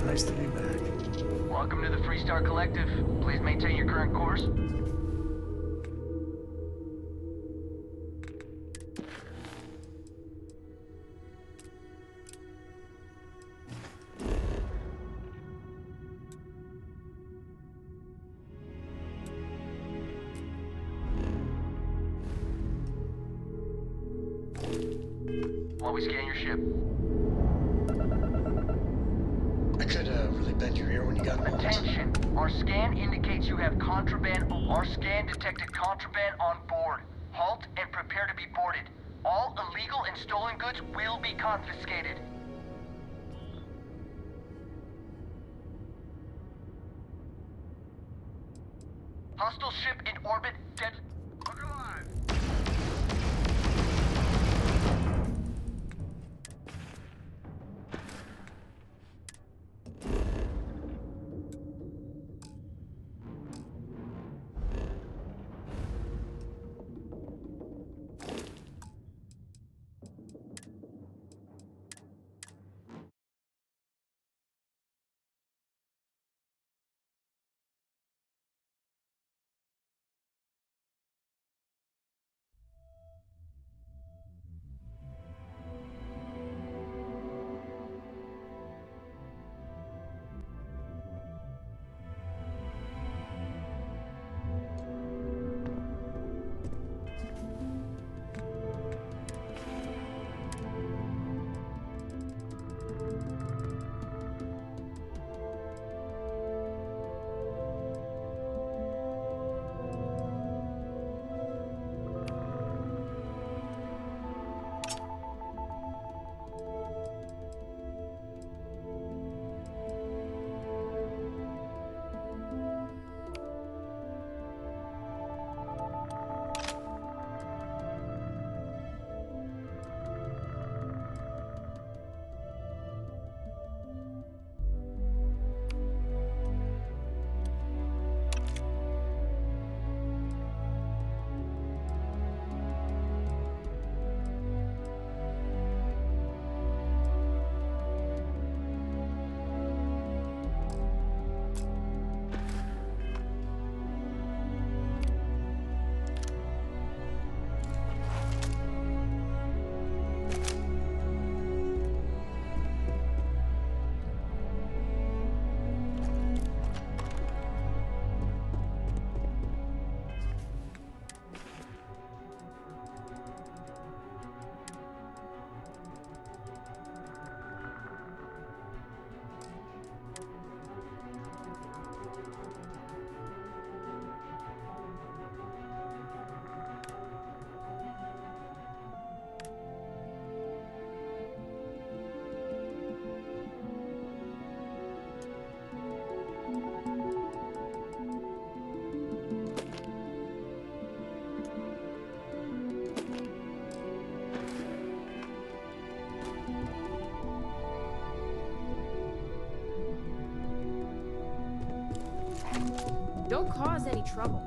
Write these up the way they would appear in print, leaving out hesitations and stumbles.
Nice to be back. Welcome to the Freestar Collective. Please maintain your current course. While we scan your ship. I could really bend your ear when you got a moment. Attention! Our scan indicates you have contraband. Our scan detected contraband on board. Halt and prepare to be boarded. All illegal and stolen goods will be confiscated. Hostile ship in orbit. Dead. Look alive! Don't cause any trouble.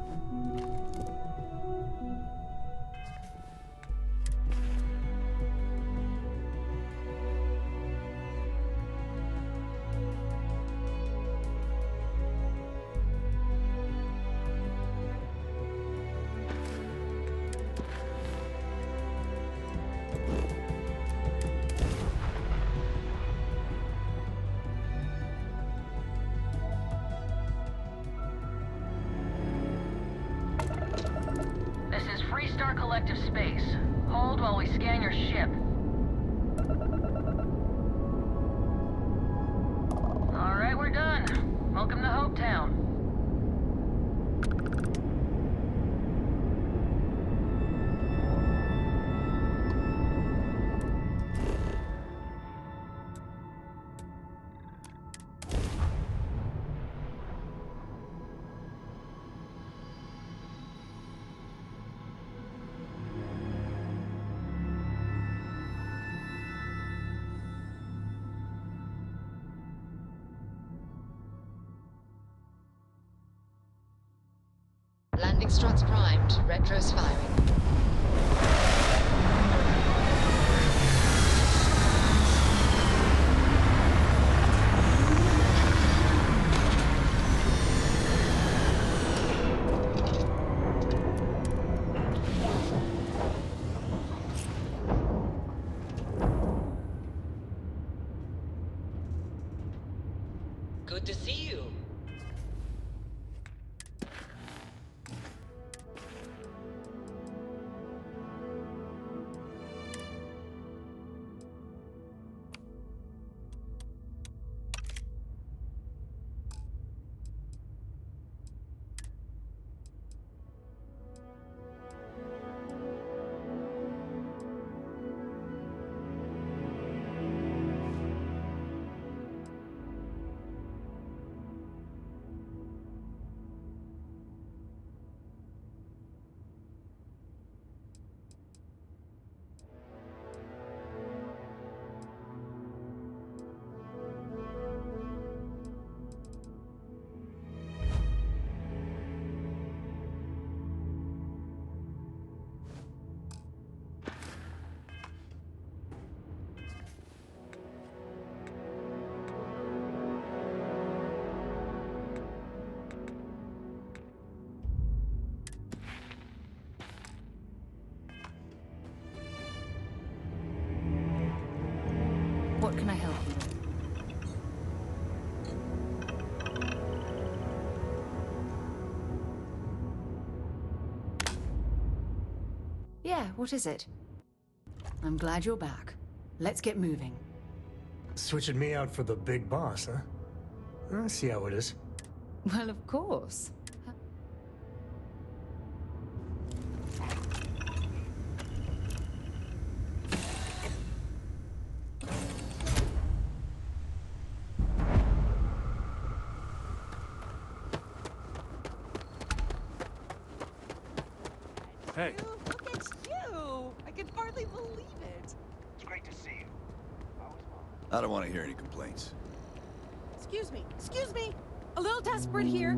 Freestar Collective space. Hold while we scan your ship. Alright, we're done. Welcome to Hopetown. Landing struts primed. Retros firing. what is it? I'm glad you're back. Let's get moving. Switching me out for the big boss, huh? I see how it is. Well, of course. Hey. Look at you! I can hardly believe it. It's great to see you. I don't want to hear any complaints. Excuse me! A little desperate here.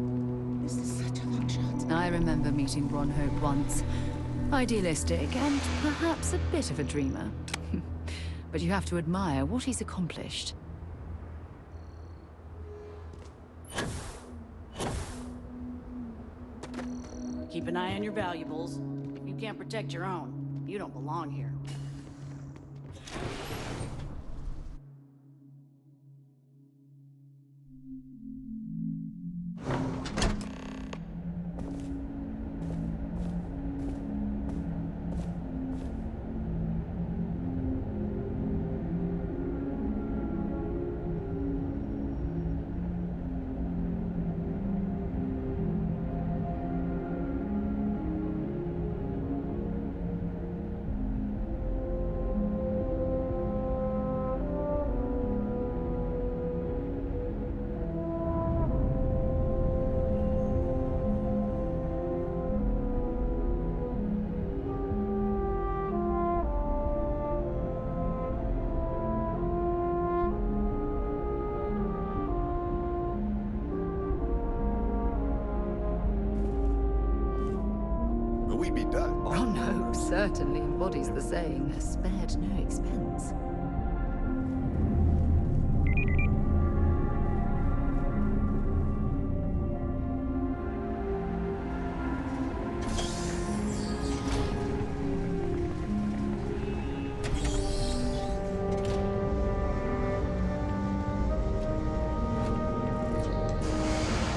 This is such a long shot. I remember meeting Ron Hope once. Idealistic and perhaps a bit of a dreamer. But you have to admire what he's accomplished. Keep an eye on your valuables. If you can't protect your own, you don't belong here. We'd be done. Ron Hope certainly embodies the saying, spared no expense.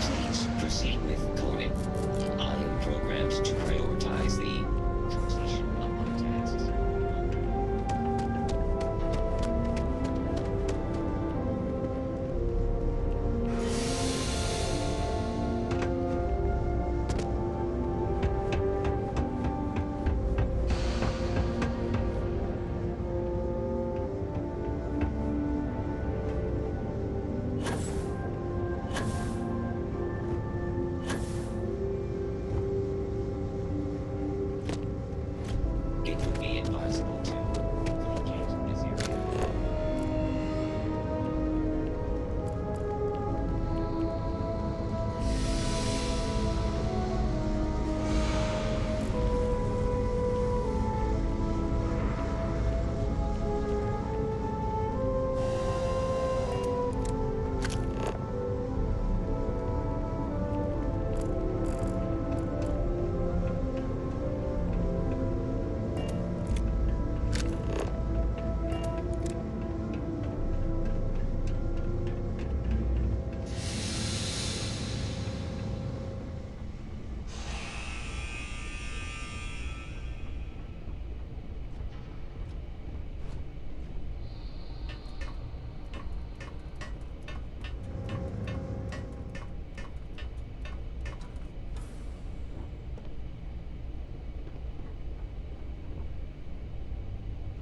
Please proceed with coding. I am programmed to prioritize the completion of my tasks. It would be advisable to vacate this area.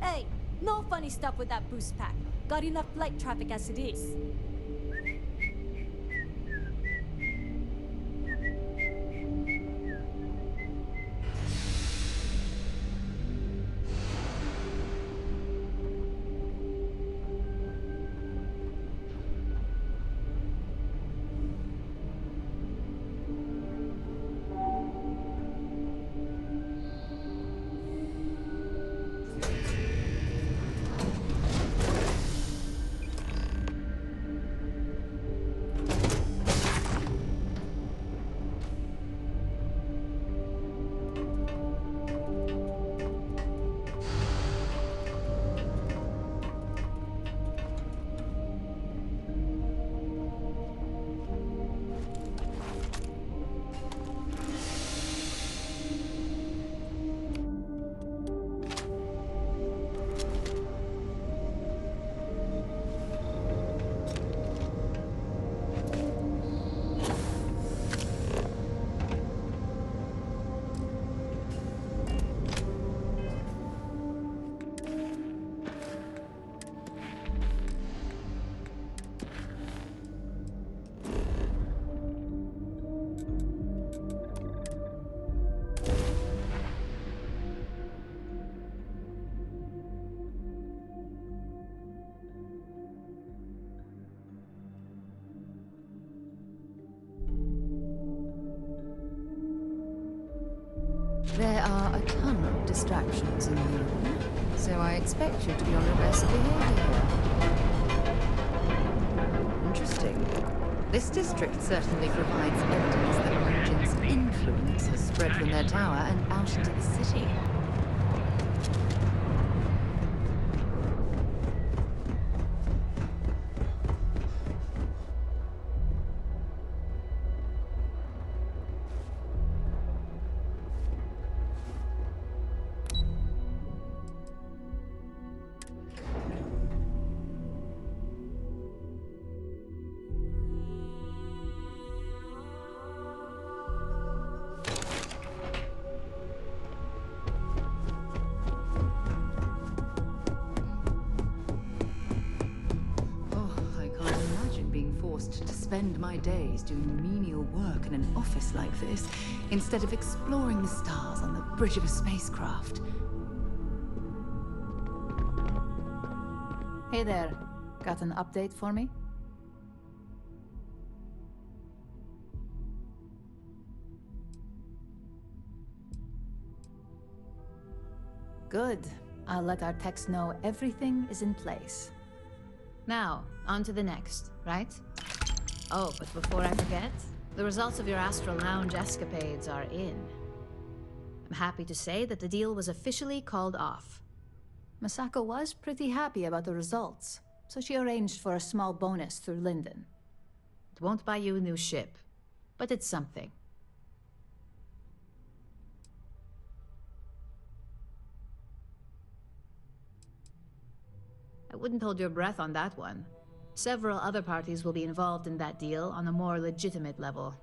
Hey, no funny stuff with that boost pack. Got enough flight traffic as it is. There are a ton of distractions in Lyon, so I expect you to be on your best behavior here. Interesting. This district certainly provides evidence that Legion's influence has spread from their tower and out into the city. To spend my days doing menial work in an office like this, instead of exploring the stars on the bridge of a spacecraft. Hey there. Got an update for me? Good. I'll let our techs know everything is in place. Now, on to the next, right? Oh, but before I forget, the results of your Astral Lounge escapades are in. I'm happy to say that the deal was officially called off. Masako was pretty happy about the results, so she arranged for a small bonus through Linden. It won't buy you a new ship, but it's something. I wouldn't hold your breath on that one. Several other parties will be involved in that deal on a more legitimate level.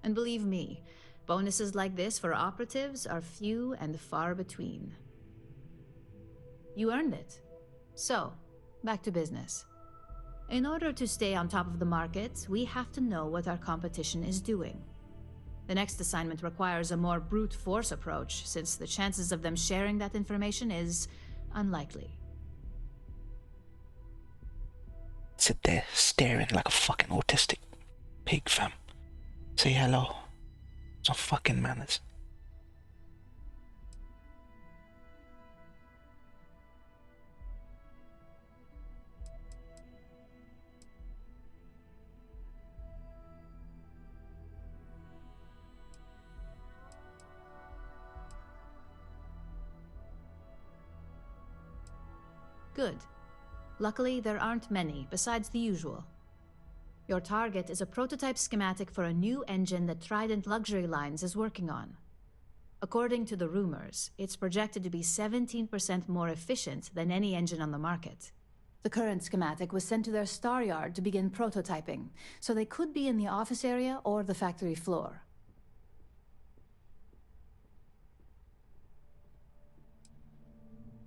And believe me, bonuses like this for operatives are few and far between. You earned it. So, back to business. In order to stay on top of the market, we have to know what our competition is doing. The next assignment requires a more brute force approach, since the chances of them sharing that information is unlikely. Sit there staring like a fucking autistic pig, fam. Say hello. Some fucking manners. Good. Luckily, there aren't many, besides the usual. Your target is a prototype schematic for a new engine that Trident Luxury Lines is working on. According to the rumors, it's projected to be 17% more efficient than any engine on the market. The current schematic was sent to their star yard to begin prototyping, so they could be in the office area or the factory floor.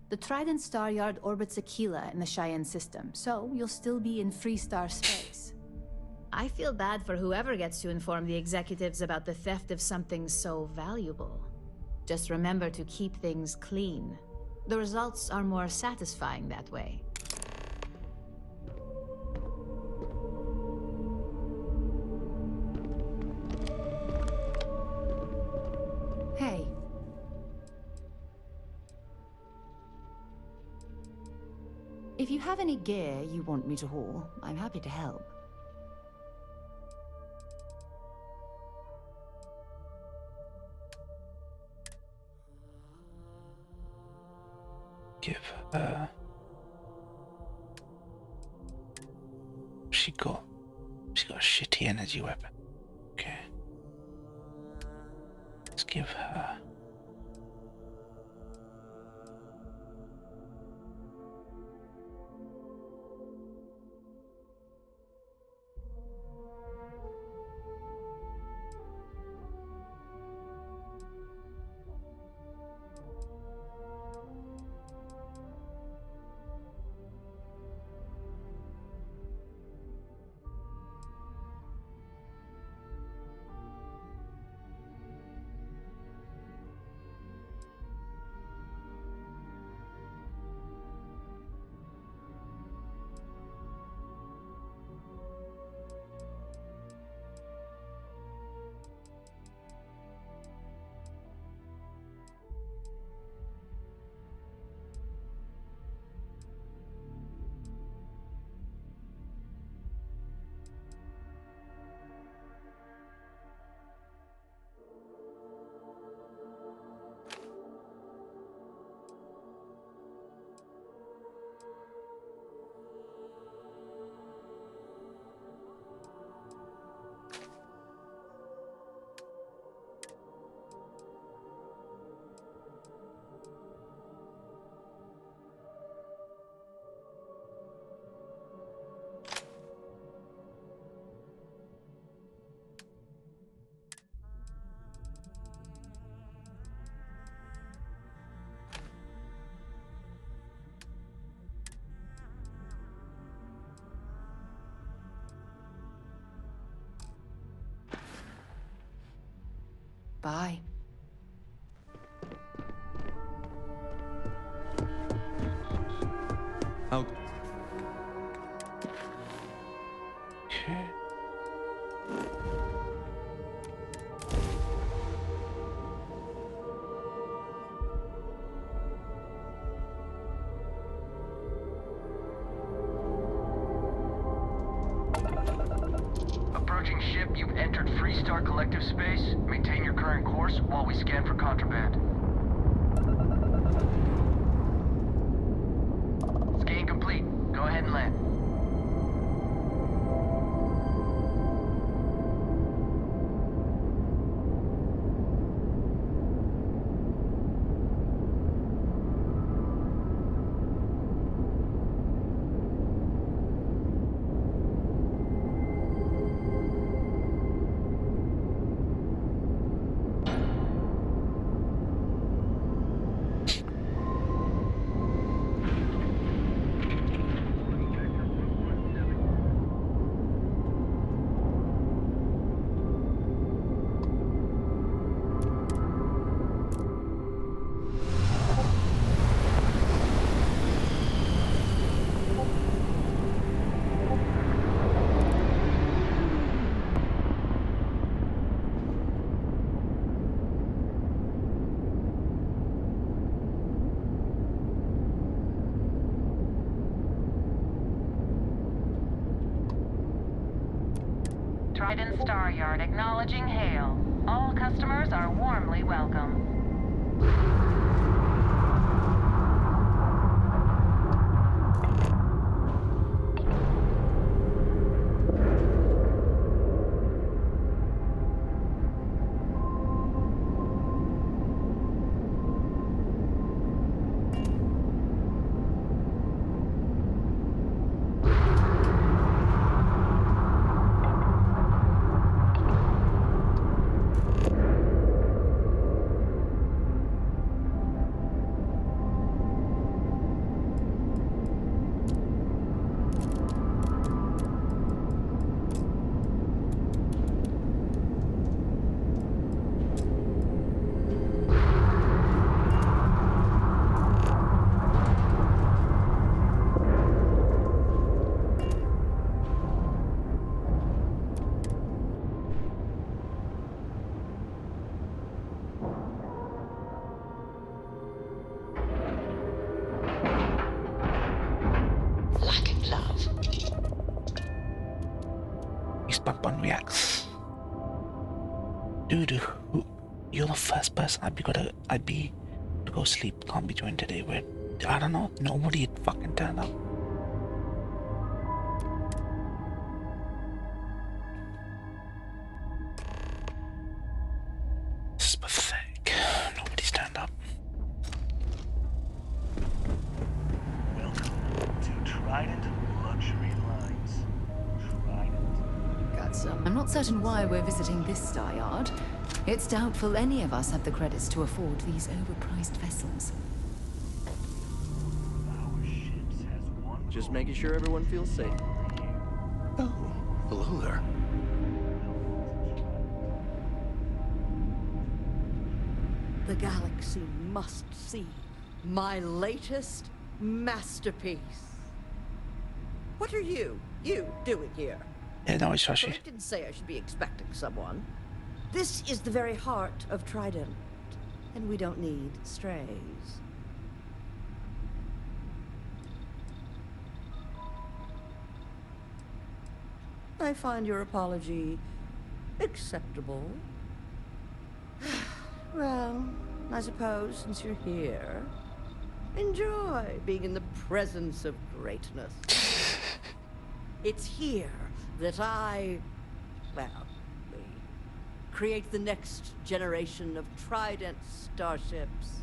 The Trident Star Yard orbits Aquila in the Cheyenne system, so you'll still be in Freestar space. I feel bad for whoever gets to inform the executives about the theft of something so valuable. Just remember to keep things clean. The results are more satisfying that way. Hey. If you have any gear you want me to haul, I'm happy to help. Give her... She got a shitty energy weapon. Okay. Let's give her... Bye. How... Okay. Approaching ship, you've entered Freestar Collective space. Maintain your current course while we scan for contraband. Scan complete. Go ahead and land. Trident Star Yard acknowledging hail. All customers are warmly welcome. Bump on reacts. Dude, you're the first person I'd be to go sleep. Can't be joined today. Where I don't know. Nobody had fucking turned up. This is pathetic. Nobody's turned up. Welcome to Trident Luxury Lines. I'm not certain why we're visiting this star yard. It's doubtful any of us have the credits to afford these overpriced vessels. Just making sure everyone feels safe. Oh, hello there. The galaxy must see my latest masterpiece. What are you doing here? Yeah, no, it's Shashi. I didn't say I should be expecting someone. This is the very heart of Trident, and we don't need strays. I find your apology acceptable. Well, I suppose since you're here, enjoy being in the presence of greatness. It's here that we create the next generation of Trident starships.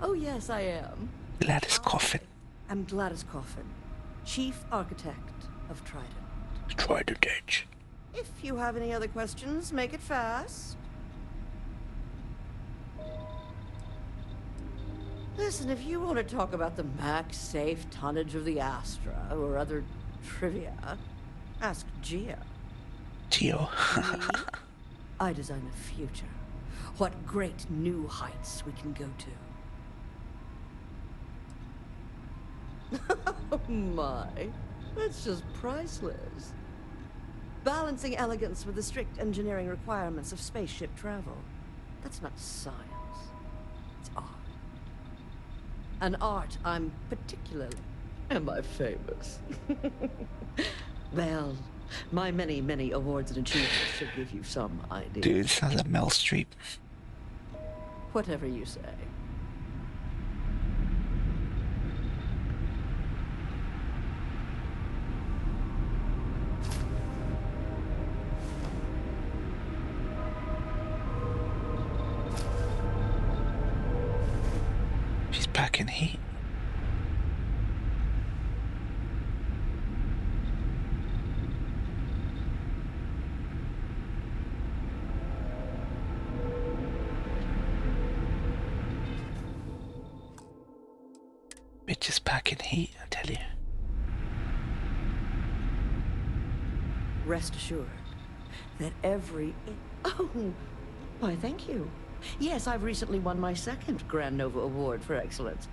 Oh yes, I am. Gladys Coffin. I'm Gladys Coffin, Chief Architect of Trident. Trident Edge. If you have any other questions, make it fast. Listen, if you want to talk about the max safe tonnage of the Astra or other trivia. Ask Geo. Geo. Me? I design the future. What great new heights we can go to. Oh my, that's just priceless. Balancing elegance with the strict engineering requirements of spaceship travel. That's not science. It's art. An art I'm particularly... Am I famous? Well, my many, many awards and achievements should give you some idea. Dude, it sounds like Mel Streep. Whatever you say. She's packing heat. Bitch is packing heat, I tell you. Rest assured that every... Oh, why, thank you. Yes, I've recently won my second Grand Nova Award for excellence.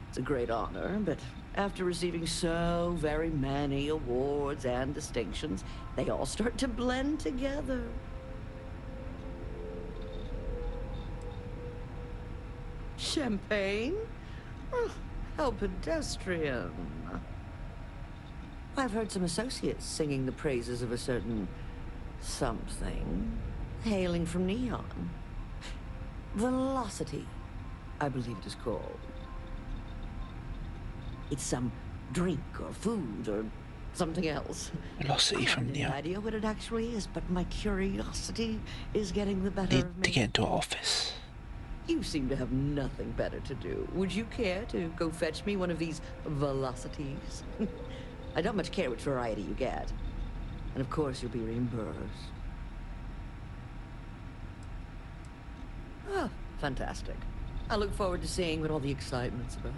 It's a great honor, but after receiving so very many awards and distinctions, they all start to blend together. Champagne? Oh, how pedestrian. I've heard some associates singing the praises of a certain something hailing from Neon. Velocity, I believe it is called. It's some drink or food or something else. Velocity from Neon. I have no idea what it actually is, but my curiosity is getting the better of me. Need to get into an office. You seem to have nothing better to do. Would you care to go fetch me one of these velocities? I don't much care which variety you get. And of course you'll be reimbursed. Oh, fantastic. I look forward to seeing what all the excitement's about.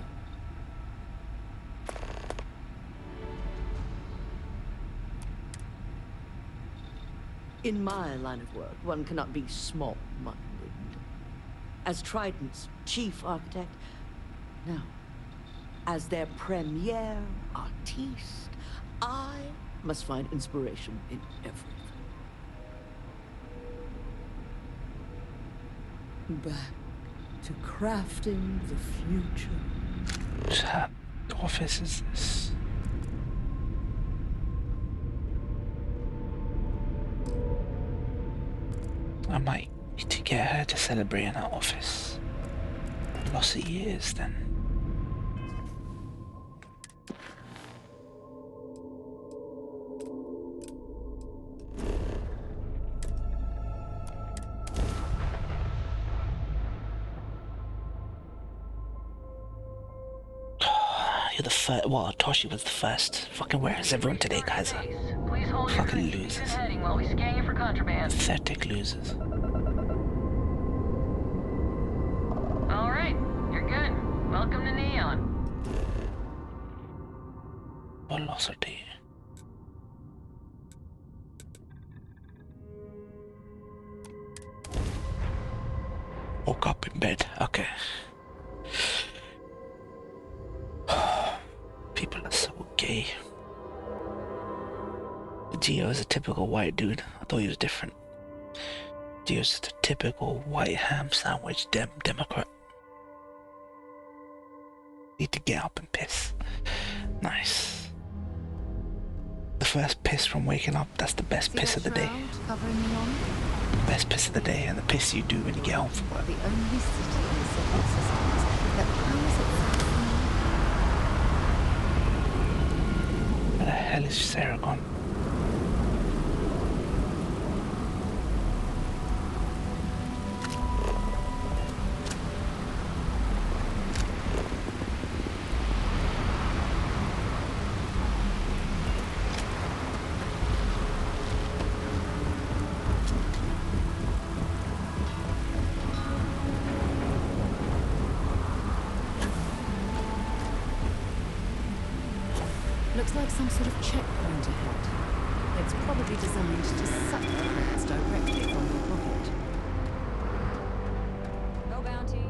In my line of work, one cannot be small-minded. As Trident's chief architect, no. As their premier artiste, I must find inspiration in everything. Back to crafting the future. Whose office is this? I might need to get her to celebrate in her office. Lots of years then. You're the first. Well, Toshi was the first. Fucking where is everyone today, guys? Please hold your Fucking good losers. heading while we scan you for contraband. Pathetic losers. All right, you're good. Welcome to Neon. Velocity. Woke up in bed. Okay. People are so gay. Gio is a typical white dude. I thought he was different. Gio's just a typical white ham sandwich Democrat. Need to get up and piss. Nice. The first piss from waking up, that's the best piss of the day. Best piss of the day, and the piss you do when you get home from work. The only city in civil systems that powers itself from... Where the hell is Sarah gone? Looks like some sort of checkpoint ahead. It's probably designed to suck credits directly from your pocket. No bounty.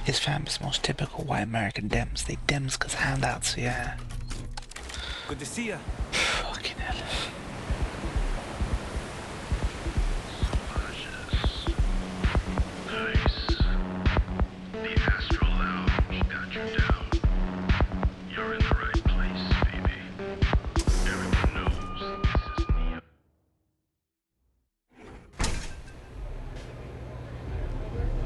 His family's most typical white American Dems. They Dems because handouts, yeah. Good to see ya. Fucking hell. Nice. The Astral Lounge got you down. You're in the right place, baby. Everyone knows this is Neo.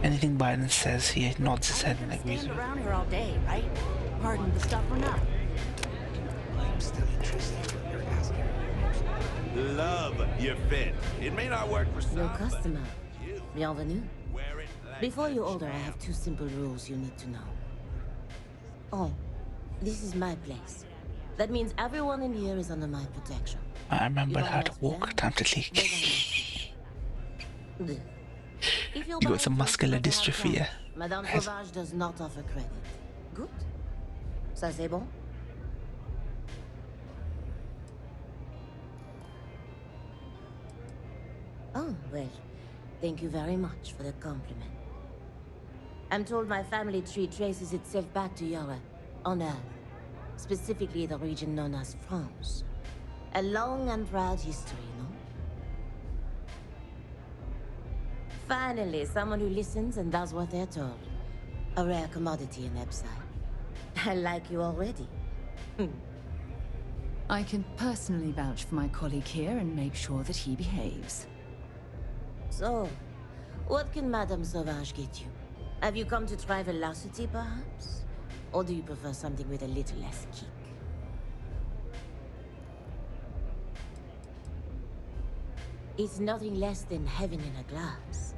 Anything Biden says, he nods his head and agrees Stand with it. around here all day, right? Pardon the stuff or not. I'm still interested in your asking. Love your fit. It may not work for some, No customer. but Bienvenue. wear it like Before you order, I have 2 simple rules you need to know. Oh, this is my place. That means everyone in here is under my protection. I remembered You how want to us walk, there? time to sleep. Good. If You got some muscular dystrophy, yeah? Madame Sauvage does not offer credit. Good. Ça c'est bon? Oh, well, thank you very much for the compliment. I'm told my family tree traces itself back to Europe, on Earth. Specifically the region known as France. A long and proud history, no? Finally, someone who listens and does what they're told. A rare commodity in Epside. I like you already. I can personally vouch for my colleague here and make sure that he behaves. So, what can Madame Sauvage get you? Have you come to try velocity, perhaps? Or do you prefer something with a little less kick? It's nothing less than heaven in a glass.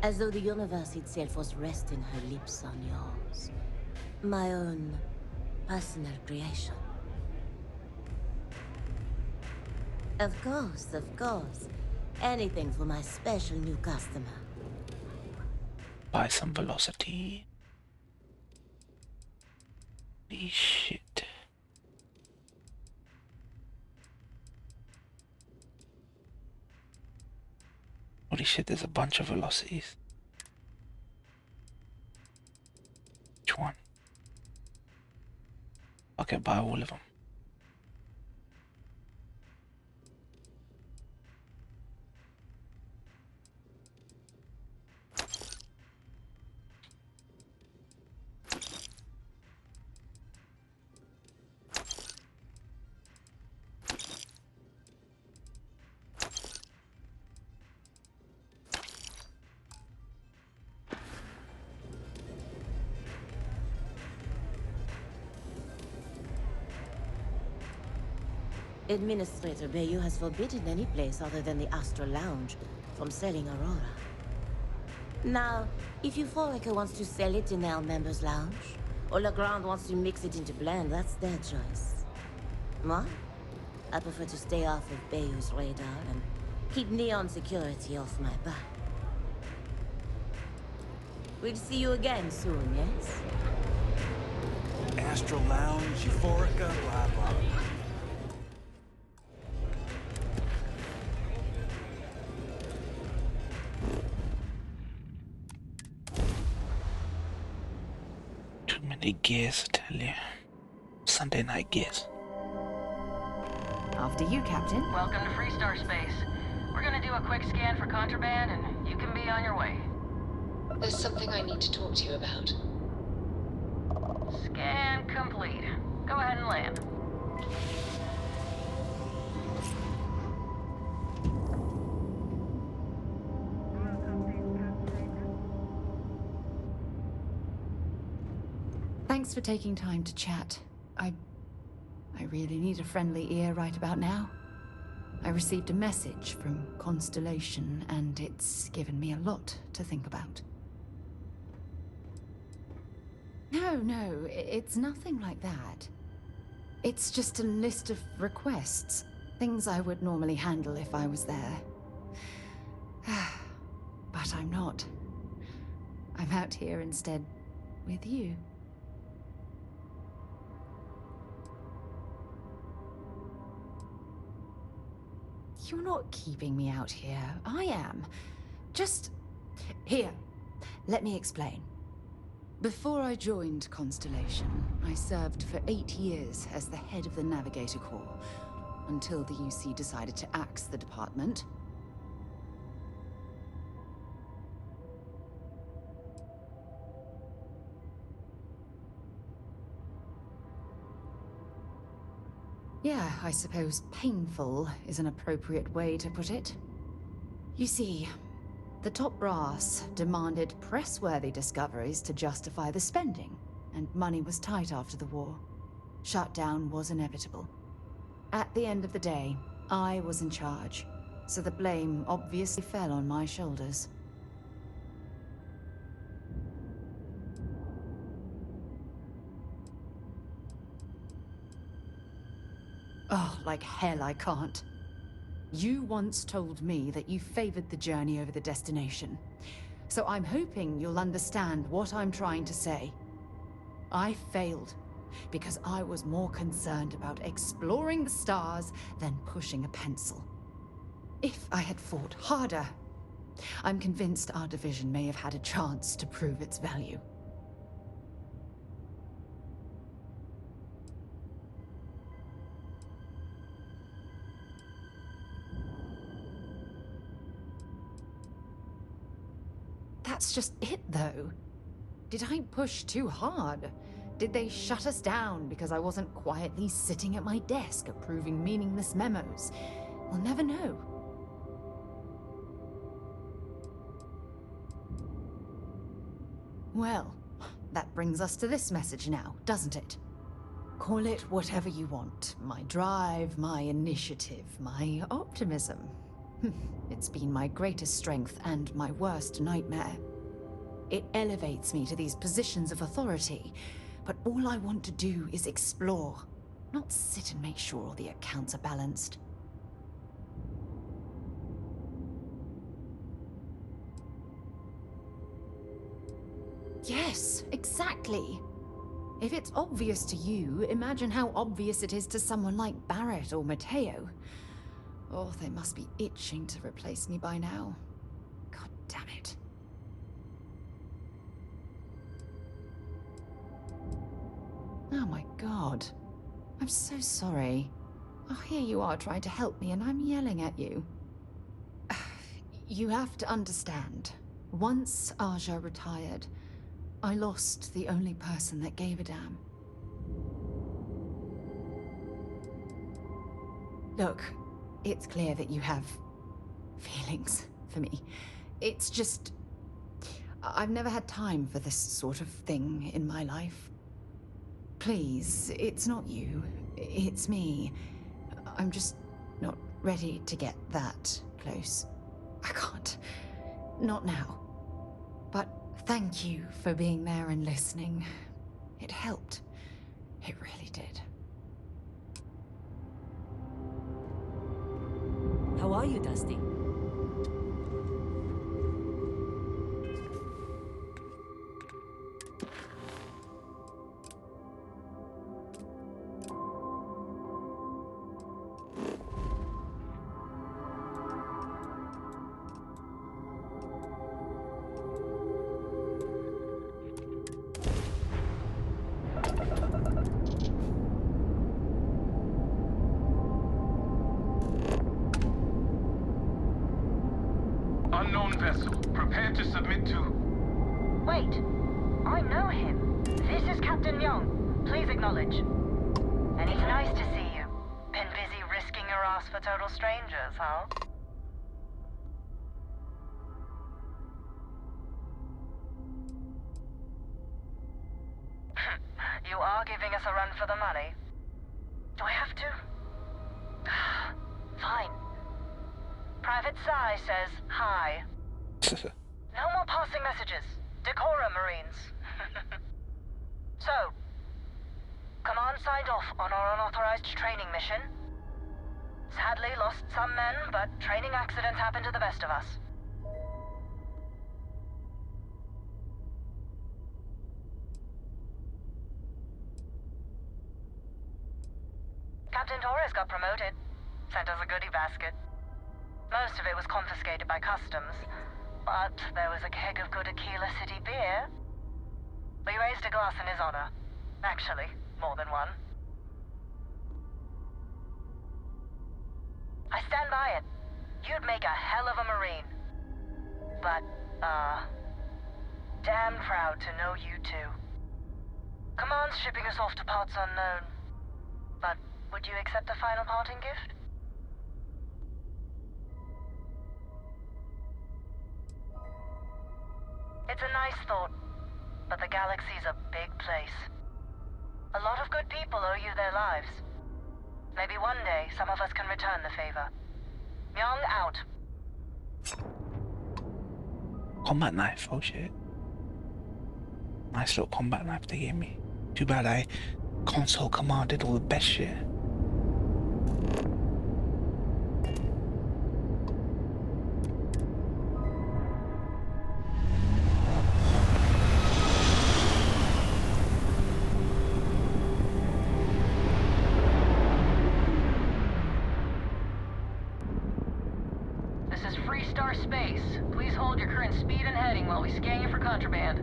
As though the universe itself was resting her lips on yours. My own personal creation. Of course, of course. Anything for my special new customer. Buy some velocity. Holy shit. Holy shit, there's a bunch of velocities. Which one? Okay, buy all of them. Administrator Bayou has forbidden any place other than the Astral Lounge from selling Aurora. Now, if Euphorica wants to sell it in our members' lounge, or Legrand wants to mix it into blend, that's their choice. Moi, I prefer to stay off of Bayou's radar and keep Neon security off my back. We'll see you again soon, yes? Astral Lounge, Euphorica, blah, blah, blah. Too many gears, I tell you. Sunday night gears. After you, Captain. Welcome to Freestar Space. We're gonna do a quick scan for contraband, and you can be on your way. There's something I need to talk to you about. Scan complete. Go ahead and land. Thanks for taking time to chat. I I really need a friendly ear right about now. I received a message from Constellation, and it's given me a lot to think about. No, it's nothing like that. It's just a list of requests. Things I would normally handle if I was there. But I'm not. I'm out here instead with you. You're not keeping me out here. I am. Just... Here, let me explain. Before I joined Constellation, I served for 8 years as the head of the Navigator Corps, until the UC decided to axe the department. Yeah, I suppose painful is an appropriate way to put it. You see, the top brass demanded press-worthy discoveries to justify the spending, and money was tight after the war. Shutdown was inevitable. At the end of the day, I was in charge, so the blame obviously fell on my shoulders. Oh, like hell I can't. You once told me that you favored the journey over the destination. So I'm hoping you'll understand what I'm trying to say. I failed because I was more concerned about exploring the stars than pushing a pencil. If I had fought harder, I'm convinced our division may have had a chance to prove its value. That's just it, though. Did I push too hard? Did they shut us down because I wasn't quietly sitting at my desk approving meaningless memos? We'll never know. Well, that brings us to this message now, doesn't it? Call it whatever you want. My drive, my initiative, my optimism. It's been my greatest strength and my worst nightmare. It elevates me to these positions of authority, but all I want to do is explore, not sit and make sure all the accounts are balanced. Yes, exactly. If it's obvious to you, imagine how obvious it is to someone like Barrett or Mateo. Oh, they must be itching to replace me by now. God damn it. Oh my god. I'm so sorry. Oh, here you are trying to help me and I'm yelling at you. You have to understand. Once Aja retired, I lost the only person that gave a damn. Look, it's clear that you have feelings for me. It's just... I've never had time for this sort of thing in my life. Please, it's not you. It's me. I'm just not ready to get that close. I can't. Not now. But thank you for being there and listening. It helped. It really did. How are you, Dusty? Unknown vessel. Prepare to submit to... Wait. I know him. This is Captain Young. Please acknowledge. And it's nice to see you. Been busy risking your ass for total strangers, huh? You are giving us a run for the money. Do I have to? Fine. Private Psy says hi. No more passing messages. Decorum, Marines. So, Command signed off on our unauthorized training mission. Sadly lost some men, but training accidents happen to the best of us. Captain Torres got promoted. Sent us a goodie basket. Most of it was confiscated by customs, but there was a keg of good Aquila City beer. We raised a glass in his honor. Actually, more than one. I stand by it. You'd make a hell of a Marine. But, damn proud to know you too. Command's shipping us off to parts unknown. But would you accept a final parting gift? It's a nice thought, but the galaxy's a big place. A lot of good people owe you their lives. Maybe one day some of us can return the favor. Young out. Combat knife, oh shit. Nice little combat knife they gave me. Too bad I console commanded all the best shit. Space. Please hold your current speed and heading while we scan you for contraband.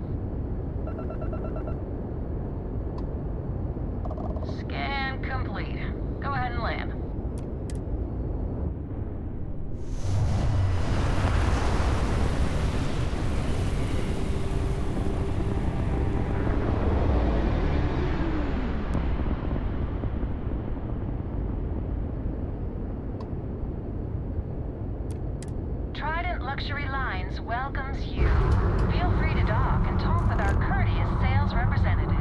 Scan complete. Go ahead and land. Luxury Lines welcomes you. Feel free to dock and talk with our courteous sales representatives.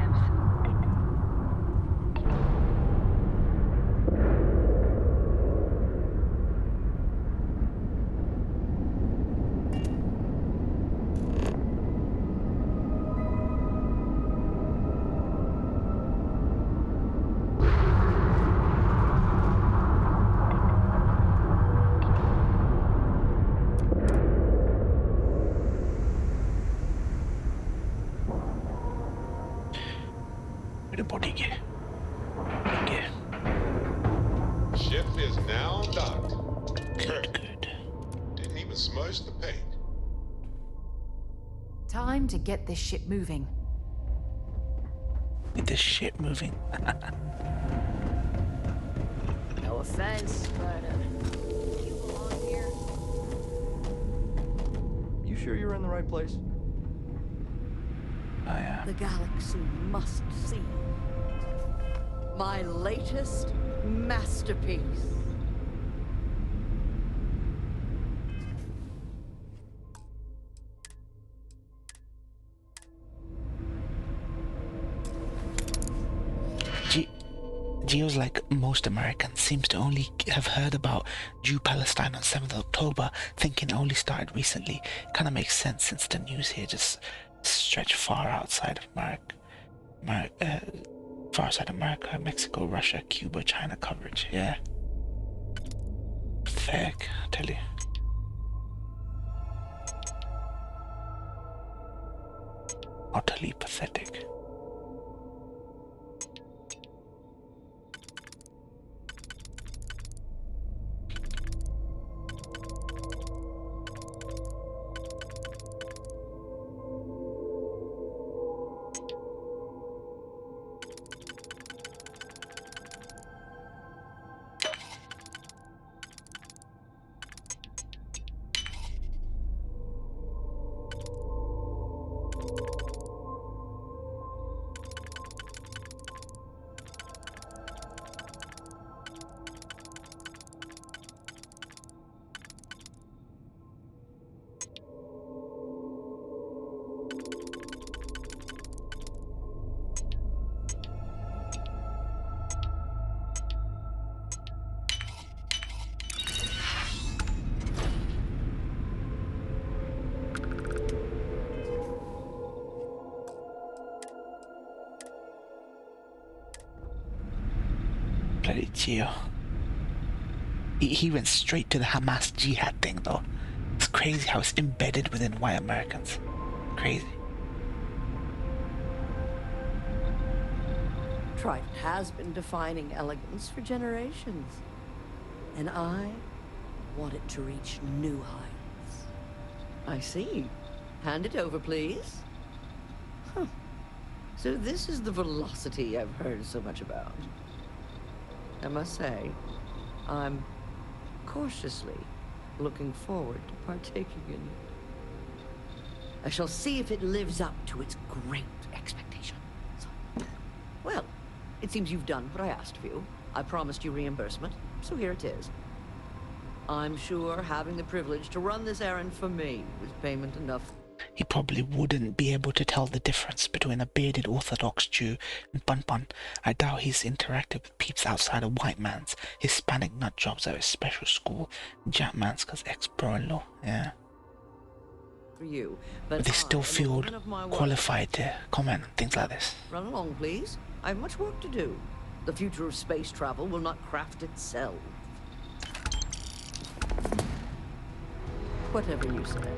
Ship is now docked. Good. Didn't even smudge the paint. Time to get this ship moving. Get this ship moving. No offense, but you belong here. You sure you're in the right place? I am. The galaxy must see my latest masterpiece. Geo's, like most Americans, seems to only have heard about Jew-Palestine on 7th of October, thinking it only started recently. Kind of makes sense since the news here just stretch far outside of far outside America, Mexico, Russia, Cuba, China coverage. Yeah. Pathetic, I tell you. Utterly pathetic. Geo. He went straight to the Hamas jihad thing, though. It's crazy how it's embedded within white Americans. Crazy. Trident has been defining elegance for generations. And I want it to reach new heights. I see. Hand it over, please. Huh. So this is the velocity I've heard so much about. I must say, I'm cautiously looking forward to partaking in it. I shall see if it lives up to its great expectations. Well, it seems you've done what I asked of you. I promised you reimbursement, so here it is. I'm sure having the privilege to run this errand for me was payment enough. He probably wouldn't be able to tell the difference between a bearded Orthodox Jew and Bun Bun. I doubt he's interacted with peeps outside of white man's Hispanic nut jobs at his special school, Jap man's cause ex-bro-in-law, yeah. For you, But they still feel qualified to comment on things like this. Run along, please. I have much work to do. The future of space travel will not craft itself. Whatever you say.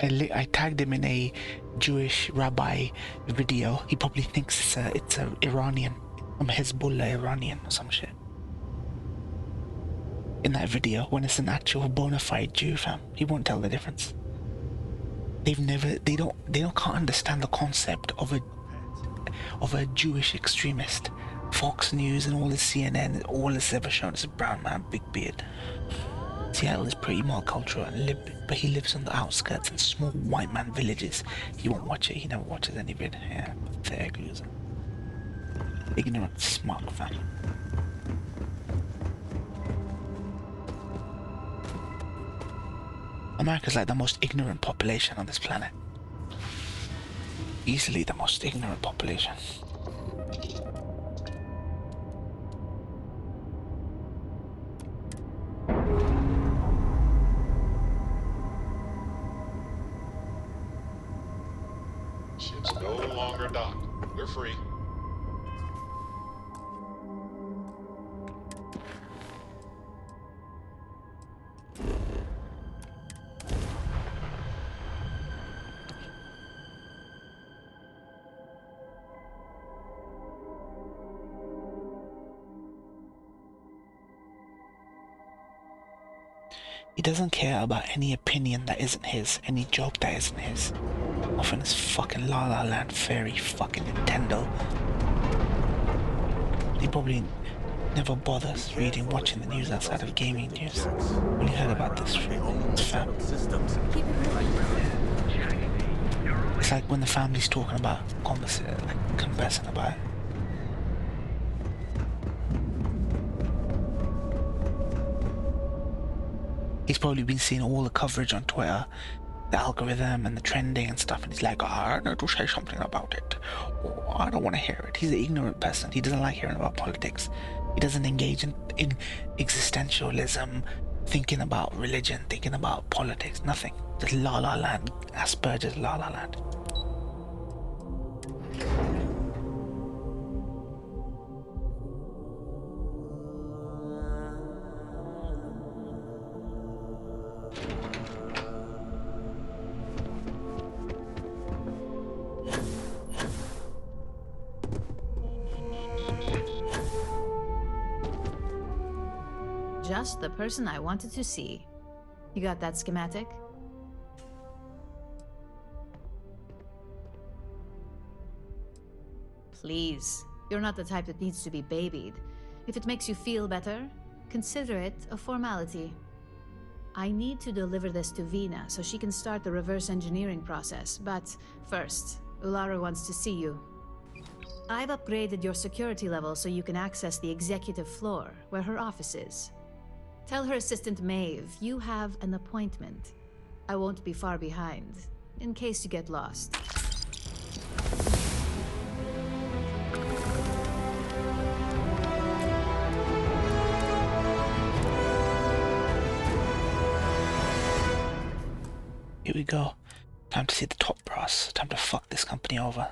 I tagged him in a Jewish rabbi video. He probably thinks it's a Iranian, Hezbollah Iranian or some shit. In that video, when it's an actual bona fide Jew, fam, he won't tell the difference. They can't understand the concept of a Jewish extremist. Fox News and all the CNN, all it's ever shown is a brown man, big beard. Seattle is pretty multicultural but he lives on the outskirts in small white man villages. He won't watch it, he never watches any vid. Yeah, pathetic loser. Ignorant smug, fam. America's like the most ignorant population on this planet. Easily the most ignorant population. Ship's no longer docked. We're free. He doesn't care about any opinion that isn't his, any joke that isn't his. Often it's fucking La La Land, Fairy, fucking Nintendo. He probably never bothers watching the news outside of gaming news. When you heard about this fam. It's like when the family's talking about conversing about it. He's probably been seeing all the coverage on Twitter, the algorithm and the trending and stuff, and he's like, oh, I need to say something about it. Oh, I don't want to hear it. He's an ignorant person. He doesn't like hearing about politics. He doesn't engage in existentialism, thinking about religion, thinking about politics, nothing. Just La La Land, Asperger's La La Land. Just the person I wanted to see. You got that schematic? Please, you're not the type that needs to be babied. If it makes you feel better, consider it a formality. I need to deliver this to Vina so she can start the reverse engineering process, but first, Ularu wants to see you. I've upgraded your security level so you can access the executive floor, where her office is. Tell her assistant Maeve you have an appointment. I won't be far behind, in case you get lost. Here we go. Time to see the top brass. Time to fuck this company over.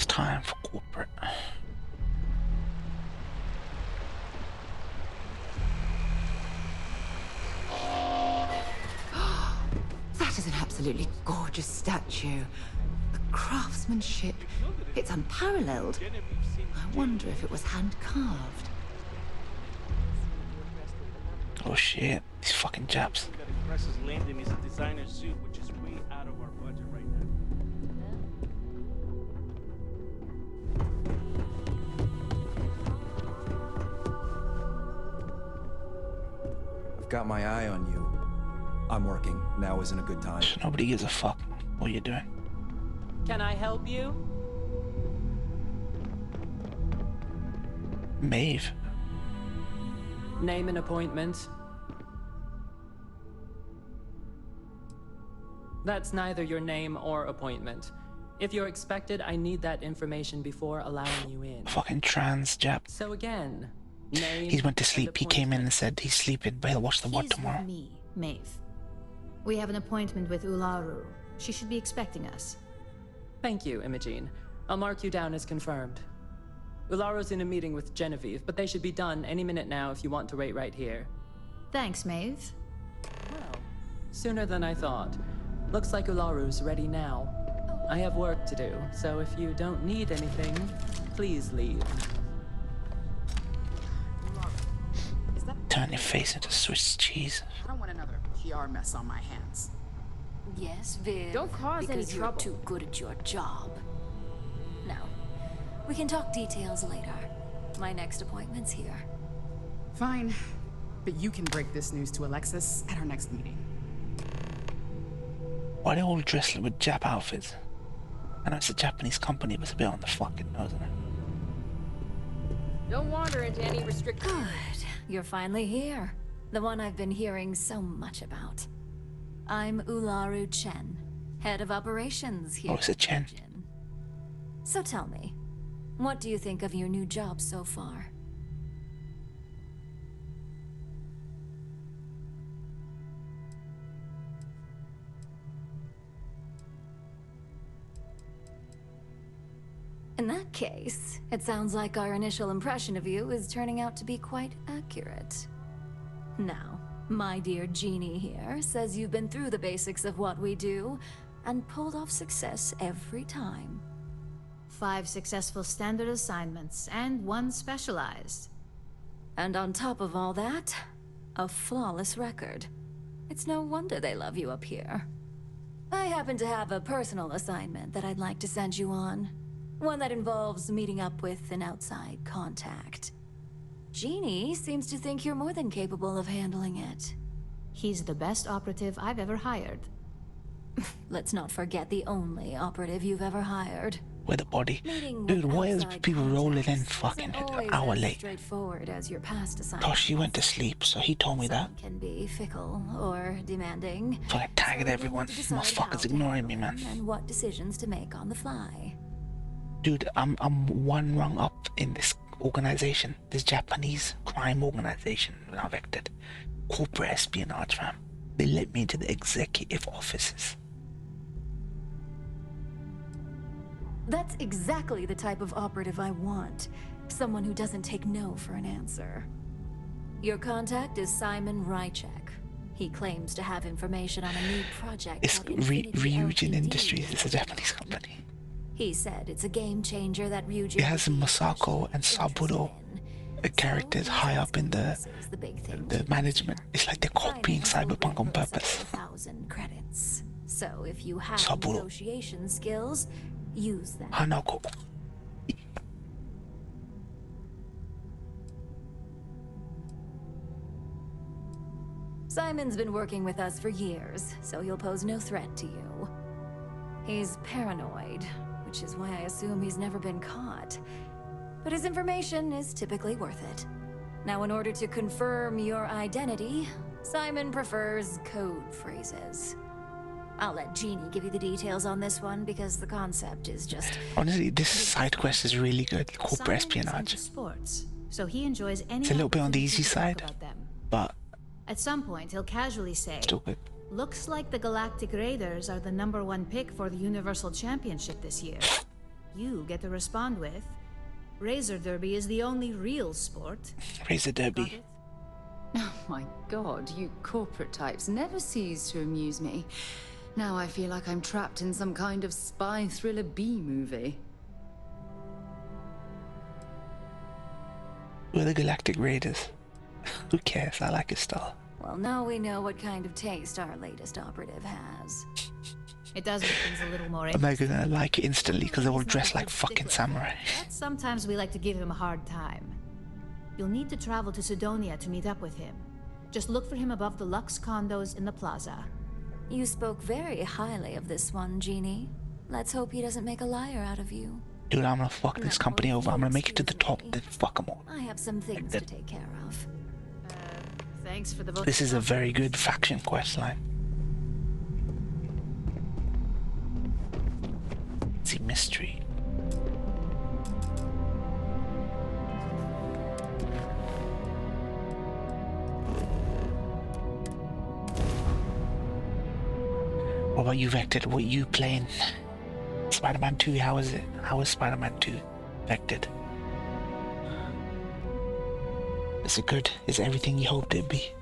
Time for corporate. That is an absolutely gorgeous statue. The craftsmanship, it's unparalleled. I wonder if it was hand-carved. Oh shit, these fucking Japs. Landon is a designer suit, which is way out of our budget right now. Got my eye on you. I'm working. Now isn't a good time. So nobody gives a fuck what you're doing. Can I help you? Maeve. Name and appointment. That's neither your name or appointment. If you're expected, I need that information before allowing you in. Fucking trans Jap. So again, name. He went to sleep. He came in and said he's sleeping, but he'll watch the WOD tomorrow. With me, Maeve. We have an appointment with Ularu. She should be expecting us. Thank you, Imogene. I'll mark you down as confirmed. Ularu's in a meeting with Genevieve, but they should be done any minute now if you want to wait right here. Thanks, Maeve. Well, sooner than I thought. Looks like Ularu's ready now. I have work to do, so if you don't need anything, please leave. Turn your face into Swiss cheese. I don't want another PR mess on my hands. Yes, Viv. Don't cause any because you're trouble. too good at your job. No. We can talk details later. My next appointment's here. Fine. But you can break this news to Alexis at our next meeting. Why are they all dressed with Jap outfits? I know it's a Japanese company, but it's a bit on the fucking nose, isn't it? Don't wander into any restricted... Good. You're finally here. The one I've been hearing so much about. I'm Ularu Chen, head of operations here. Oh, it's a Chen. So tell me, what do you think of your new job so far? In that case, it sounds like our initial impression of you is turning out to be quite accurate. Now, my dear Jeannie here says you've been through the basics of what we do and pulled off success every time. 5 successful standard assignments and 1 specialized. And on top of all that, a flawless record. It's no wonder they love you up here. I happen to have a personal assignment that I'd like to send you on. One that involves meeting up with an outside contact. Jeannie seems to think you're more than capable of handling it. He's the best operative I've ever hired. Let's not forget the only operative you've ever hired. With a body. Dude, why is people rolling in fucking an hour late? Straightforward as your past assignment. Oh, she went to sleep, so he told me that. Can be fickle or demanding. So I tagged everyone. Motherfuckers ignoring me, man. And what decisions to make on the fly. Dude, I'm 1 rung up in this organization, this Japanese crime organization that I've acted. Corporate espionage, fam. They let me into the executive offices. That's exactly the type of operative I want. Someone who doesn't take no for an answer. Your contact is Simon Rychek. He claims to have information on a new project. It's Ryujin Industries. It's a Japanese company. He said it's a game changer that Ryujin. It has Masako and Saburo, the characters high up in the management. It's like they're copying Cyberpunk on purpose. 1,000 credits. So if you have negotiation skills, use them. Hanako. Simon's been working with us for years, so he'll pose no threat to you. He's paranoid, which is why I assume he's never been caught. But his information is typically worth it. Now, in order to confirm your identity, Simon prefers code phrases. I'll let Jeannie give you the details on this one because the concept is just... Honestly, this side quest is really good. Corporate espionage. Sports, so he enjoys any. It's a little bit on the easy side, but at some point he'll casually say, stupid. Looks like the Galactic Raiders are the #1 pick for the Universal Championship this year. You get to respond with, Razor Derby is the only real sport. Razor Derby. Oh my god, you corporate types never cease to amuse me. Now I feel like I'm trapped in some kind of spy thriller B-movie. We're the Galactic Raiders. Who cares? I like his style. Well, now we know what kind of taste our latest operative has. It does make things a little more I'm not gonna like it instantly because they're all dressed like fucking samurai. But sometimes we like to give him a hard time. You'll need to travel to Sidonia to meet up with him. Just look for him above the Lux condos in the plaza. You spoke very highly of this one, Jeannie. Let's hope he doesn't make a liar out of you. Dude, I'm gonna fuck this company over. I'm gonna make it to the top, then fuck them all. I have some things to take care of. Thanks for the vote. This is a very good faction quest line. The mystery. What about you, Vected? What are you playing? Spider-Man 2, how is it? How is Spider-Man 2 Vected? Is it good? Is it everything you hoped it'd be?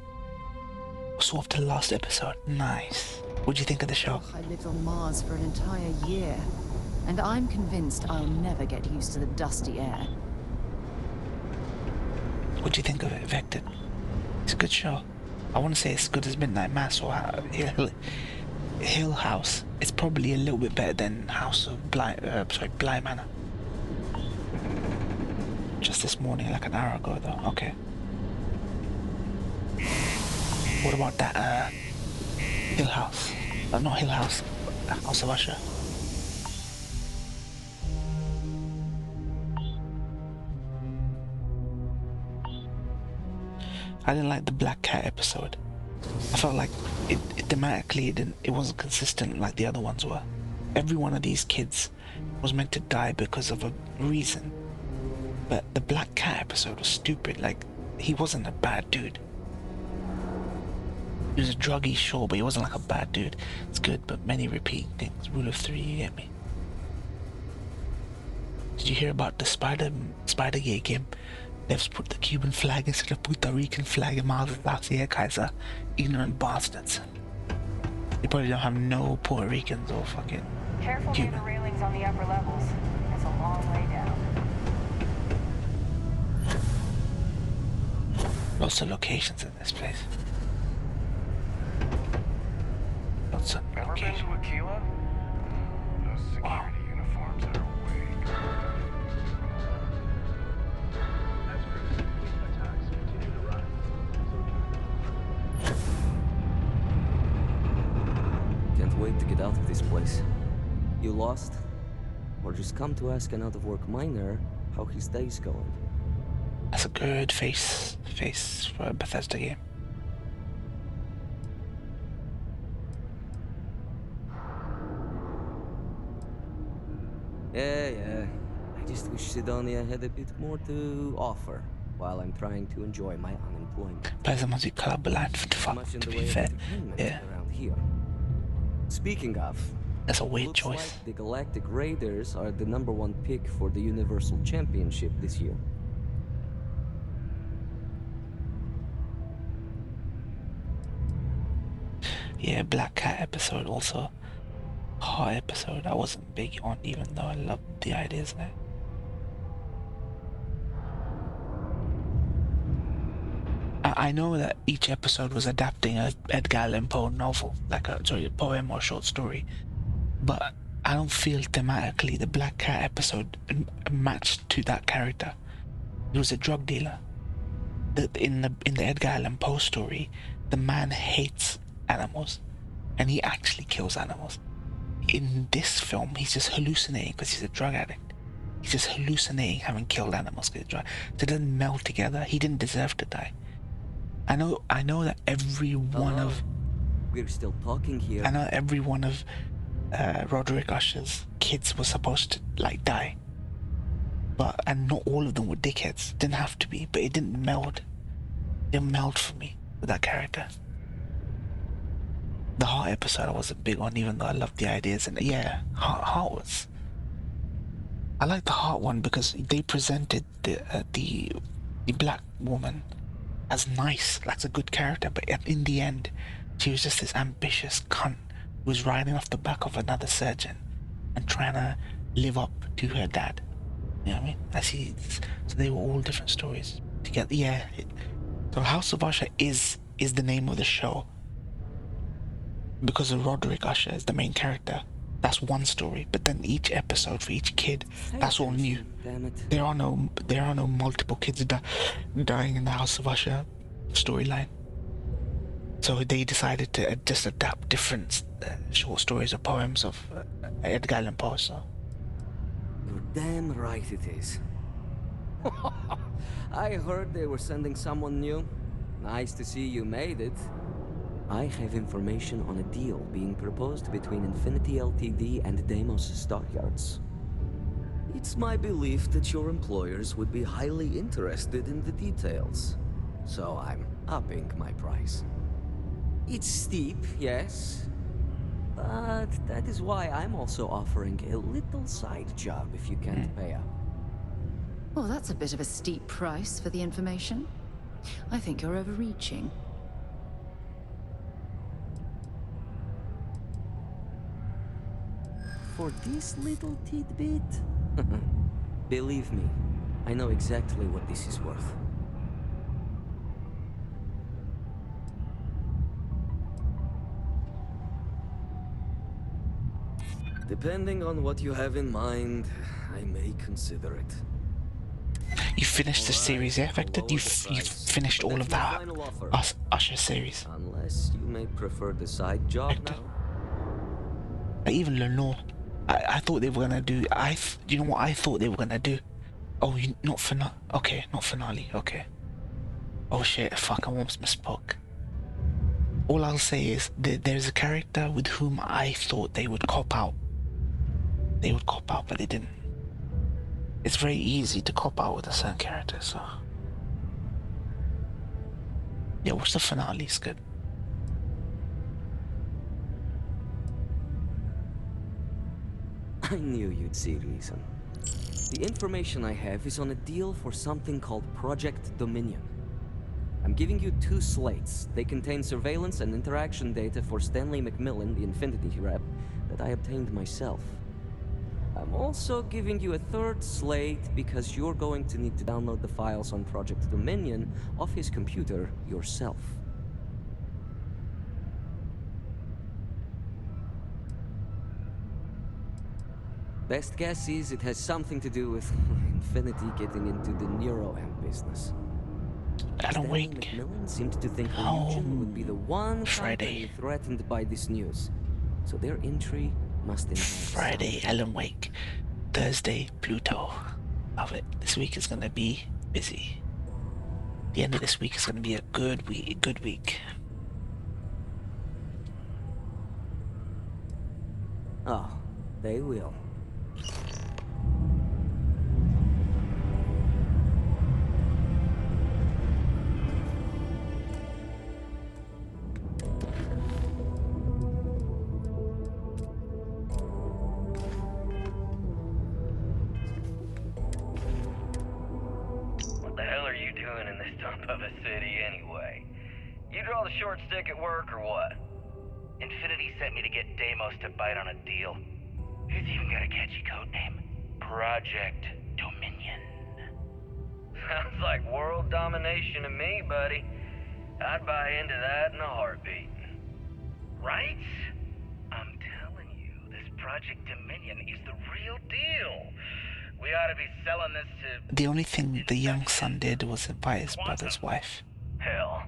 Sort of the last episode. Nice. What'd you think of the show? I lived on Mars for an entire year, and I'm convinced I'll never get used to the dusty air. What'd you think of it, Vected? It's a good show. I want to say it's as good as Midnight Mass or Hill House. It's probably a little bit better than House of Bly Manor. Just this morning, like an hour ago, though. Okay. What about that, Hill House? Not Hill House. House of Usher. I didn't like the Black Cat episode. I felt like it thematically it wasn't consistent like the other ones were. Every one of these kids was meant to die because of a reason. But the Black Cat episode was stupid. Like, he wasn't a bad dude. He was a druggie, sure, but he wasn't like a bad dude. It's good, but many repeat things. Rule of 3, you get me? Did you hear about the Spider-Gate game? They've put the Cuban flag instead of Puerto Rican flag in Miles last year, Kaiser. Ignorant bastards. They probably don't have no Puerto Ricans or fucking Careful Cuban. near the railings on the upper levels. It's a long way down. Lots of locations in this place. Lots of Ever been locations. to Aquila? Those security uniforms are way As attacks continue to rise, Can't wait to get out of this place. You lost? Or just come to ask an out-of-work miner how his day's going? That's a good face for a Bethesda game. Yeah. I just wish Sidonia had a bit more to offer while I'm trying to enjoy my unemployment. Plays the music club line to be fair. Yeah. Around here. Speaking of, that's a weird looks choice. Like the Galactic Raiders are the #1 pick for the Universal Championship this year. Yeah, Black Cat episode also. Hot episode I wasn't big on, even though I loved the ideas in it. I know that each episode was adapting a Edgar Allan Poe novel, like a poem or short story, but I don't feel thematically the Black Cat episode matched to that character. He was a drug dealer. In the Edgar Allan Poe story, the man hates animals, and he actually kills animals. In this film, he's just hallucinating because he's a drug addict. He's just hallucinating having killed animals because he's drug. They didn't meld together. He didn't deserve to die. I know that every one of... We're still talking here. I know every one of Roderick Usher's kids was supposed to, like, die. And not all of them were dickheads. Didn't have to be, but it didn't meld. It didn't meld for me with that character. The Heart episode I wasn't big on, even though I loved the ideas. And yeah, Heart was... I like the Heart one because they presented the black woman as nice, like a good character, but in the end, she was just this ambitious cunt who was riding off the back of another surgeon and trying to live up to her dad. You know what I mean? So they were all different stories together. Yeah. So House of Usher is the name of the show because of Roderick Usher is the main character. That's one story, but then each episode for each kid, that's all new. Damn it. There are no multiple kids dying in the House of Usher storyline. So they decided to just adapt different short stories or poems of Edgar Allan Poe. So. You're damn right it is. I heard they were sending someone new. Nice to see you made it. I have information on a deal being proposed between Infinity Ltd and Deimos Stockyards. It's my belief that your employers would be highly interested in the details. So I'm upping my price. It's steep, yes. But that is why I'm also offering a little side job if you can't pay up. Well, that's a bit of a steep price for the information. I think you're overreaching. For this little tidbit? Believe me, I know exactly what this is worth. Depending on what you have in mind, I may consider it. You finished the series, yeah, Vector? You've finished all of that Usher series. Unless you may prefer the side job Vector. now. Even Lenore. I thought they were gonna do. You know what I thought they were gonna do? Oh, not finale. Okay, not finale. Okay. Oh shit! Fuck! I almost misspoke. All I'll say is there's a character with whom I thought they would cop out. They would cop out, but they didn't. It's very easy to cop out with a certain character, so. Yeah, watch the finale. It's good. I knew you'd see reason. The information I have is on a deal for something called Project Dominion. I'm giving you 2 slates. They contain surveillance and interaction data for Stanley McMillan, the Infinity rep, that I obtained myself. I'm also giving you a 3rd slate because you're going to need to download the files on Project Dominion off his computer yourself. Best guess is it has something to do with Infinity getting into the neuroamp business. Alan Stanley Wake. McMillan seemed to think Ryujin would be the one company Friday. threatened by this news. So their entry must involve Friday, Alan Wake. Thursday, Pluto. Love it. This week is gonna be busy. The end of this week is gonna be a good week. Oh, they will. What the hell are you doing in this dump of a city anyway? You draw the short stick at work or what? Infinity sent me to get Deimos to bite on a deal. He's even got a catchy code name. Project Dominion. Sounds like world domination to me, buddy. I'd buy into that in a heartbeat. Right? I'm telling you, this Project Dominion is the real deal. We ought to be selling this to... The only thing the young son did was invite his brother's wife. Hell.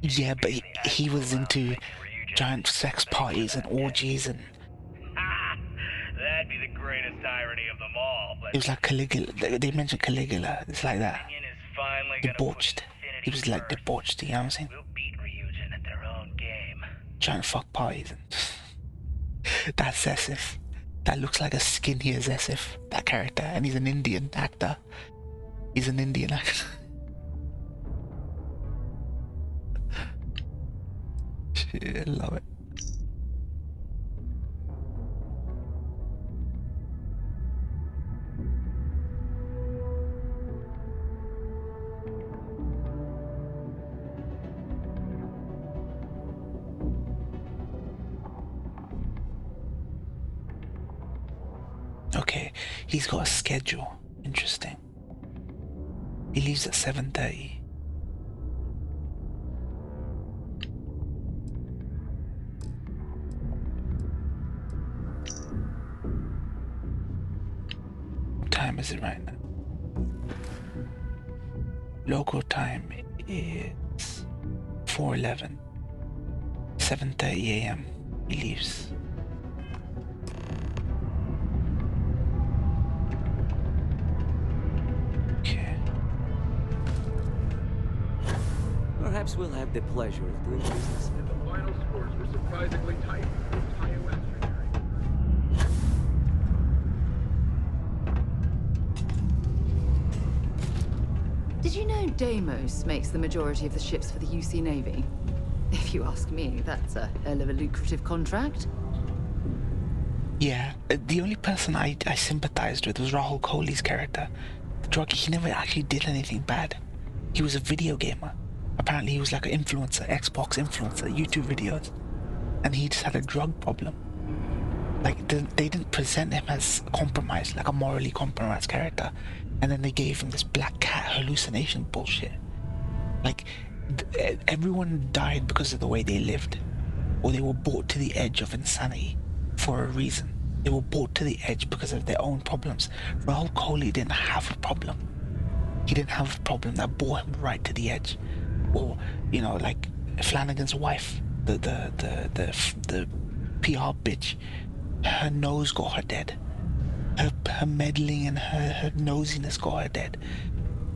Yeah, but he was into giant sex parties and orgies, and That'd be the greatest irony of them all. it was like Caligula. They mentioned Caligula. It's like that. Debauched. He was like debauched, you know what I'm saying? We'll beat Ryujin at their own game. Giant fuck parties. And that's Zesif. That looks like a skinnier Zesif, that character. And he's an Indian actor. He's an Indian actor. Shit, I love it. Okay, he's got a schedule. Interesting. He leaves at 7:30. What time is it right now? Local time is 4:11. 7:30 a.m. he leaves. Perhaps we'll have the pleasure of doing business. And the final scores were surprisingly tight. Did you know Deimos makes the majority of the ships for the UC Navy? If you ask me, that's a hell of a lucrative contract. Yeah, the only person I sympathized with was Rahul Kohli's character. The druggie, he never actually did anything bad. He was a video gamer. Apparently he was like an influencer, Xbox influencer, YouTube videos. And he just had a drug problem. Like, they didn't present him as compromised, like a morally compromised character. And then they gave him this black cat hallucination bullshit. Like, everyone died because of the way they lived. Or they were brought to the edge of insanity for a reason. They were brought to the edge because of their own problems. Rahul Kohli didn't have a problem. He didn't have a problem that brought him right to the edge. Or, you know, like Flanagan's wife, the PR bitch, her nose got her dead. Her meddling and her nosiness got her dead.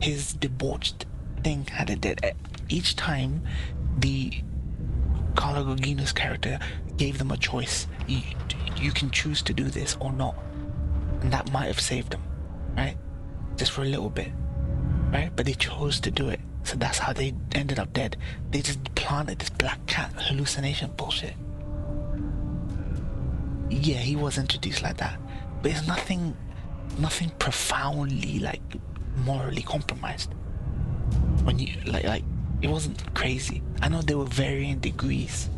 His debauched thing had her dead. Each time the Carla Gugino's character gave them a choice. You can choose to do this or not. And that might have saved them, right? Just for a little bit, right? But they chose to do it. So that's how they ended up dead. They just planted this black cat hallucination bullshit. Yeah, he was introduced like that. But it's nothing nothing profoundly like morally compromised. When you like it wasn't crazy. I know there were varying degrees.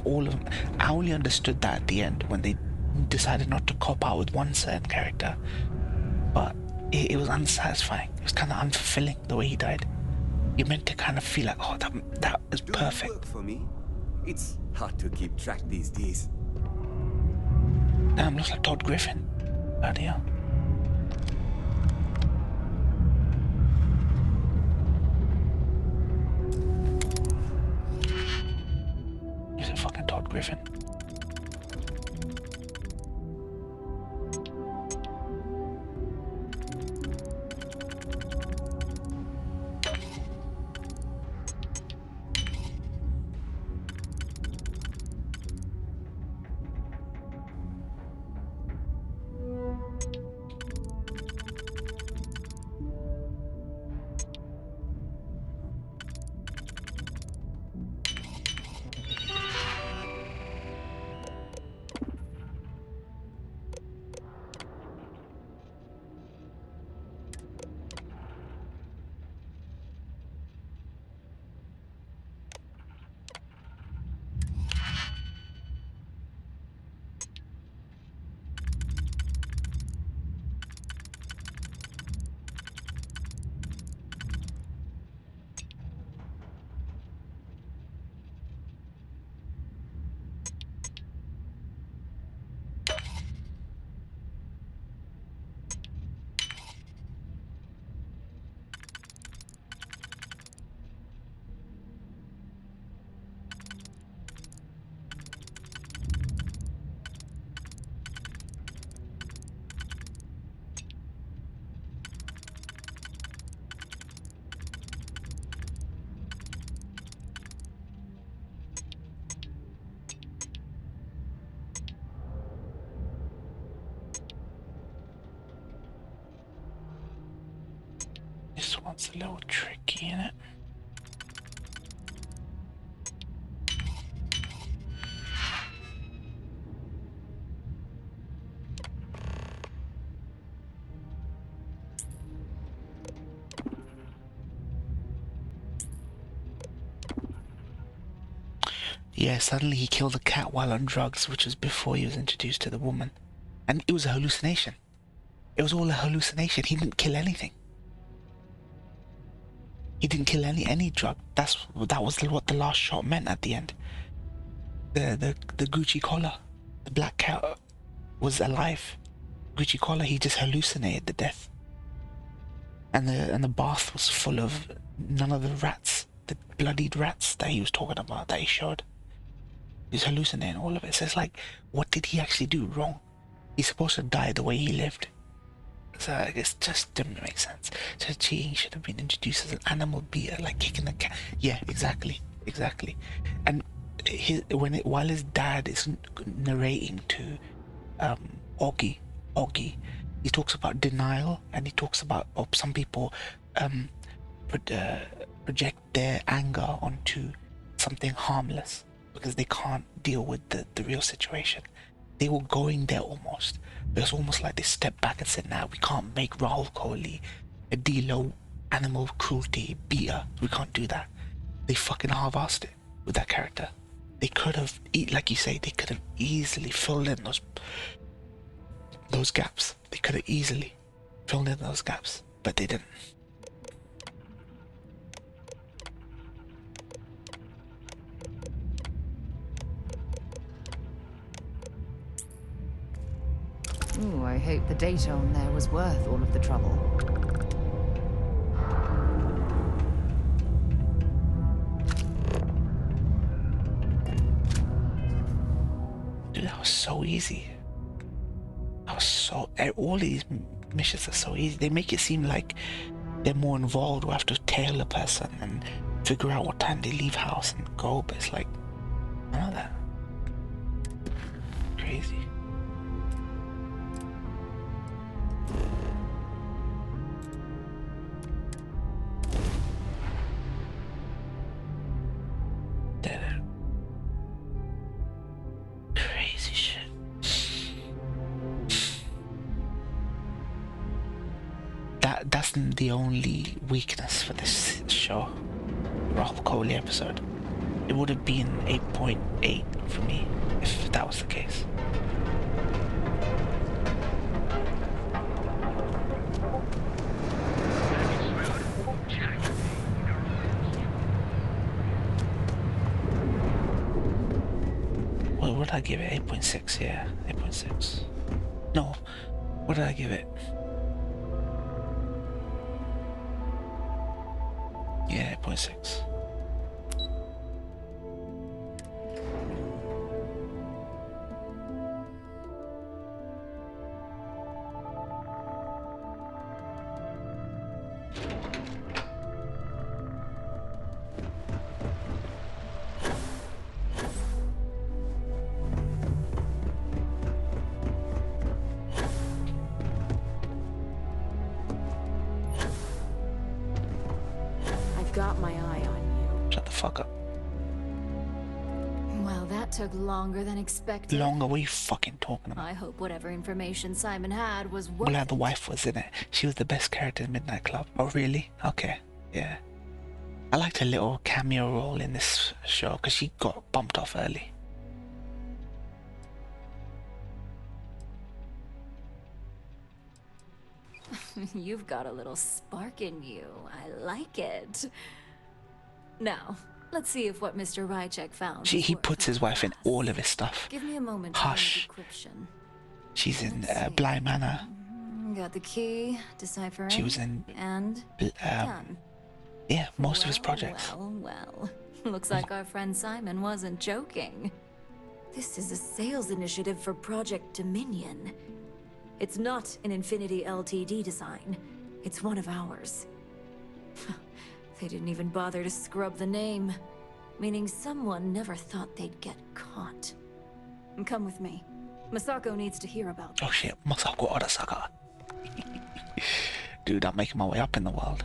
All of them. I only understood that at the end when they decided not to cop out with one certain character. But it was unsatisfying. It was kind of unfulfilling the way he died. You meant to kind of feel like, oh, that is perfect. Work for me. It's hard to keep track these days. Damn, looks like Todd Griffin. Bloody hell. He's a fucking Todd Griffin. This one's a little tricky, isn't it? Yeah, suddenly he killed the cat while on drugs, which was before he was introduced to the woman. And it was a hallucination. It was all a hallucination. He didn't kill anything. He didn't kill any drug. That was what the last shot meant at the end. The Gucci collar, the black cat was alive. Gucci collar, he just hallucinated the death. And the bath was full of none of the rats, the bloodied rats that he was talking about, that he showed. He was hallucinating all of it. So it's like, what did he actually do wrong? He's supposed to die the way he lived. So it just didn't make sense. So he should have been introduced as an animal beater, like kicking the cat. Yeah, exactly. And while his dad is narrating to Augie, he talks about denial, and he talks about some people project their anger onto something harmless because they can't deal with the real situation. They were going there almost. But it's almost like they stepped back and said, nah, we can't make Rahul Kohli a dealer, animal cruelty beater. We can't do that. They fucking half-assed it with that character. They could have, like you say, they could have easily filled in those gaps. They could have easily filled in those gaps, but they didn't. Ooh, I hope the data on there was worth all of the trouble. Dude, that was so easy. All these missions are so easy. They make it seem like they're more involved. We have to tail a person and figure out what time they leave house and go, but it's like, none of that. Crazy. That's the only weakness for this show. Rob Coley episode. It would have been 8.8 for me if that was the case. What would I give it? 8.6, yeah, 8.6. No, what did I give it? Yeah, 8.6. Got my eye on you. Shut the fuck up. Well, that took longer than expected. Longer? What are you fucking talking about? I hope whatever information Simon had was worth Well, the wife was in it. She was the best character in Midnight Club. Oh, really? Okay. Yeah. I liked her little cameo role in this show because she got bumped off early. You've got a little spark in you. I like it. Now, let's see if what Mr. Rychek found. He puts his wife in all of his stuff. Give me a moment. Hush. She's in Bly Manor. Got the key, deciphering. She was in and done. Yeah, most of his projects. Well. Looks like our friend Simon wasn't joking. This is a sales initiative for Project Dominion. It's not an Infinity Ltd design. It's one of ours. They didn't even bother to scrub the name, meaning someone never thought they'd get caught. And come with me. Masako needs to hear about this. Oh shit, Masako Arasaka. Dude, I'm making my way up in the world.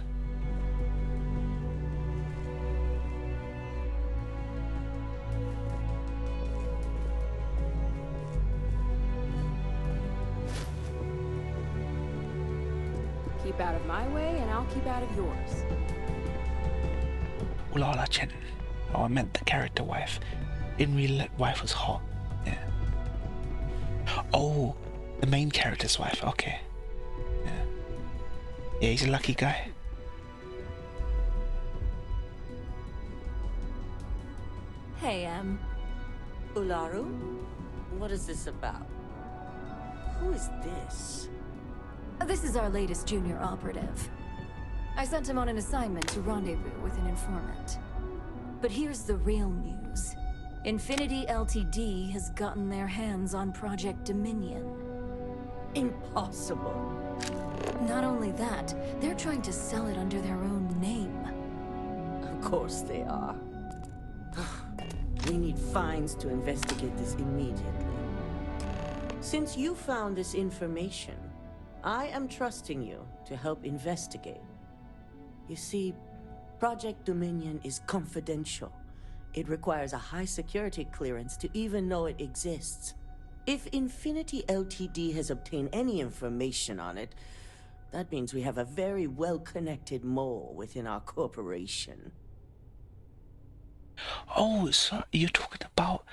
Keep out of my way, and I'll keep out of yours. Ulala Chen. Oh, I meant the character wife. In real life, wife was hot. Yeah. Oh, the main character's wife. Okay. Yeah. Yeah, he's a lucky guy. Hey, Ularu? What is this about? Who is this? This is our latest junior operative. I sent him on an assignment to rendezvous with an informant. But here's the real news. Infinity Ltd has gotten their hands on Project Dominion. Impossible. Not only that, they're trying to sell it under their own name. Of course they are. We need Fines to investigate this immediately. Since you found this information, I am trusting you to help investigate. You see, Project Dominion is confidential. It requires a high security clearance to even know it exists. If Infinity Ltd has obtained any information on it, that means we have a very well-connected mole within our corporation. Oh, so you're talking about...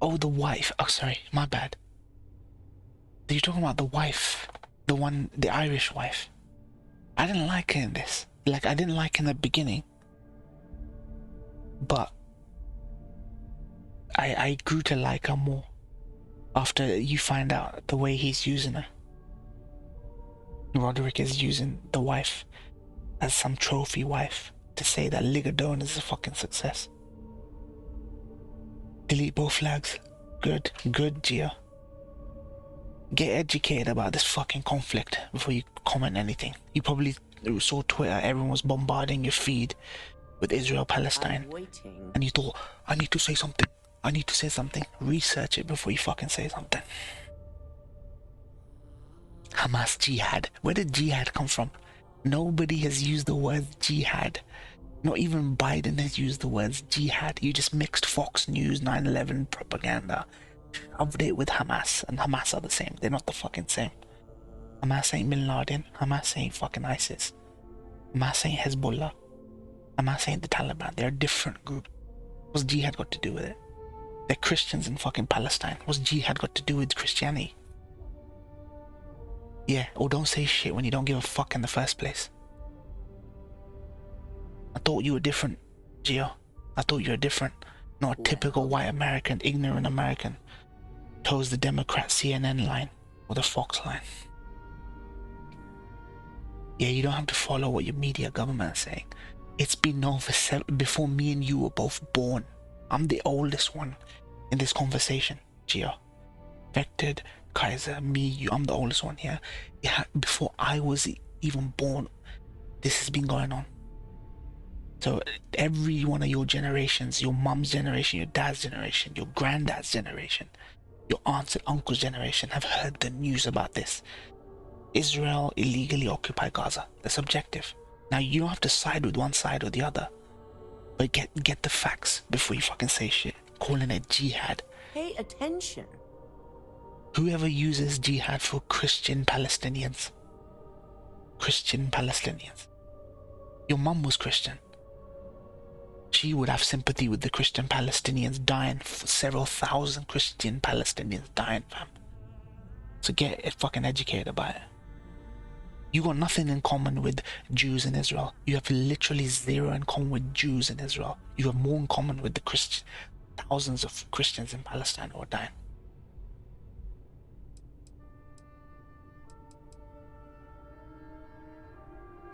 Oh, the wife. Oh, sorry, my bad. You're talking about the wife. The one, the Irish wife. I didn't like her in this. Like, I didn't like her in the beginning. But I grew to like her more after you find out the way he's using her. Roderick is using the wife as some trophy wife to say that Ligadone is a fucking success. Delete both flags. Good, Gio. Get educated about this fucking conflict before you comment anything. You probably saw Twitter, everyone was bombarding your feed with Israel-Palestine. And you thought, I need to say something. I need to say something. Research it before you fucking say something. Hamas jihad. Where did jihad come from? Nobody has used the word jihad. Not even Biden has used the words jihad. You just mixed Fox News 9/11 propaganda, shoved it with Hamas, and Hamas are the same. They're not the fucking same. Hamas ain't Bin Laden. Hamas ain't fucking ISIS. Hamas ain't Hezbollah. Hamas ain't the Taliban. They're a different group. What's jihad got to do with it? They're Christians in fucking Palestine. What's jihad got to do with Christianity? Yeah, or don't say shit when you don't give a fuck in the first place. I thought you were different, Gio. I thought you were different. Not a typical white American, ignorant American. Toes the Democrat CNN line or the Fox line. Yeah, you don't have to follow what your media government is saying. It's been known for before me and you were both born. I'm the oldest one in this conversation, Gio. Vectored, Kaiser, me, you, I'm the oldest one here. Yeah, before I was even born, this has been going on. So every one of your generations, your mom's generation, your dad's generation, your granddad's generation, your aunts and uncle's generation have heard the news about this. Israel illegally occupied Gaza. That's objective. Now you don't have to side with one side or the other, but get the facts before you fucking say shit. Calling it jihad. Pay attention. Whoever uses jihad for Christian Palestinians. Your mum was Christian. She would have sympathy with the Christian Palestinians dying, several thousand Christian Palestinians dying, fam. So get fucking educated about it. You got nothing in common with Jews in Israel. You have literally zero in common with Jews in Israel. You have more in common with the thousands of Christians in Palestine who are dying.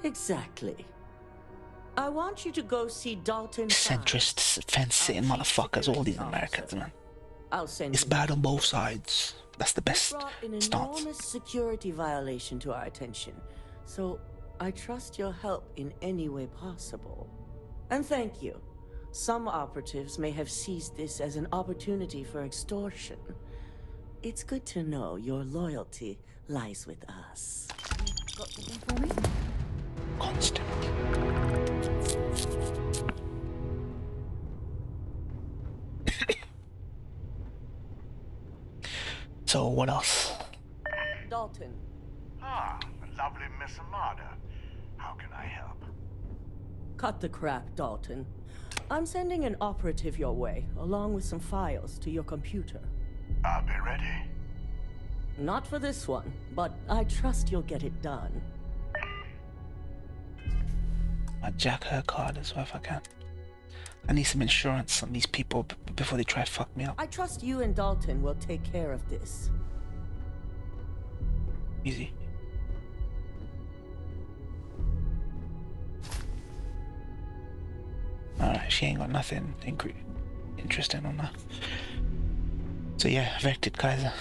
Exactly. I want you to go see Dalton. Centrist, fence-sitting motherfuckers, all these Americans, man. It's bad on both sides. That's the best brought an stance. Enormous security violation to our attention, so I trust your help in any way possible. And thank you. Some operatives may have seized this as an opportunity for extortion. It's good to know your loyalty lies with us. Got something for me? Constant. So what else? Dalton. Ah, lovely Miss Amada. How can I help? Cut the crap, Dalton. I'm sending an operative your way, along with some files to your computer. I'll be ready. Not for this one, but I trust you'll get it done. I'll jack her card as well if I can. I need some insurance on these people before they try to fuck me up. I trust you and Dalton will take care of this. Easy. Alright, she ain't got nothing interesting on her. So yeah, Vected Kaiser.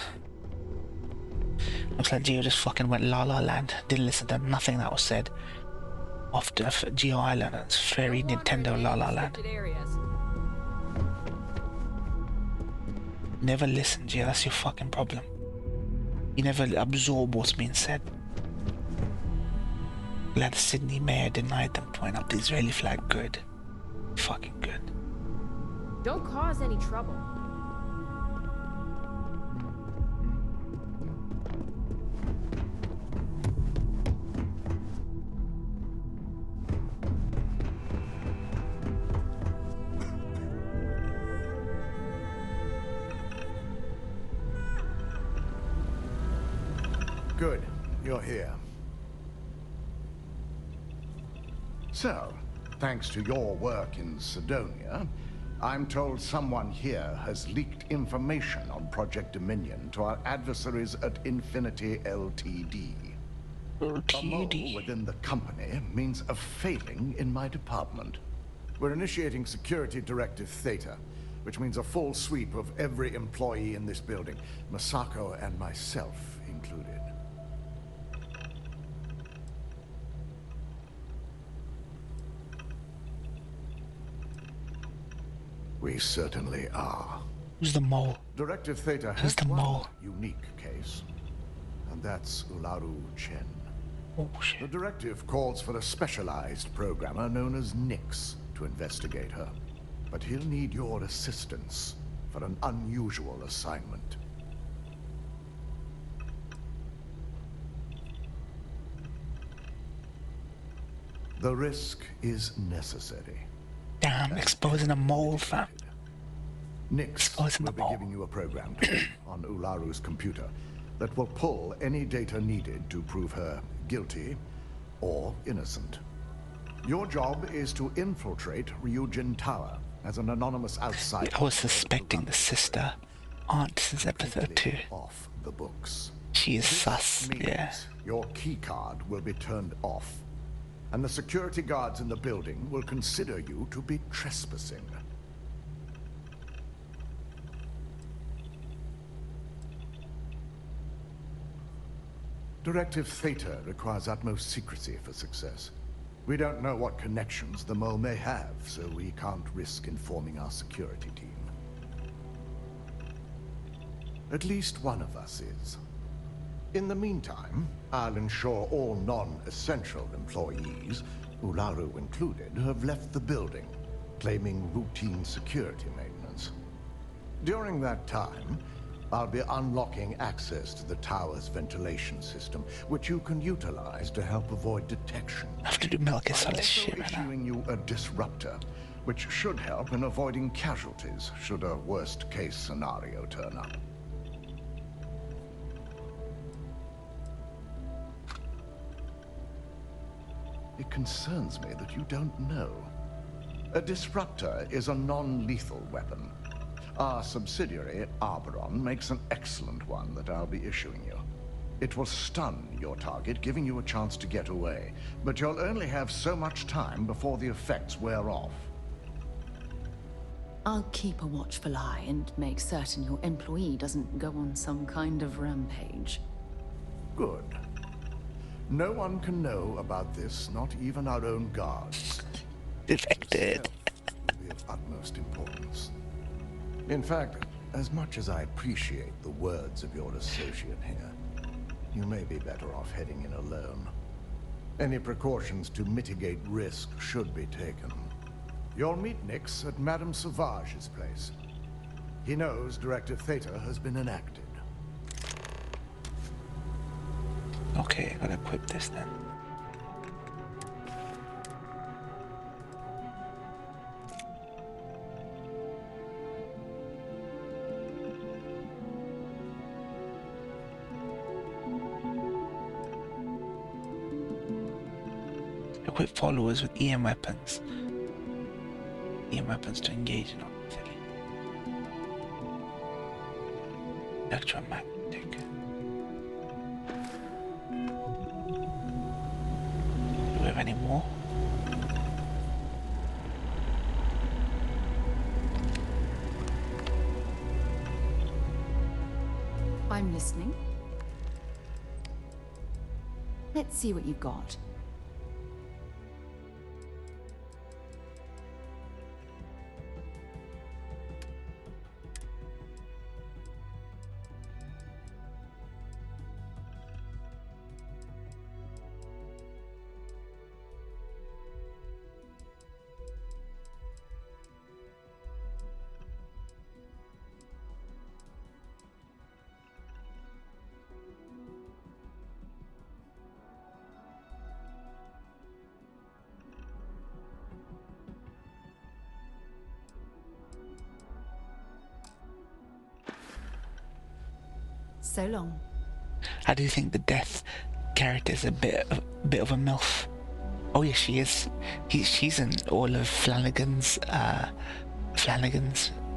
Looks like Gio just fucking went La La Land. Didn't listen to nothing that was said. Off to Geo Island. It's very Nintendo La La Land. Never listen, Gio. That's your fucking problem. You never absorb what's being said. Glad the Sydney mayor denied them putting up the Israeli flag. Good. Fucking good. Don't cause any trouble. Good, you're here. So, thanks to your work in Sidonia, I'm told someone here has leaked information on Project Dominion to our adversaries at Infinity Ltd. A mole within the company means a failing in my department. We're initiating Security Directive Theta, which means a full sweep of every employee in this building, Masako and myself included. We certainly are. Who's the mole? Directive Theta has one unique case, and that's Ularu Chen. Oh, shit. The directive calls for a specialized programmer known as Nix to investigate her, but he'll need your assistance for an unusual assignment. The risk is necessary. Damn, exposing a mole, fam. Nix will be giving you a program tool on Ularu's computer that will pull any data needed to prove her guilty or innocent. Your job is to infiltrate Ryujin Tower as an anonymous outsider. I was suspecting the sister aunt since episode 2. Off the books. She is sus, yeah. Your keycard will be turned off, and the security guards in the building will consider you to be trespassing. Directive Theta requires utmost secrecy for success. We don't know what connections the mole may have, so we can't risk informing our security team. At least one of us is. In the meantime, I'll ensure all non-essential employees, Ularu included, have left the building, claiming routine security maintenance. During that time, I'll be unlocking access to the tower's ventilation system, which you can utilize to help avoid detection. I have to do milk is all this shit, I'm also issuing you a disruptor, which should help in avoiding casualties should a worst-case scenario turn up. It concerns me that you don't know. A disruptor is a non-lethal weapon. Our subsidiary, Arboron, makes an excellent one that I'll be issuing you. It will stun your target, giving you a chance to get away. But you'll only have so much time before the effects wear off. I'll keep a watchful eye and make certain your employee doesn't go on some kind of rampage. Good. No one can know about this, not even our own guards. Detected. Will be of utmost importance. In fact, as much as I appreciate the words of your associate here, you may be better off heading in alone. Any precautions to mitigate risk should be taken. You'll meet Nix at Madame Sauvage's place. He knows Directive Theta has been enacted. Okay, I gotta equip this then. Equip followers with EM weapons. EM weapons to engage in activity. Electromagnetic. Do we have any more? I'm listening. Let's see what you've got. So long. I do think the death character is a bit of a MILF. Oh yeah, she is. She's in all of Flanagan's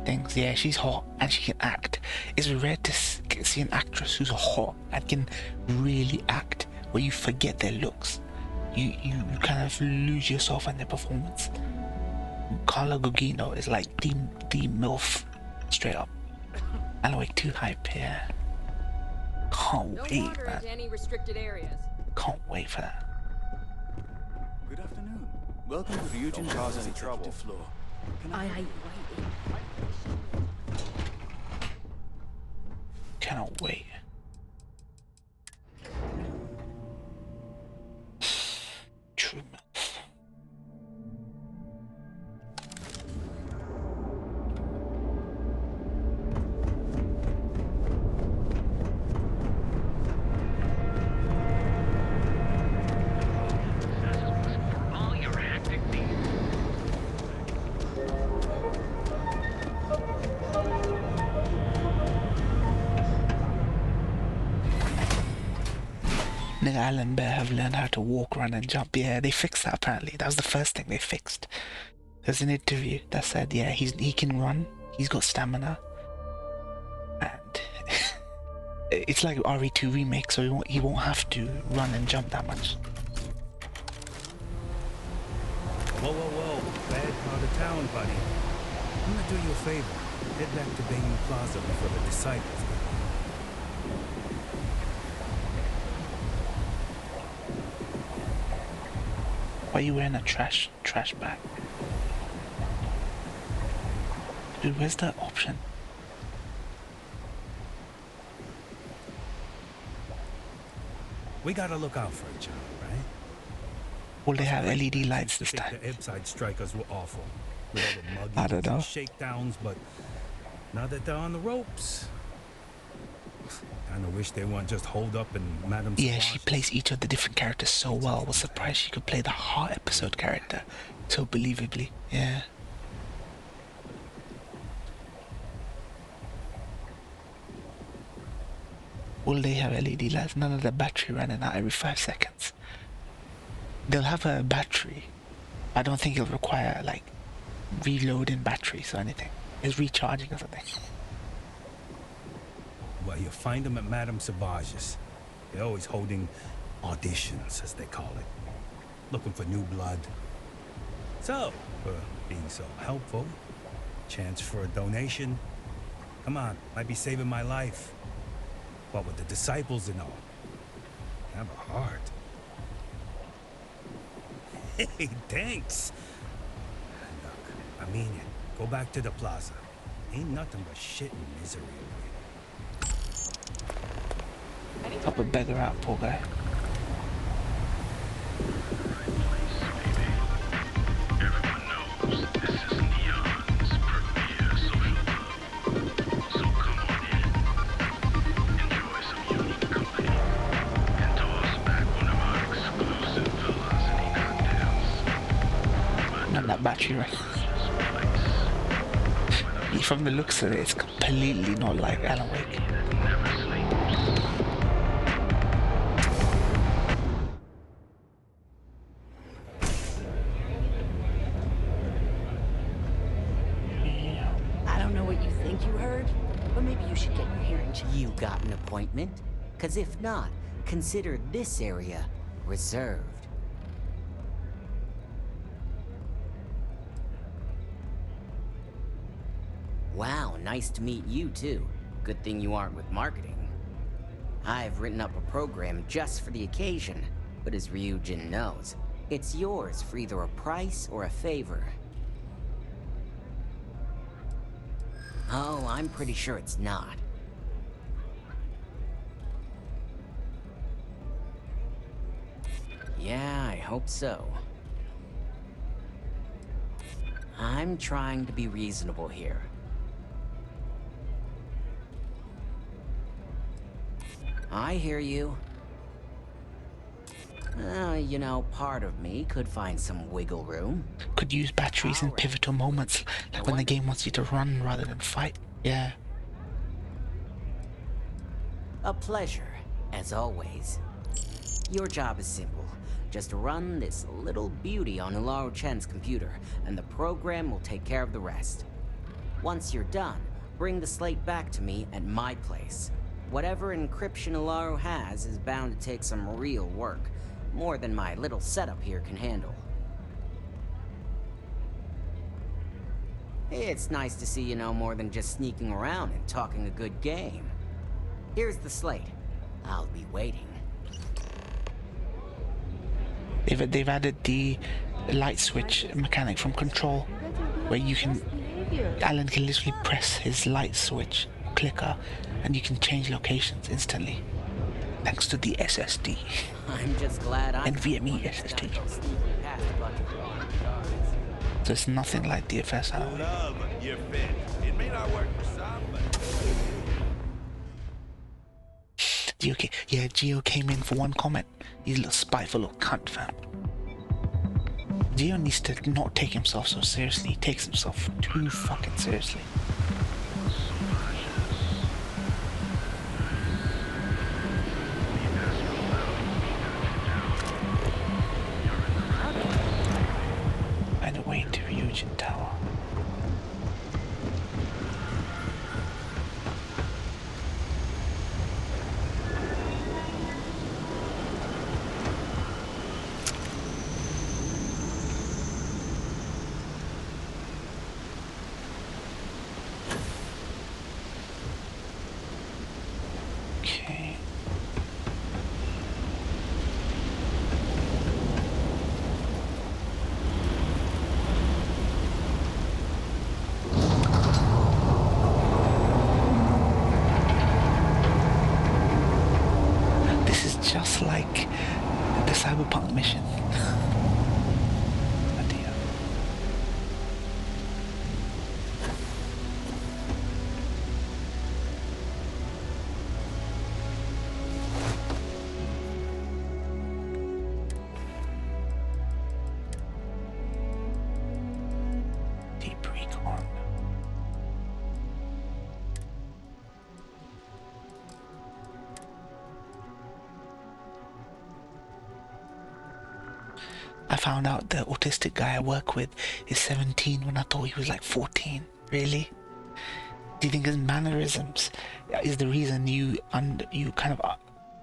things. Yeah, she's hot and she can act. It's rare to see an actress who's hot and can really act, where you forget their looks. You kind of lose yourself in their performance. Carla Gugino is like the MILF, straight up. And like too hype here. Can't wait, man. Any restricted areas. Can't wait for that. Good afternoon. Welcome to Ryujin Tower's executive floor. Cannot wait. True MILF. For all Alan better have learned how to walk, run, and jump. Yeah, they fixed that apparently. That was the first thing they fixed. There's an interview that said, yeah, he can run, he's got stamina, and it's like RE2 remake, so he won't have to run and jump that much. Whoa, whoa, whoa. Bad part of town, buddy. I'm gonna do you a favor. Head back to Bayou Plaza before the Disciples. Why are you wearing a trash bag? Dude, where's that option? We gotta look out for each other, right? Will they have LED lights this time? The Ebbside strikers were awful. With all the muggies I don't know. and shakedowns, but now that they're on the ropes, kinda wish they weren't just holed up in Madame Yeah, she plays each of the different characters so well. I was surprised she could play the Heart episode character so believably. Yeah. Will they have LED lights? None of the battery running out every 5 seconds. They'll have a battery. I don't think it'll require like reloading batteries or anything. It's recharging or something. Well, you'll find them at Madame Sauvage's. They're always holding auditions, as they call it. Looking for new blood. So, for being so helpful, chance for a donation. Come on, might be saving my life. What with the Disciples and all. Have a heart. Hey, thanks. Look, I mean it. Go back to the plaza. Ain't nothing but shit and misery over here. Help a beggar out, poor guy. That battery, right? From the looks of it, it's completely not like Alan Wake. I don't know what you think you heard, but maybe you should get your hearing checked. You got an appointment? 'Cause if not, consider this area reserved. Wow, nice to meet you too. Good thing you aren't with marketing. I've written up a program just for the occasion, but as Ryujin knows, it's yours for either a price or a favor. Oh, I'm pretty sure it's not. Yeah, I hope so. I'm trying to be reasonable here. I hear you. You know, part of me could find some wiggle room. Could use batteries in pivotal moments, like when the game wants you to run rather than fight. Yeah. A pleasure, as always. Your job is simple. Just run this little beauty on Hilaro Chen's computer, and the program will take care of the rest. Once you're done, bring the slate back to me at my place. Whatever encryption Hilaro has is bound to take some real work. More than my little setup here can handle. It's nice to see you know more than just sneaking around and talking a good game. Here's the slate. I'll be waiting. They've added the light switch mechanic from Control, where you can... Alan can literally press his light switch clicker and you can change locations instantly. Thanks to the SSD. I'm just glad I'm NVMe SSD. So it's nothing like DFS. Love your fit. It may not work for some, but Gio came in for one comment. He's a little spiteful little cunt, fam. Gio needs to not take himself so seriously. He takes himself too fucking seriously. cyberpunk mission. I found out the autistic guy I work with is 17 when I thought he was like 14. Really? Do you think his mannerisms is the reason you kind of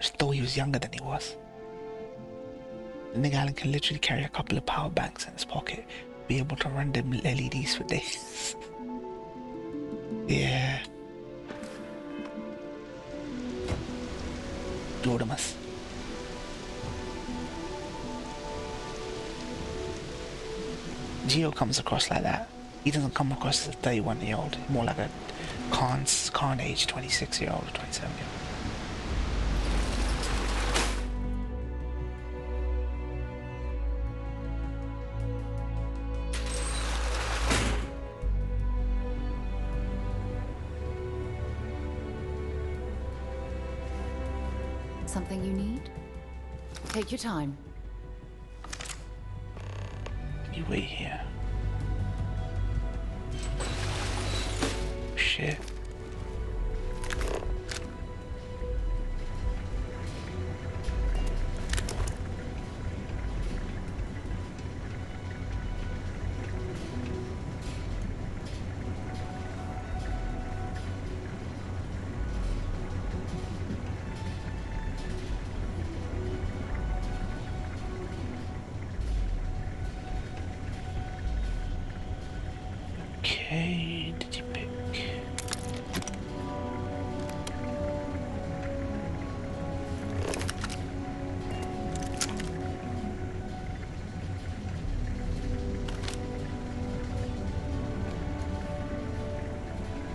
thought he was younger than he was? The nigga Alan can literally carry a couple of power banks in his pocket, be able to run them LEDs for days. Yeah. Jordamus. Geo comes across like that. He doesn't come across as a 31-year-old, more like a Khan age 26-year-old or 27-year-old. Something you need? Take your time. You wait here. Shit. Okay, did you pick?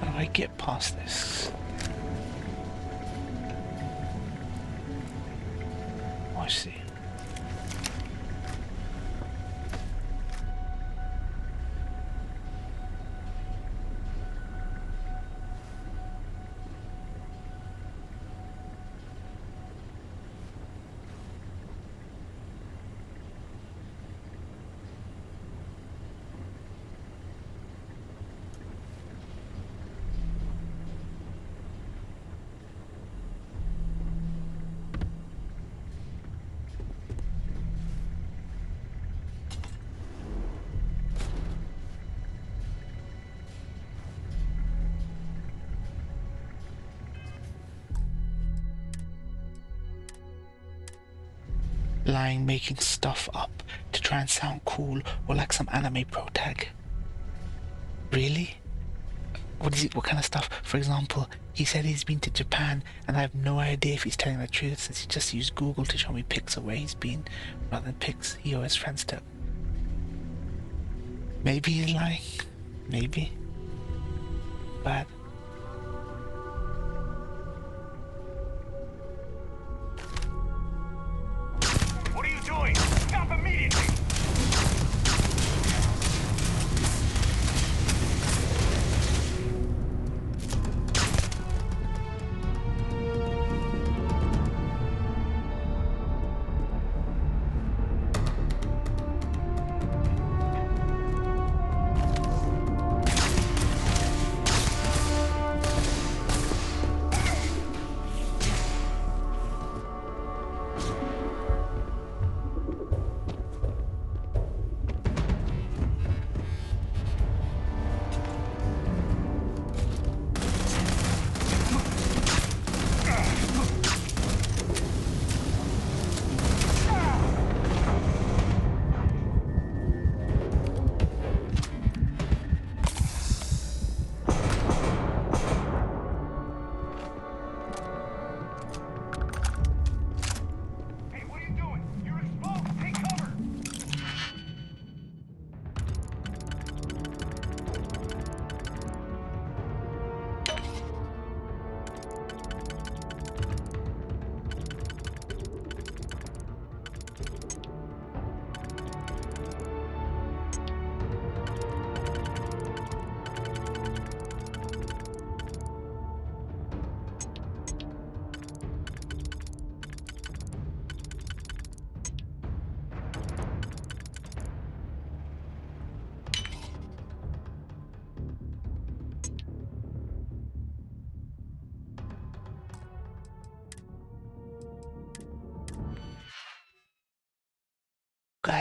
How do I get past this? Oh, I see. Lying, making stuff up to try and sound cool or like some anime pro tag. Really? What is it? What kind of stuff? For example, he said he's been to Japan, and I have no idea if he's telling the truth since he just used Google to show me pics of where he's been rather than pics he or his friends took. Maybe he's lying. Maybe. But what are you doing? Stop immediately!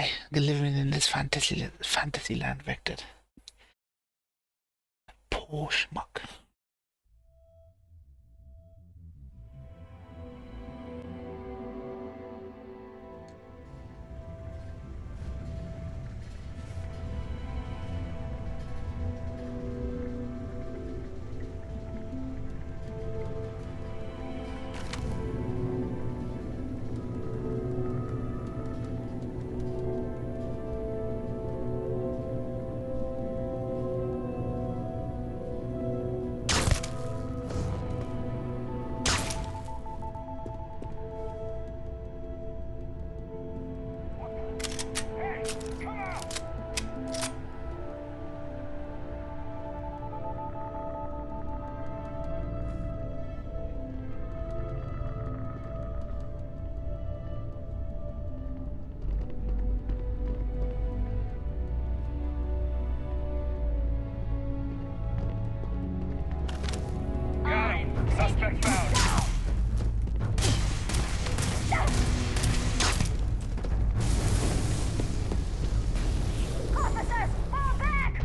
guy living in this fantasy land, Victor. Poor schmuck. Suspect found. Officers, fall back!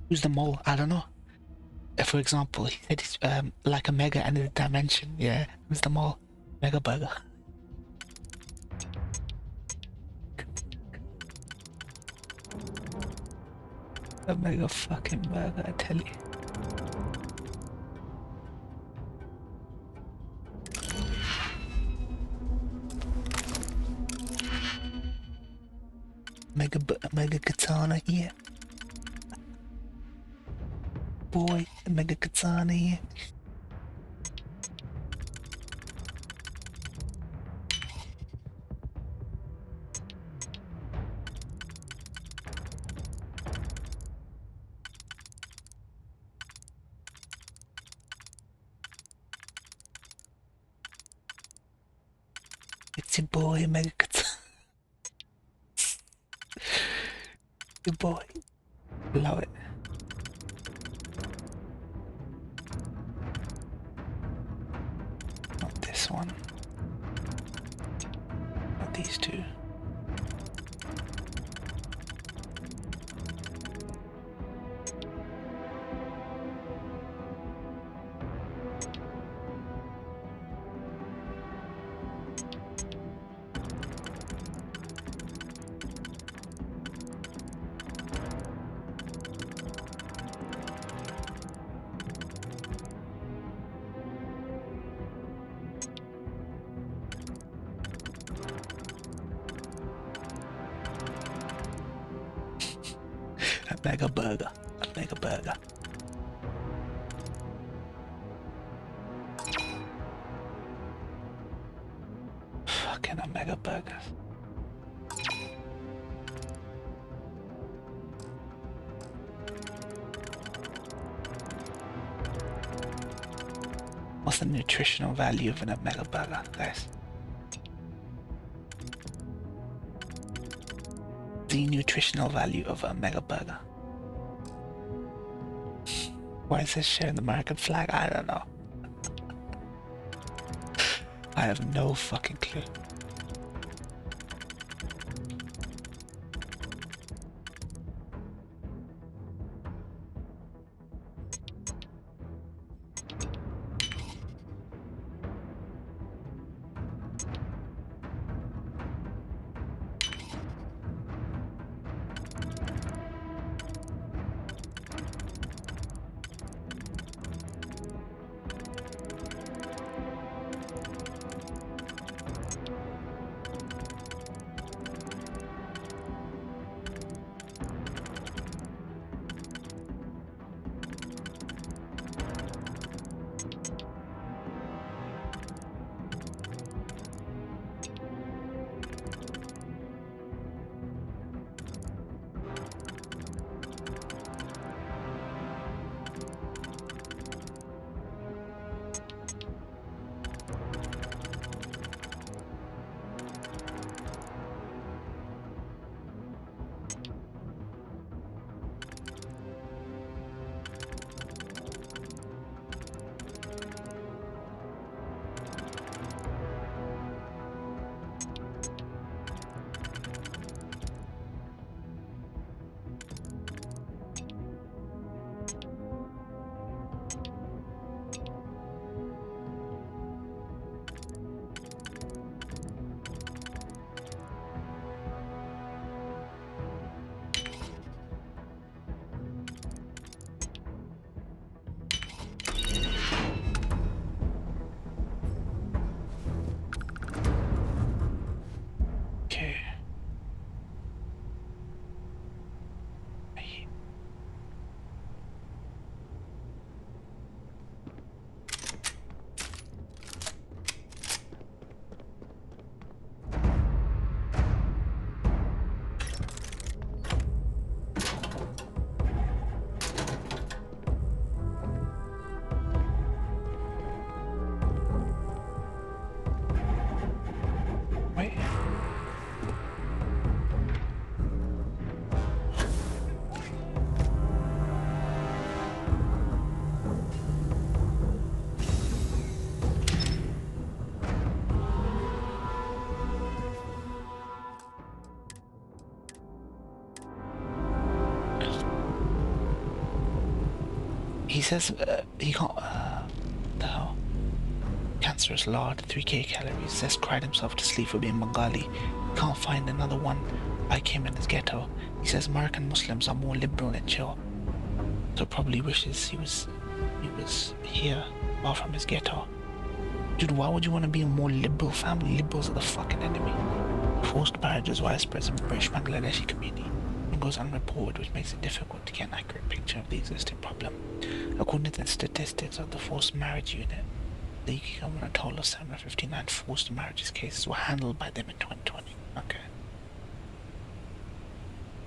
Who's the mole? I don't know. For example, he said it's like a mega end of the dimension. Yeah, who's the mole? Mega burger. A mega fucking burger, I tell you. Mega katana here. Boy, a mega katana here. It's your boy, mega katana. Your boy. Love it. Not this one. Not these two. A mega burger. A mega burger. Fucking a mega burger. What's the nutritional value of an omega burger, guys? The nutritional value of a mega burger. Why is this sharing the American flag? I don't know. I have no fucking clue. He says he got the hell? Cancerous lard, 3k calories. Says cried himself to sleep for being Bengali. Can't find another one like him in his ghetto. He says American Muslims are more liberal and chill. So probably wishes he was here, far from his ghetto. Dude, why would you want to be a more liberal family? Liberals are the fucking enemy. Forced marriage is widespread in the British Bangladeshi community. It goes unreported, which makes it difficult to get an accurate picture of the existing problem. According to the statistics of the forced marriage unit, the UK government told us 759 forced marriages cases were handled by them in 2020. Okay.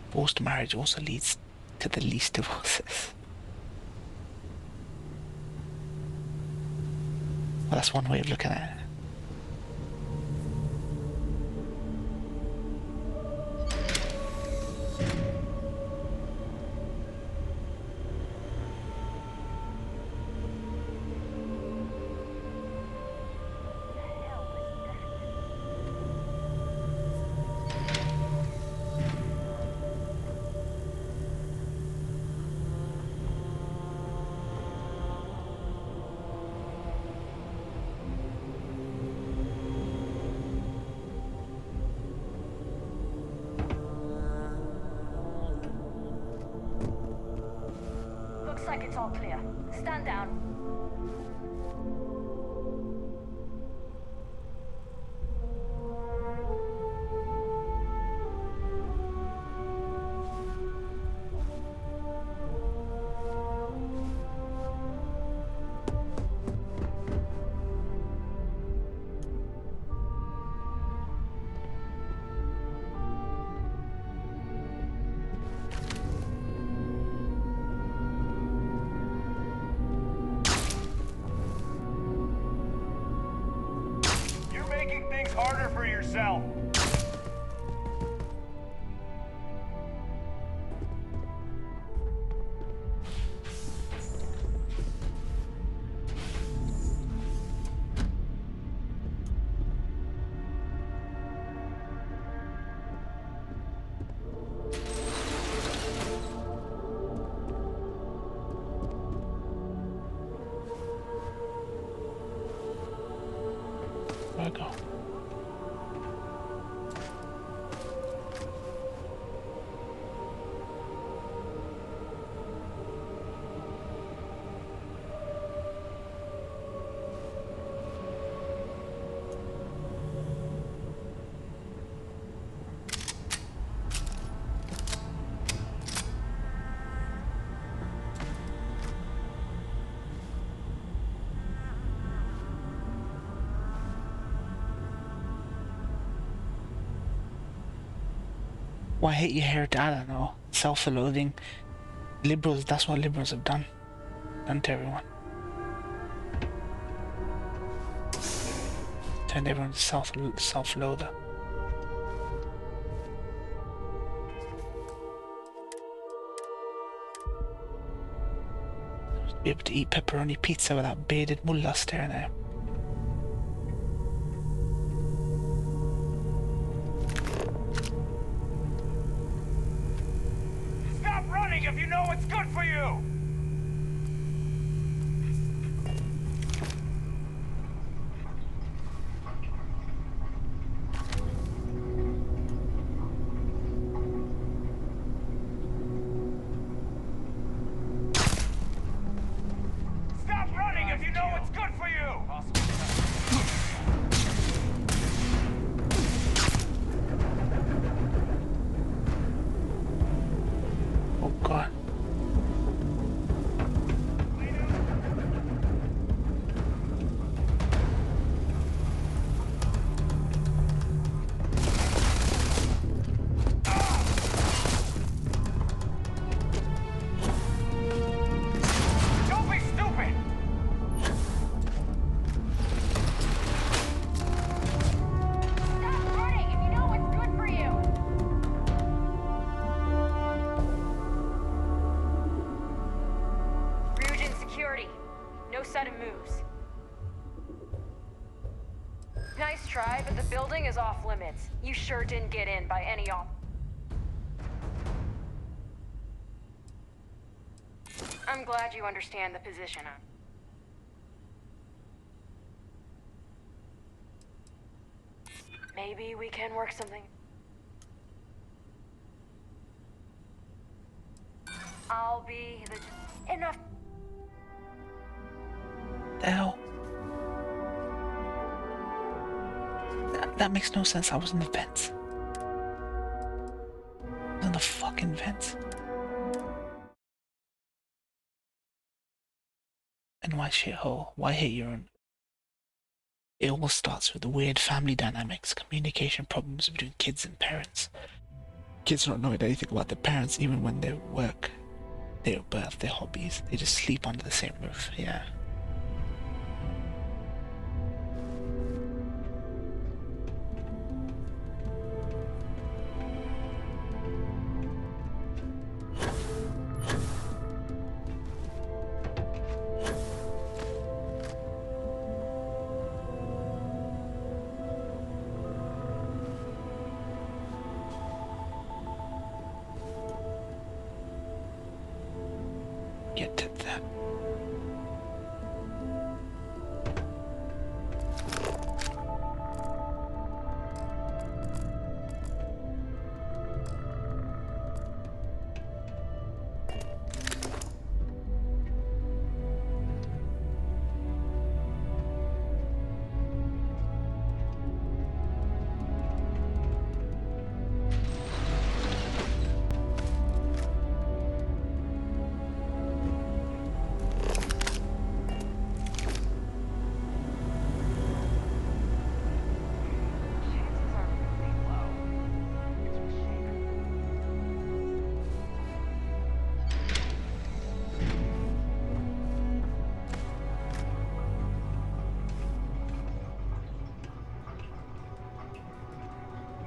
Forced marriage also leads to the least divorces. Well, that's one way of looking at it. Looks like it's all clear. Stand down. cell. There we go. Why hate your hair? I don't know. Self-loathing. Liberals, that's what liberals have done. Done to everyone. Turned everyone self-loather. Be able to eat pepperoni pizza without bearded mullah staring at him. Stop running if you know what's good for you! Stop running if you know what's good for you! Oh god. Don't be stupid! Stop running if you know what's good for you! Ryujin security. No sudden moves. Nice try, but the building is off limits. You sure didn't get in by any off. I'm glad you understand the position. Maybe we can work something. I'll be the... Enough. The hell? That makes no sense. I was in the vents. I was in the fucking vents. And why shithole? Why hate your own? It all starts with the weird family dynamics, communication problems between kids and parents. Kids don't know anything about their parents even when they work, their birth, their hobbies. They just sleep under the same roof, yeah. Get to that.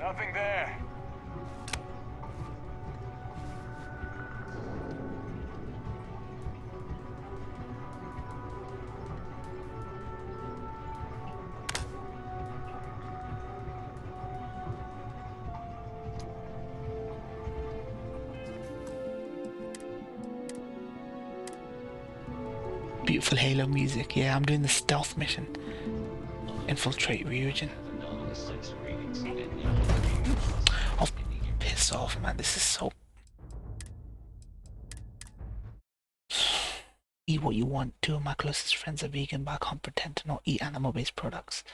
Nothing there. Beautiful Halo music. Yeah, I'm doing the stealth mission. Infiltrate Ryujin. Oh, piss off, man. This is so... Eat what you want. Two of my closest friends are vegan, but I can't pretend to not eat animal-based products.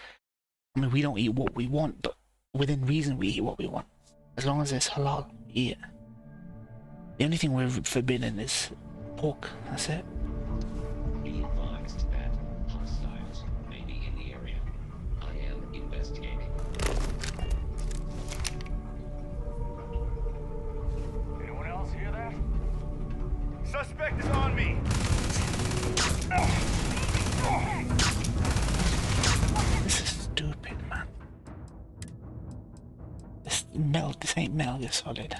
I mean, we don't eat what we want, but within reason we eat what we want. As long as it's halal, we eat it. The only thing we're forbidden is pork. That's it. Be advised that hostiles may be in the area. I am investigating. Anyone else hear that? Suspect is on me. This is stupid, man. This ain't Metal Gear Solid.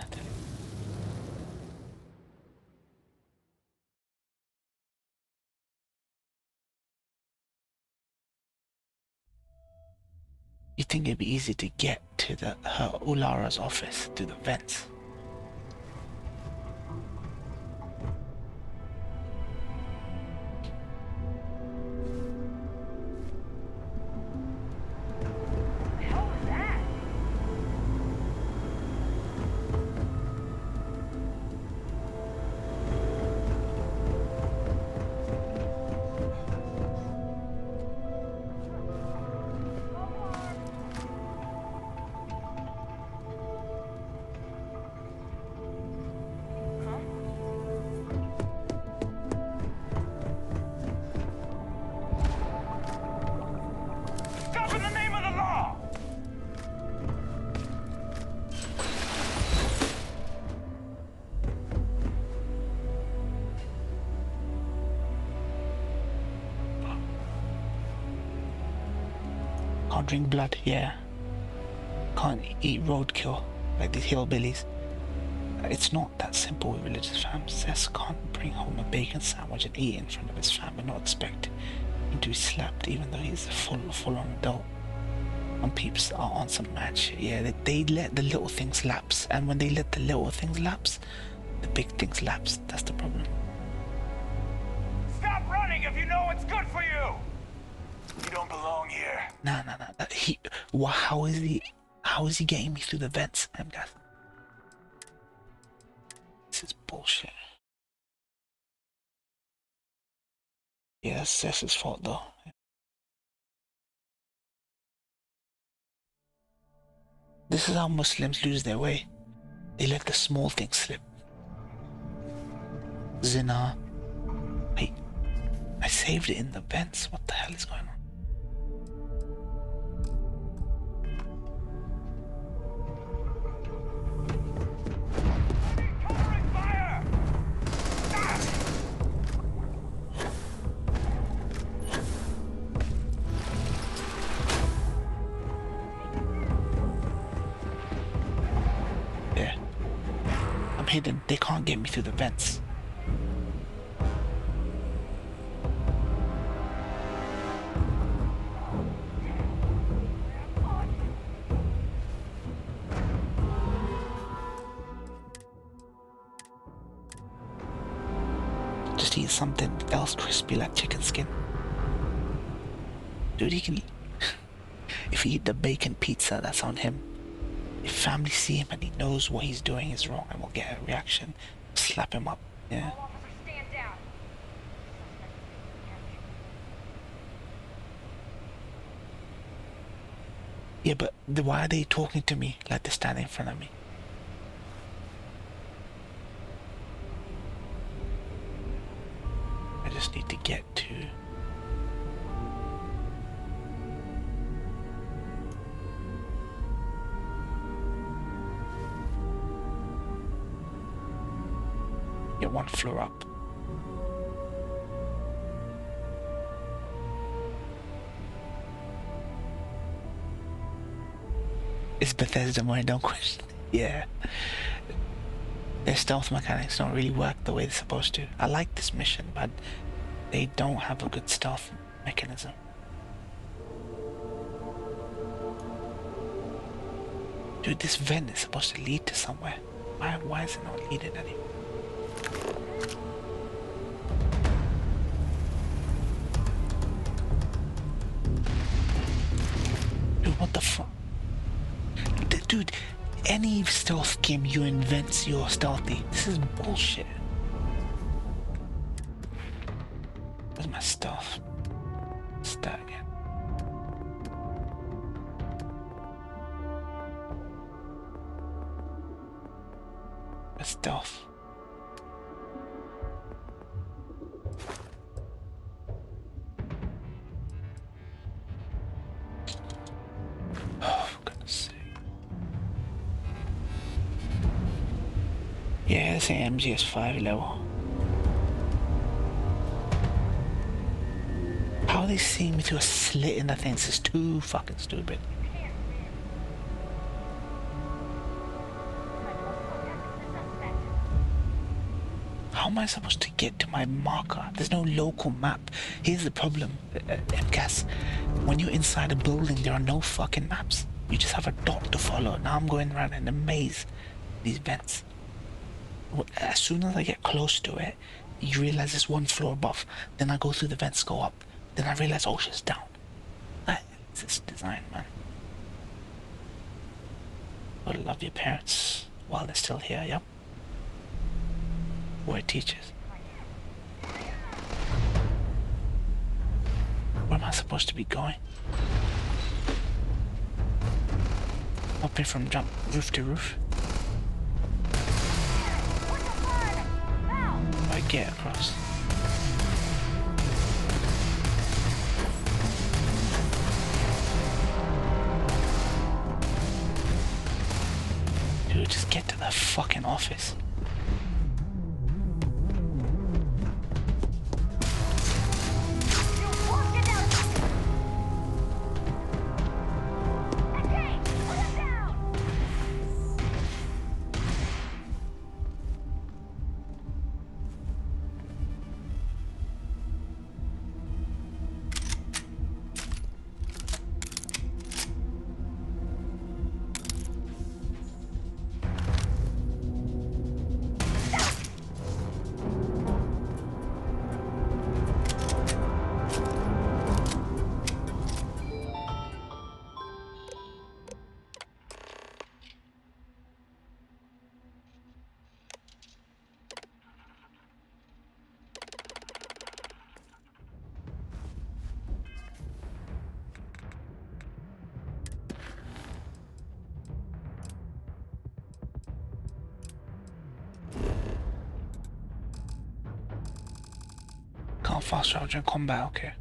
You think it'd be easy to get to her Ulara's office through the vents? Can't drink blood, yeah. Can't eat roadkill like these hillbillies. It's not that simple with religious families. Cess can't bring home a bacon sandwich and eat it in front of his family and not expect him to be slapped even though he's a full-on adult. And peeps are on some mad shit. Yeah, they let the little things lapse, and when they let the little things lapse, the big things lapse. That's the problem. Stop running if you know what's good for you! You don't belong here. Nah. How is he getting me through the vents, guys? This is bullshit. Yeah, that's Cess's fault though. This is how Muslims lose their way. They let the small things slip. Zina. Wait, I saved it in the vents. What the hell is going on? Hidden. They can't get me through the vents. Just eat something else crispy like chicken skin. Dude, he can... If he eat the bacon pizza, that's on him. If family see him and he knows what he's doing is wrong and will get a reaction, slap him up, yeah. Yeah, but why are they talking to me like they're standing in front of me? I just need to get to... Get one floor up. It's Bethesda more, don't question. Yeah. Their stealth mechanics don't really work the way they're supposed to. I like this mission, but they don't have a good stealth mechanism. Dude, this vent is supposed to lead to somewhere. Why is it not leading anywhere? Dude, what the fuck? Dude, any stealth game you invent, you're stealthy. This is bullshit. Where's my stuff? What's that again? Where's stealth? Oh, for goodness sake. Yeah, it's an MGS5 level. How are they seeing me through a slit in the thing? This is too fucking stupid. How am I supposed to get to my marker? There's no local map. Here's the problem, MCAS. When you're inside a building, there are no fucking maps. You just have a dot to follow. Now I'm going around in a maze. These vents. As soon as I get close to it, you realize there's one floor above. Then I go through the vents, go up. Then I realize, oh, she's down. It's this design, man. Gotta love your parents while they're still here, yep. We're teachers. Where am I supposed to be going? Hopping from roof to roof? I get across. Dude, just get to the fucking office. Can't fast travel during combat, okay.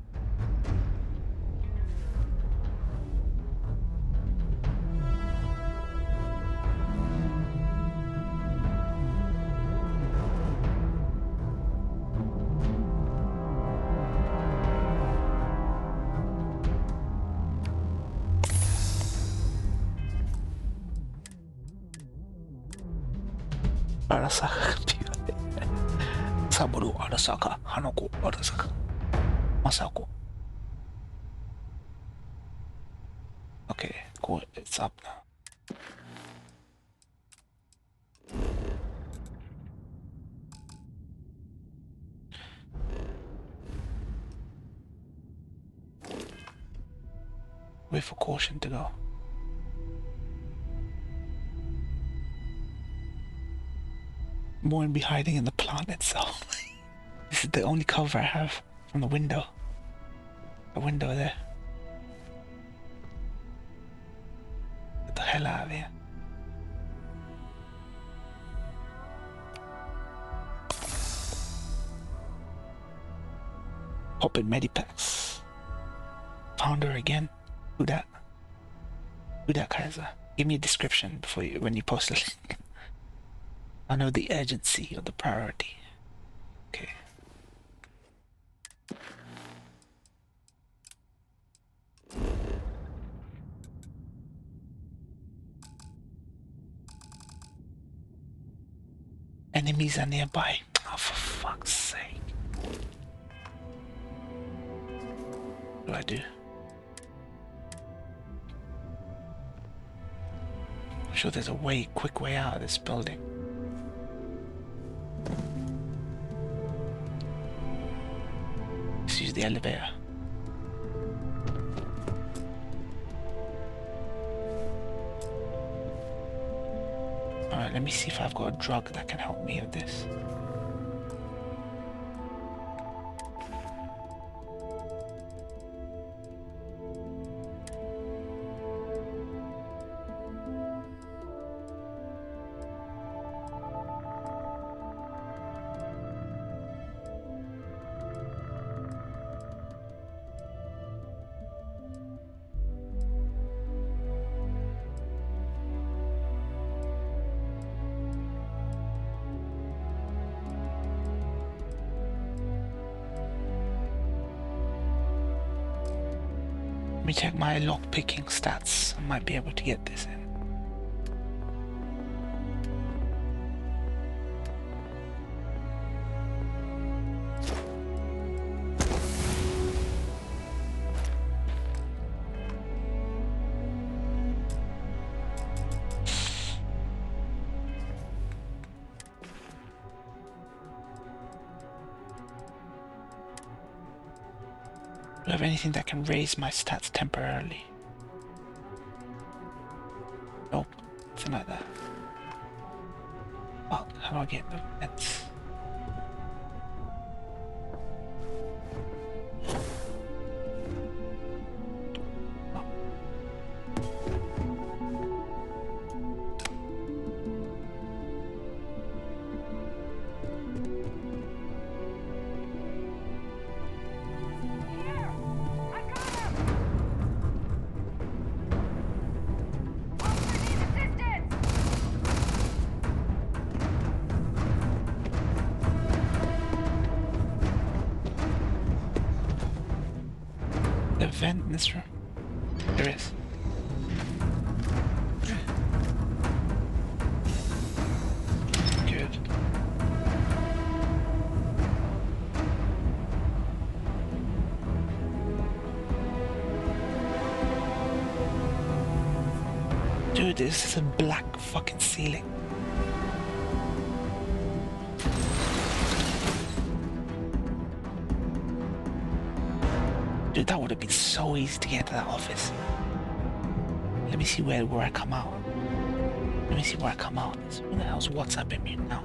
Arasaka Saboru Arasaka Hanako Arasaka Masako. Okay, cool, it's up now. Wait for caution to go. More and be hiding in the plant itself. This is the only cover I have from the window. The window there. Get the hell out of here. Pop in medipacks. Found her again. Who that? Who that, Kaiser? Give me a description before when you post the link. I know the urgency or the priority. Okay. Enemies are nearby. Oh, for fuck's sake. What do I do? I'm sure there's a quick way out of this building. Let's use the elevator. Alright, let me see if I've got a drug that can help me with this. Let me check my lockpicking stats. I might be able to get this in. Do I have anything that can raise my stats temporarily? Nope, nothing like that. Well, how do I get the vents? Vent in this room? There is. Good. Dude, this is a black fucking ceiling. Dude, that would have been so easy to get into that office. Let me see where I come out. Let me see where I come out. Who the hell's WhatsApping me now?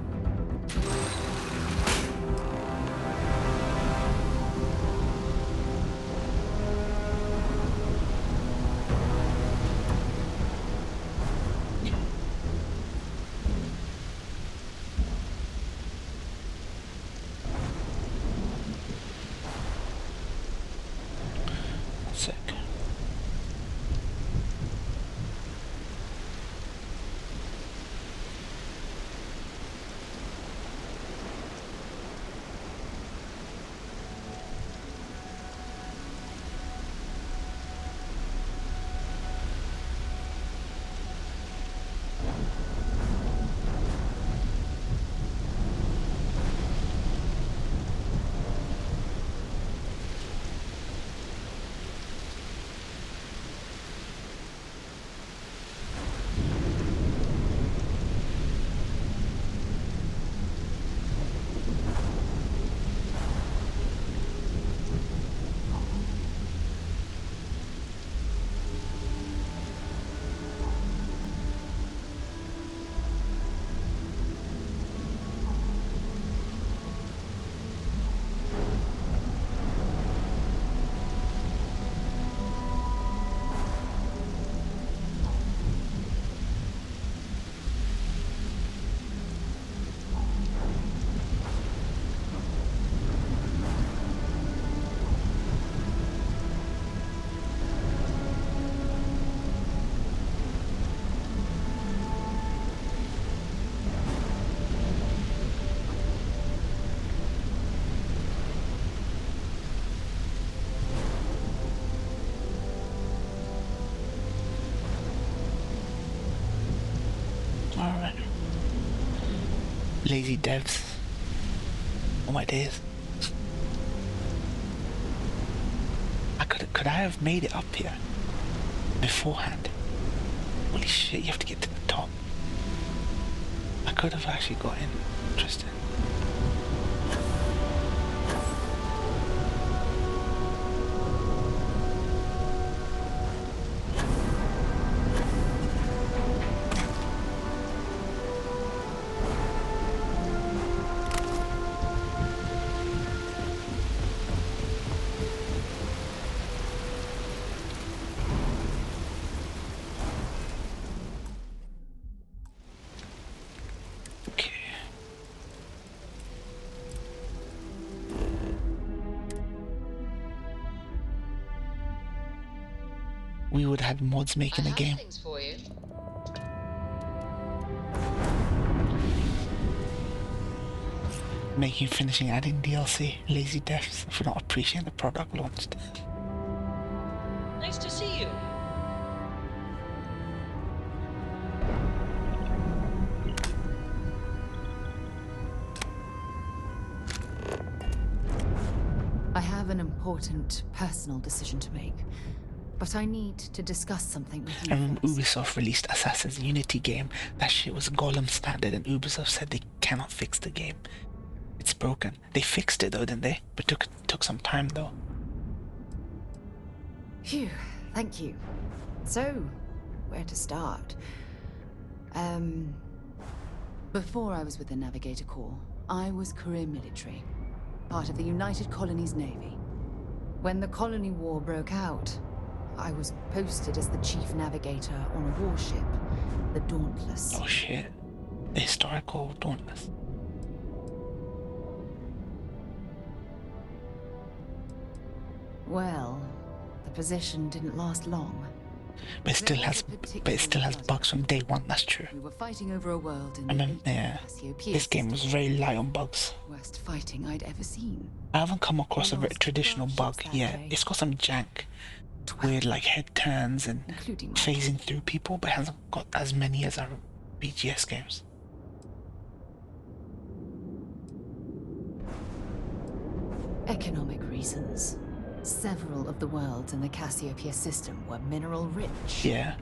Lazy devs. Oh my days. Could I have made it up here beforehand? Holy shit, you have to get to the top. I could have actually got in. Interesting. We would have mods making the game. For you. Making, finishing, adding DLC. Lazy devs for not appreciating the product launched. Nice to see you. I have an important personal decision to make, but I need to discuss something with you. I remember Ubisoft released Assassin's Unity game. That shit was Gollum standard, and Ubisoft said they cannot fix the game. It's broken. They fixed it though, didn't they? But took some time though. Phew, thank you. So, where to start? Before I was with the Navigator Corps, I was career military, part of the United Colonies Navy. When the Colony War broke out, I was posted as the chief navigator on a warship, the Dauntless. Oh shit. The historical Dauntless. Well, the position didn't last long. But it still has bugs from day one, that's true. We were fighting over a world in I remember, yeah. This game was very light on bugs. Worst fighting I'd ever seen. I haven't come across a very traditional bug yet. It's got some jank. Weird like head turns and phasing through people, but it hasn't got as many as our BGS games. Economic reasons. Several of the worlds in the Cassiopeia system were mineral rich. Yeah.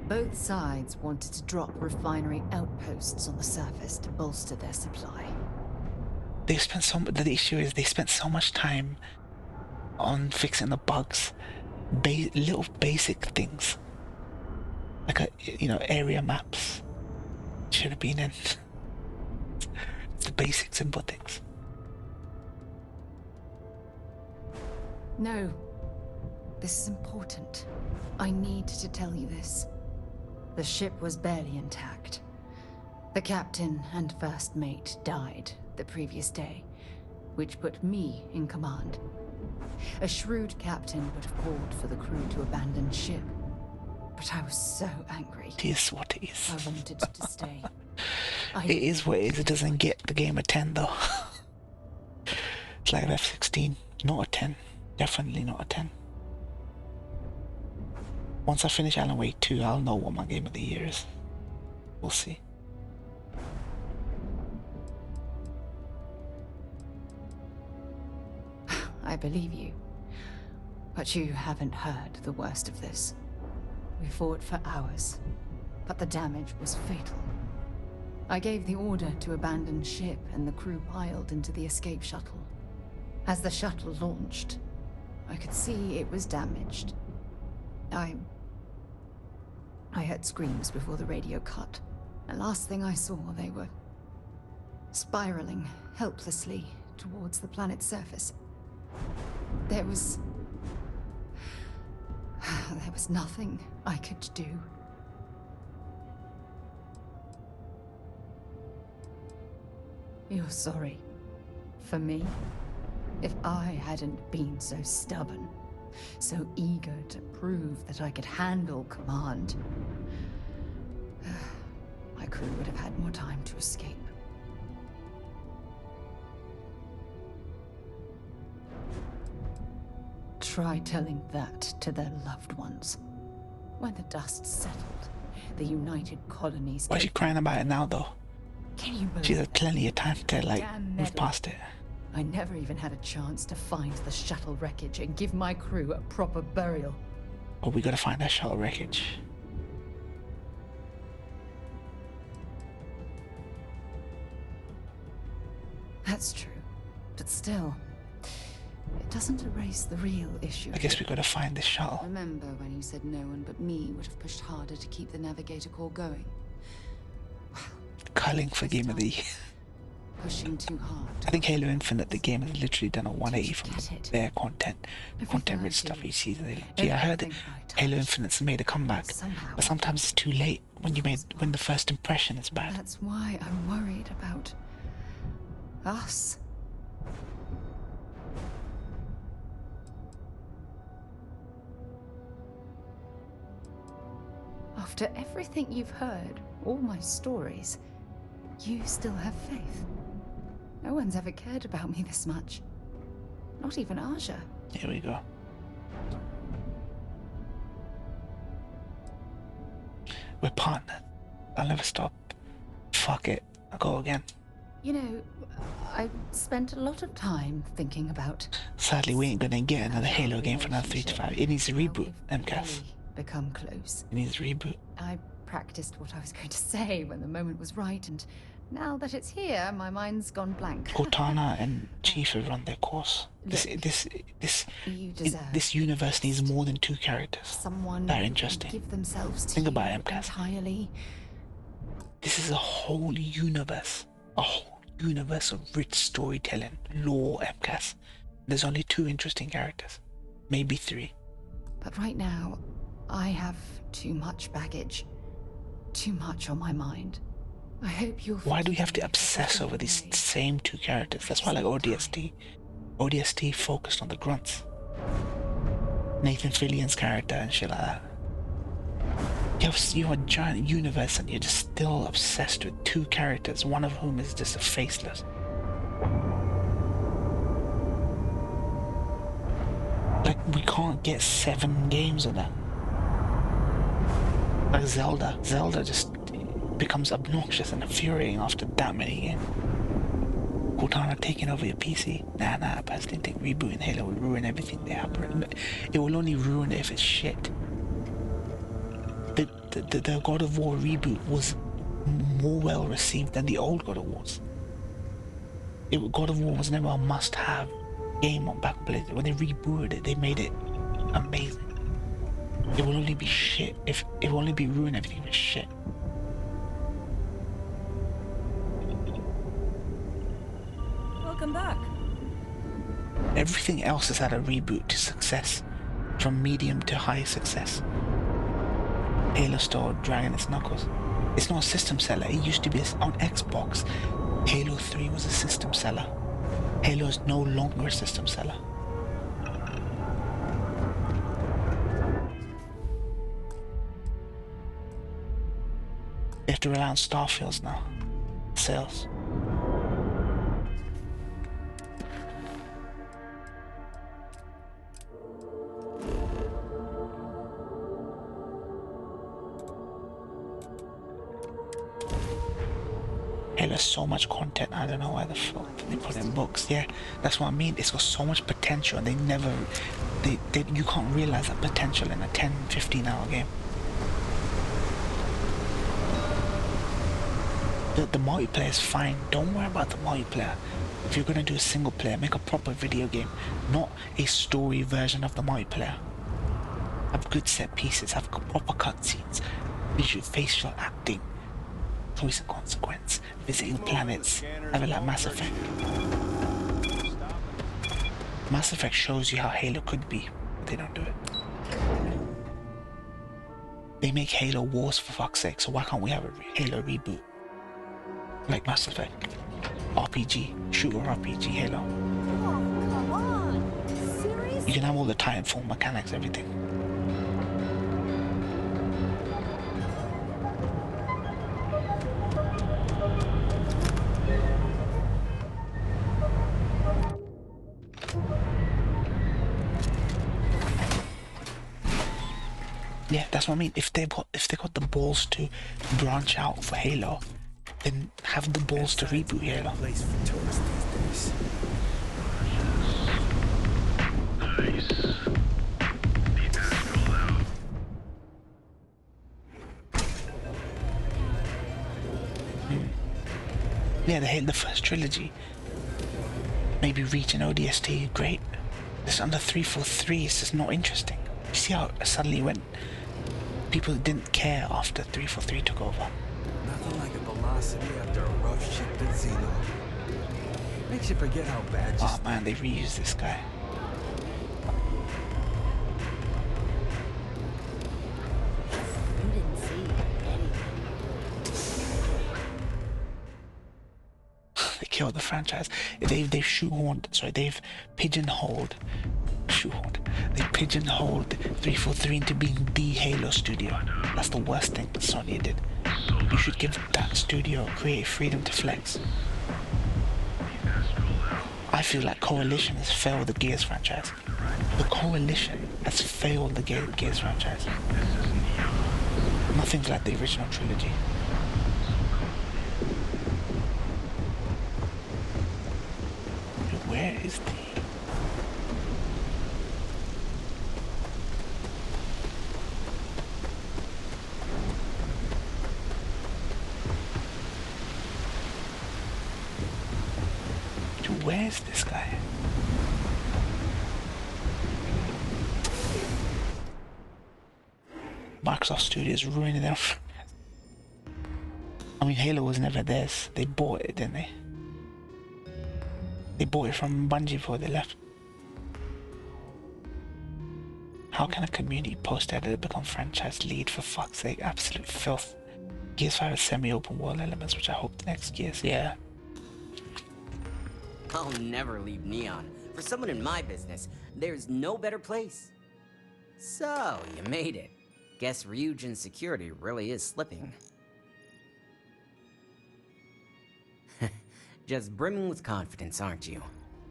Both sides wanted to drop refinery outposts on the surface to bolster their supply. They spent the issue is they spent so much time on fixing the bugs. Little basic things like area maps should have been in. It's the basic simple things. No, this is important. I need to tell you this. The ship was barely intact. The captain and first mate died the previous day, which put me in command. A shrewd captain would have called for the crew to abandon ship, but I was so angry. It is what it is. I wanted to stay. It is what it is. It doesn't get the game a 10 though. It's like F-16, not a 10. Definitely not a 10. Once I finish Alan Wake 2, I'll know what my game of the year is. We'll see. I believe you. But you haven't heard the worst of this. We fought for hours, but the damage was fatal. I gave the order to abandon ship and the crew piled into the escape shuttle. As the shuttle launched, I could see it was damaged. I heard screams before the radio cut. The last thing I saw, they were spiraling helplessly towards the planet's surface. There was nothing I could do. You're sorry. For me? If I hadn't been so stubborn, so eager to prove that I could handle command, my crew would have had more time to escape. Try telling that to their loved ones. When the dust settled, the United Colonies... Why is she crying about it now, though? Can you believe She's had plenty of time to like move past it. I never even had a chance to find the shuttle wreckage and give my crew a proper burial. But we gotta find that shuttle wreckage. That's true, but still, it doesn't erase the real issue. I guess we gotta find the shuttle. Remember when you said no one but me would have pushed harder to keep the navigator core going? Culling for Game of the Year. Pushing too hard. I think Halo Infinite, the game, has literally done a 180 from their content-rich stuff each season. Yeah, I heard it. Halo Infinite's made a comeback, but sometimes it's too late when the first impression is bad. That's why I'm worried about us. After everything you've heard, all my stories, you still have faith. No one's ever cared about me this much. Not even Aja. Here we go. We're partnered. I'll never stop. Fuck it. I'll go again. You know, I spent a lot of time thinking about... Sadly, we ain't gonna get another Halo game for another 3 to 5. It needs a reboot, MCAS. Become close. It needs a reboot. I practiced what I was going to say when the moment was right, and now that it's here, my mind's gone blank. Cortana and Chief have run their course. This universe needs more than 2 characters. Someone that are interesting. Give themselves to Think about it, MCAS. Entirely. This is a whole universe. A whole universe of rich storytelling, lore, MCAS. There's only 2 interesting characters. Maybe 3. But right now, I have too much baggage. Too much on my mind. I hope you'll... Why do we have to obsess over these same 2 characters? That's why I like ODST. ODST focused on the grunts. Nathan Fillion's character and shit like that. You have a giant universe and you're just still obsessed with 2 characters, one of whom is just a faceless. Like, we can't get 7 games of that. Like Zelda. Zelda just becomes obnoxious and infuriating after that many games. Cortana taking over your PC. Nah, I personally think rebooting Halo will ruin everything they have. It will only ruin it if it's shit. The God of War reboot was more well received than the old God of Wars. God of War was never a must-have game on backplate. When they rebooted it, they made it amazing. It will only be shit if it will only be ruin everything with shit. Welcome back. Everything else has had a reboot to success, from medium to high success. Halo stole dragging its knuckles. It's not a system seller. It used to be on Xbox. Halo 3 was a system seller. Halo is no longer a system seller. They have to rely on Starfields now. Sales. There's so much content, I don't know why the fuck they put in books. Yeah, that's what I mean. It's got so much potential and you can't realize that potential in a 10-15 hour game. The multiplayer is fine. Don't worry about the multiplayer. If you're gonna do a single player, make a proper video game, not a story version of the multiplayer. Have good set pieces, have proper cutscenes, visual, facial acting, choice and consequence, visiting planets, have it like Mass Effect. Mass Effect shows you how Halo could be, but they don't do it. They make Halo Wars for fuck's sake, so why can't we have a Halo reboot? Like Mass Effect. RPG, shooter RPG, Halo. Oh, come on. Seriously? You can have all the Titanfall mechanics, everything. Yeah, that's what I mean. If they got the balls to branch out for Halo, didn't have the balls to reboot Halo. Place for tourists these days. Yeah, the first trilogy. Maybe Reach and ODST, great. This under 343 is just not interesting. You see how suddenly went. People didn't care after 343 took over. Nothing like a velocity after a rough shift at Xeno. Makes you forget how bad. Oh man, they reused this guy. You didn't see anything. They killed the franchise. They've pigeonholed 343 into being the Halo studio. That's the worst thing that Sony did. You should give that studio creative freedom to flex. I feel like Coalition has failed the Gears franchise. The Coalition has failed the Gears franchise. Nothing's like the original trilogy. Where is the... Where's this guy? Microsoft Studios ruining them. I mean, Halo was never theirs. They bought it, didn't they? They bought it from Bungie before they left. How can a community post editor become franchise lead, for fuck's sake? Absolute filth. Gears 5 has semi-open world elements, which I hope the next Gears, yeah. I'll never leave Neon. For someone in my business, there's no better place. So, you made it. Guess Ryujin's security really is slipping. Just brimming with confidence, aren't you?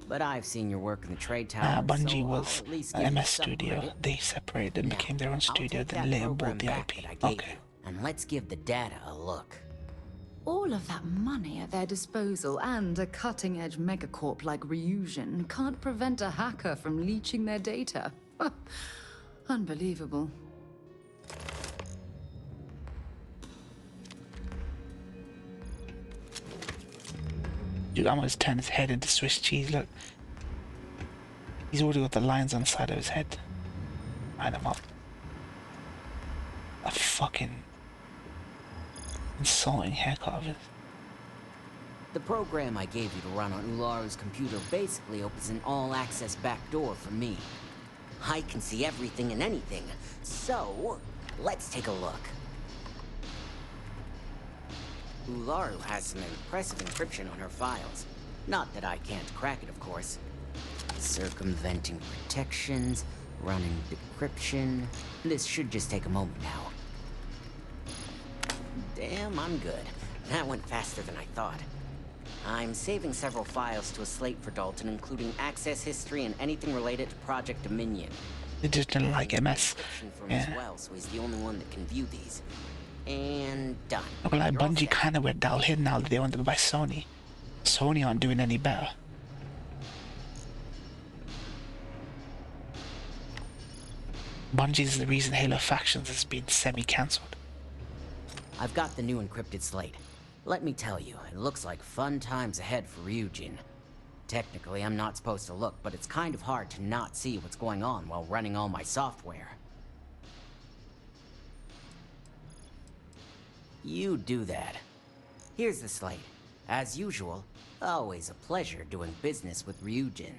But I've seen your work in the trade tower. Bungie was an MS studio. Credit. They separated and became their own studio, then later bought the IP. Okay. And let's give the data a look. All of that money at their disposal and a cutting-edge megacorp like Ryujin can't prevent a hacker from leeching their data. Unbelievable. Dude, I almost turned his head into Swiss cheese, look. He's already got the lines on the side of his head. Line him up. A fucking insulting haircut of it. The program I gave you to run on Ularu's computer basically opens an all-access backdoor for me. I can see everything and anything, so let's take a look. Ularu has some impressive encryption on her files. Not that I can't crack it, of course. Circumventing protections, running decryption. This should just take a moment now. Damn, I'm good. That went faster than I thought. I'm saving several files to a slate for Dalton, including access history and anything related to Project Dominion. They just didn't like MS. Yeah. As well, so he's the only one that can view these. And done. Well, like Bungie kind of went downhill now that they wanted to buy Sony. Sony aren't doing any better. Bungie's the reason Halo Factions has been semi-cancelled. I've got the new encrypted slate. Let me tell you, it looks like fun times ahead for Ryujin. Technically, I'm not supposed to look, but it's kind of hard to not see what's going on while running all my software. You do that. Here's the slate. As usual, always a pleasure doing business with Ryujin.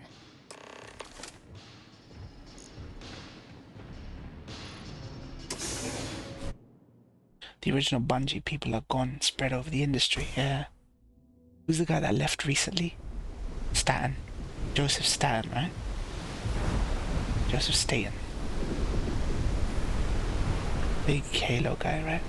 The original Bungie people are gone, spread over the industry, yeah. Who's the guy that left recently? Staten. Joseph Staten, right? Joseph Staten. Big Halo guy, right?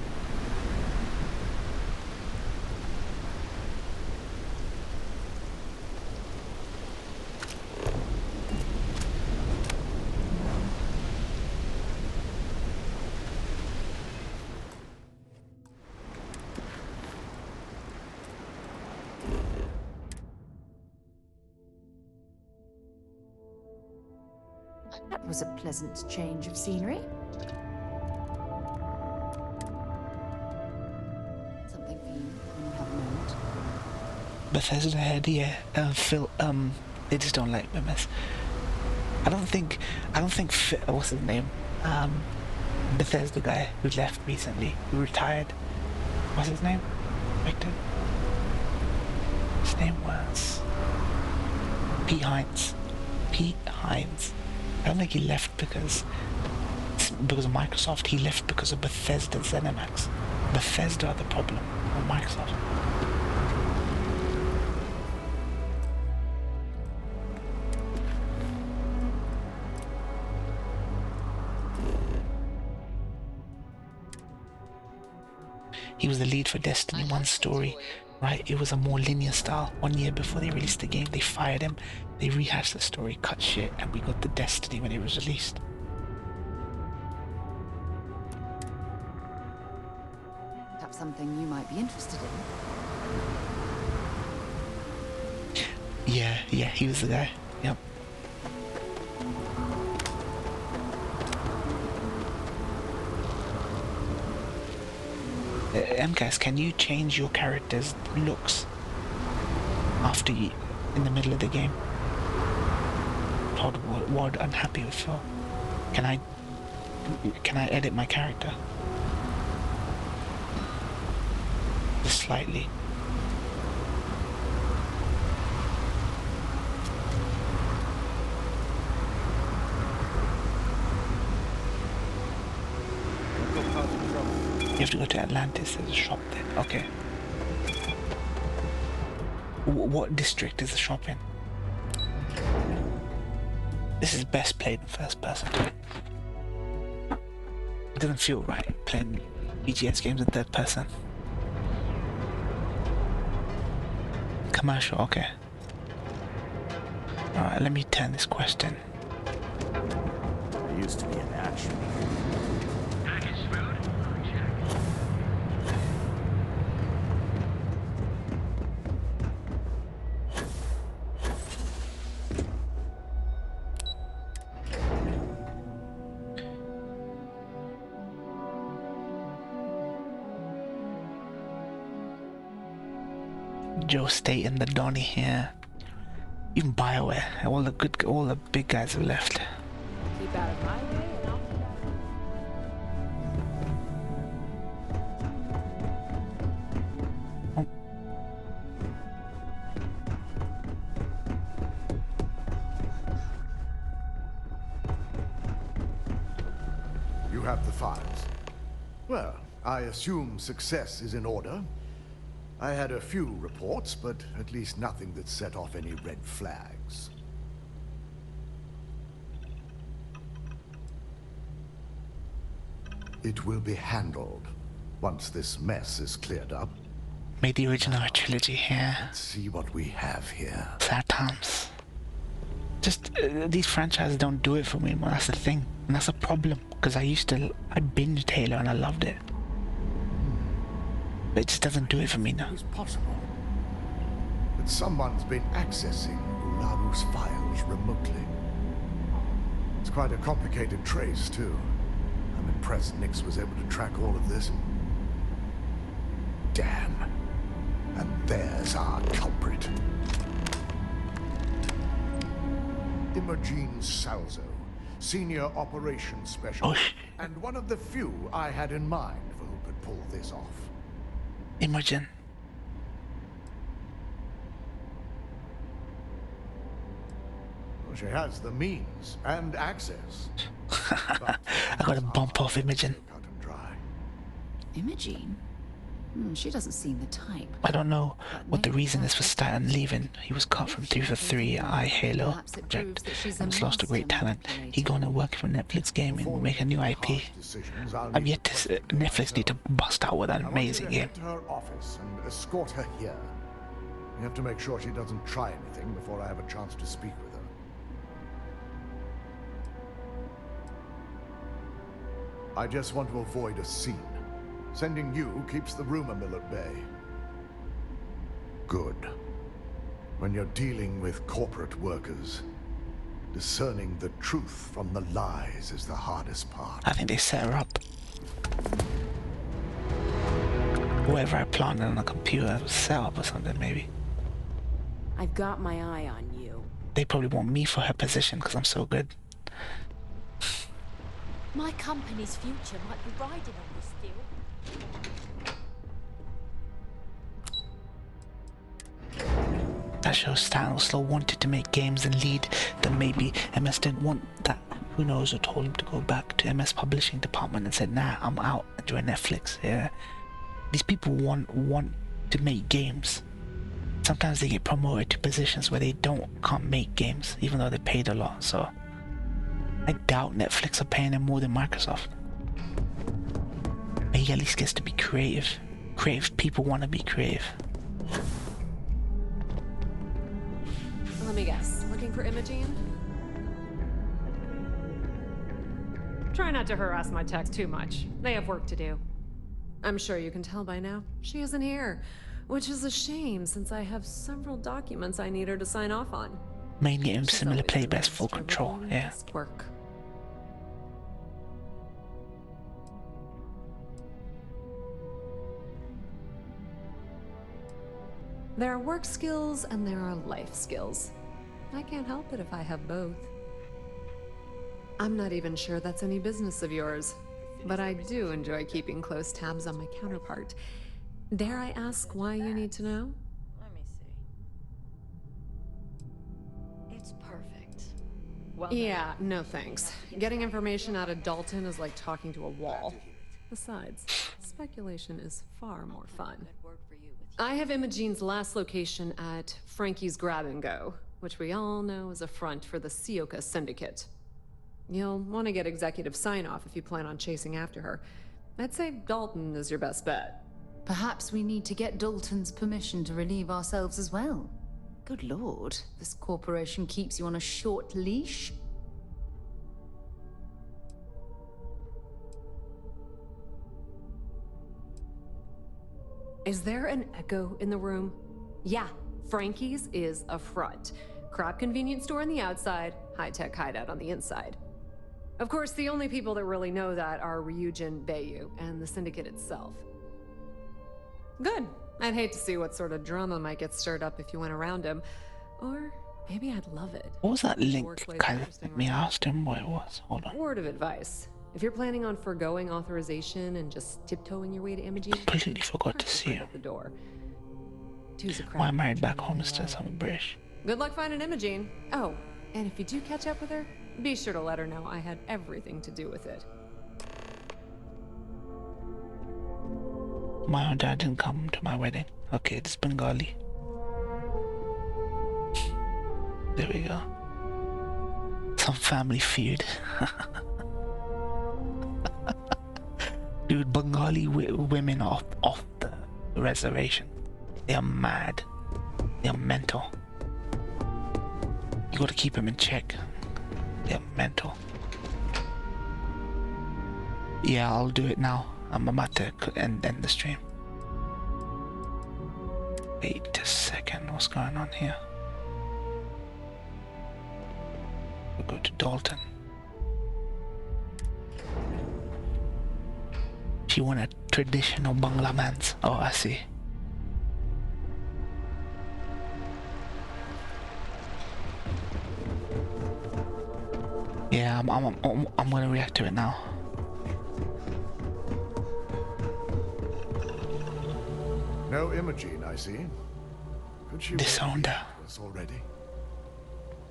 That was a pleasant change of scenery. Something for you when you have a moment. Bethesda head, yeah. Phil, they just don't like Mimics. I don't think what's his name? Bethesda guy who left recently, who retired. What's his name? Victor? His name was Pete Hines. Pete Hines. I don't think he left because of Microsoft. He left because of Bethesda ZeniMax. Bethesda are the problem, not Microsoft. He was the lead for Destiny 1 story, right? It was a more linear style. 1 year before they released the game, they fired him, they rehashed the story, cut shit, and we got the Destiny when it was released. Perhaps something you might be interested in. Yeah, he was the guy. Yep. MCAS, can you change your character's looks after you, in the middle of the game? Todd Ward unhappy with Phil. Can I edit my character? Just slightly. You have to go to Atlantis, there's a shop there. Okay. What district is the shop in? This is best played in first person. It doesn't feel right playing BGS games in third person. Commercial, okay. Alright, let me turn this quest in. There used to be an action. Joe State and the Donnie here. Even BioWare, all the big guys have left. Keep out of my way and I'll keep out. You have the files. Well, I assume success is in order. I had a few reports, but at least nothing that set off any red flags. It will be handled once this mess is cleared up. Made the original trilogy here. Let's see what we have here. Sad times. Just these franchises don't do it for me, man. That's the thing, and that's a problem. Because I binged Halo and I loved it. But it just doesn't do it for me now. It's possible that someone's been accessing Ularu's files remotely. It's quite a complicated trace, too. I'm impressed Nix was able to track all of this. Damn. And there's our culprit. Imogen Salzo, Senior Operations Specialist, and one of the few I had in mind for who could pull this off. Imogen. Well, she has the means and access. I got a bump off Imogen. Imogen? She doesn't seem the type. I don't know what the reason is for Staten leaving. He was cut from 343 Halo project and has lost a great talent. He going to work for Netflix Gaming and make a new IP. I've yet to Netflix need to bust out with an amazing game. To her office and escort her here. We have to make sure she doesn't try anything before I have a chance to speak with her. I just want to avoid a scene. Sending you keeps the rumor mill at bay. Good. When you're dealing with corporate workers, Discerning the truth from the lies is the hardest part. I think they set her up. Whatever I planted on the computer was set up or something, maybe. I've got my eye on you. They probably want me for her position because I'm so good. My company's future might be riding on this deal. That shows Stanislau wanted to make games and lead, then maybe MS didn't want that. Who knows, or told him to go back to MS publishing department and said, nah, I'm out and join Netflix. Yeah. These people want to make games. Sometimes they get promoted to positions where they can't make games, even though they're paid a lot, so I doubt Netflix are paying them more than Microsoft. But he at least gets to be creative. Creative people want to be creative. Let me guess. Looking for Imogene? Try not to harass my techs too much. They have work to do. I'm sure you can tell by now. She isn't here, which is a shame since I have several documents I need her to sign off on. Main game similar play best full control, yeah. Work. There are work skills and there are life skills. I can't help it if I have both. I'm not even sure that's any business of yours, but I do enjoy keeping close tabs on my counterpart. Dare I ask why you need to know? Let me see. It's perfect. Well, yeah, no thanks. Getting information out of Dalton is like talking to a wall. Besides, speculation is far more fun. I have Imogene's last location at Frankie's Grab and Go, which we all know is a front for the Sioka Syndicate. You'll want to get executive sign-off if you plan on chasing after her. I'd say Dalton is your best bet. Perhaps we need to get Dalton's permission to relieve ourselves as well. Good lord, this corporation keeps you on a short leash. Is there an echo in the room? Yeah, Frankie's is a front. Crap convenience store on the outside, high-tech hideout on the inside. Of course, the only people that really know that are Ryujin Bayu and the Syndicate itself. Good. I'd hate to see what sort of drama might get stirred up if you went around him. Or maybe I'd love it. What was that link kind of let me ask him what it was? Hold on. Word of advice. If you're planning on foregoing authorization and just tiptoeing your way to Imogene, completely forgot to see him. The door. Why am I back home instead of I'm British? Good luck finding Imogene. Oh, and if you do catch up with her, be sure to let her know I had everything to do with it. My own dad didn't come to my wedding. Okay, it's Bengali. There we go. Some family feud. Dude, Bengali women are off the reservation. They are mad. They are mental. You gotta keep them in check. They are mental. Yeah, I'll do it now. I'm about to end the stream. Wait a second, what's going on here? We'll go to Dalton. She want a traditional Bangla man's. Oh, I see. Yeah, I'm gonna react to it now. No Imogene, I see. Could she disowned her already?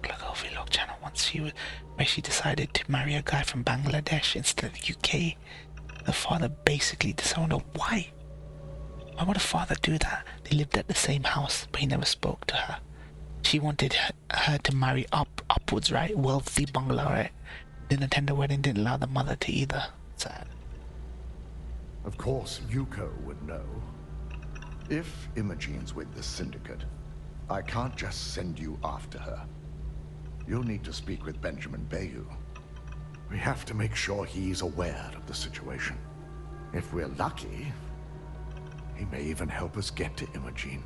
Like a vlog channel once where she decided to marry a guy from Bangladesh instead of UK. The father basically disowned her. Why? Why would a father do that? They lived at the same house, but he never spoke to her. She wanted her to marry upwards, right? Wealthy Bangla, right? Didn't attend the wedding, didn't allow the mother to either. Sad. Of course, Yuko would know. If Imogene's with the Syndicate, I can't just send you after her. You'll need to speak with Benjamin Bayu. We have to make sure he's aware of the situation. If we're lucky, he may even help us get to Imogene.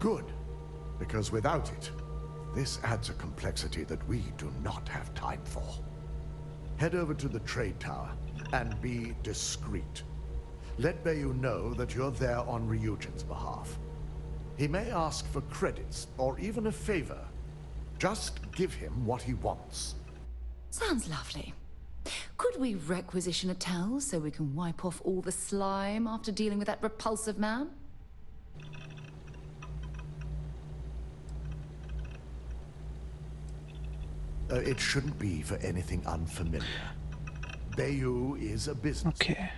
Good. Because without it, this adds a complexity that we do not have time for. Head over to the trade tower and be discreet. Let Bayu know that you're there on Ryujin's behalf. He may ask for credits or even a favor. Just give him what he wants. Sounds lovely. Could we requisition a towel so we can wipe off all the slime after dealing with that repulsive man? It shouldn't be for anything unfamiliar. Bayu is a business. Okay.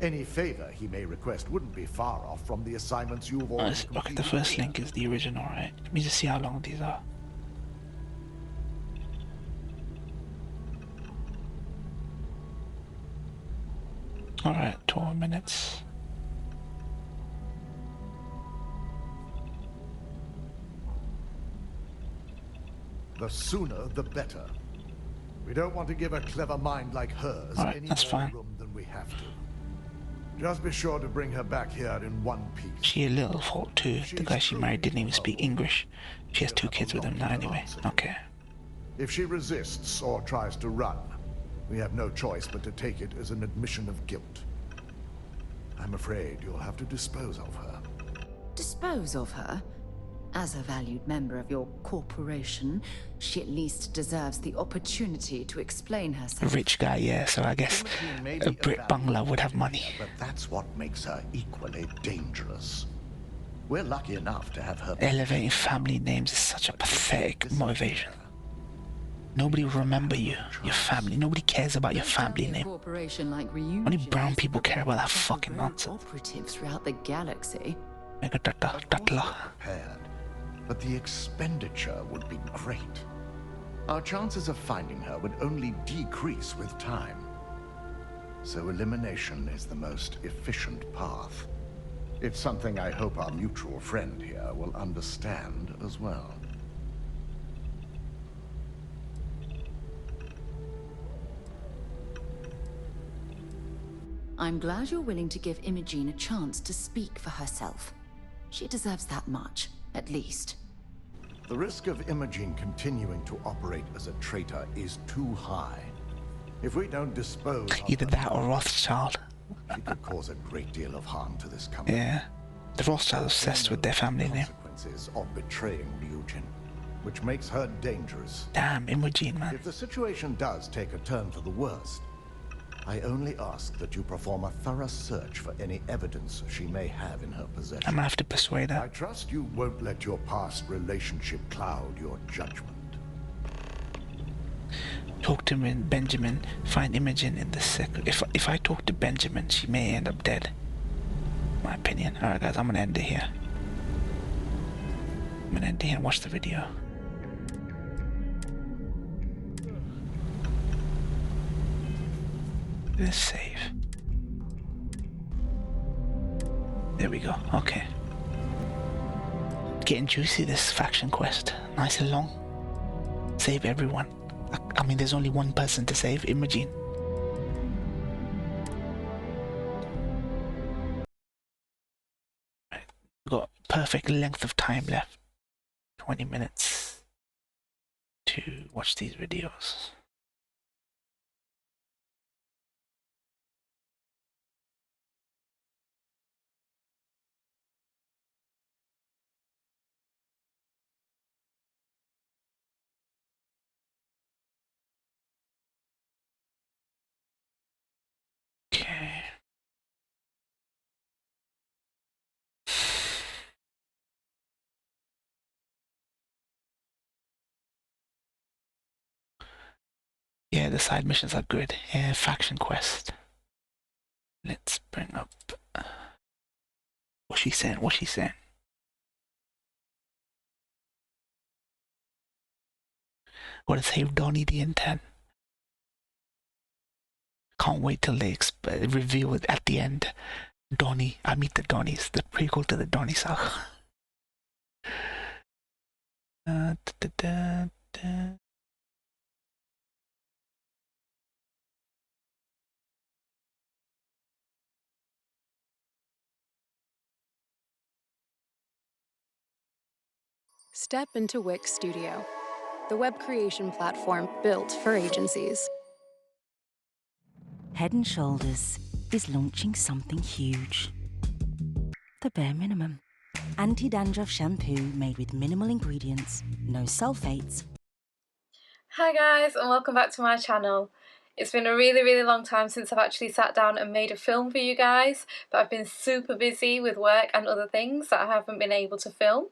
Any favor he may request wouldn't be far off from the assignments you've already completed. Okay, the first link is the original, right? Let me just see how long these are. Alright, 12 minutes. The sooner, the better. We don't want to give a clever mind like hers any more room than we have to. Just be sure to bring her back here in one piece. She a little fault too. The guy she married didn't even speak English. She has 2 kids with him now anyway. Okay. If she resists or tries to run, we have no choice but to take it as an admission of guilt. I'm afraid you'll have to dispose of her. Dispose of her? As a valued member of your corporation, she at least deserves the opportunity to explain A herself. rich guy, yeah, so I guess a Brit bungler would have money. But that's what makes her equally dangerous. We're lucky enough to have her. Elevating family names is such a pathetic motivation. Nobody will remember you, your family. Nobody cares about your family name. Only brown people care about that fucking nonsense. Operatives throughout the galaxy. But the expenditure would be great. Our chances of finding her would only decrease with time. So elimination is the most efficient path. It's something I hope our mutual friend here will understand as well. I'm glad you're willing to give Imogene a chance to speak for herself. She deserves that much, at least. The risk of Imogene continuing to operate as a traitor is too high. If we don't dispose of either that or Rothschild. She could cause a great deal of harm to this company. Yeah. The Rothschilds are obsessed with their family name. Consequences of betraying Ryujin, which makes her dangerous. Damn, Imogene, man. If the situation does take a turn for the worst, I only ask that you perform a thorough search for any evidence she may have in her possession. I'm gonna have to persuade her. I trust you won't let your past relationship cloud your judgment. Talk to Benjamin. Find Imogen in the second. If I talk to Benjamin, she may end up dead. My opinion. Alright guys, I'm gonna end it here. I'm gonna end it here and watch the video. Let's save. There we go. Okay. Getting juicy, this faction quest. Nice and long. Save everyone. I mean, there's only one person to save, Imogene. Right. We've got perfect length of time left. 20 minutes to watch these videos. Okay. Yeah, the side missions are good. Yeah, faction quest. Let's bring up what's she saying? What's she saying? What to save Donnie the intern? Can't wait till they reveal it at the end. Donnie, I meet the Donnies, the prequel to the Donnie saga. Step into Wix Studio, the web creation platform built for agencies. Head & Shoulders is launching something huge. The bare minimum. Anti-dandruff shampoo made with minimal ingredients, no sulfates. Hi guys, and welcome back to my channel. It's been a really long time since I've actually sat down and made a film for you guys, but I've been super busy with work and other things that I haven't been able to film.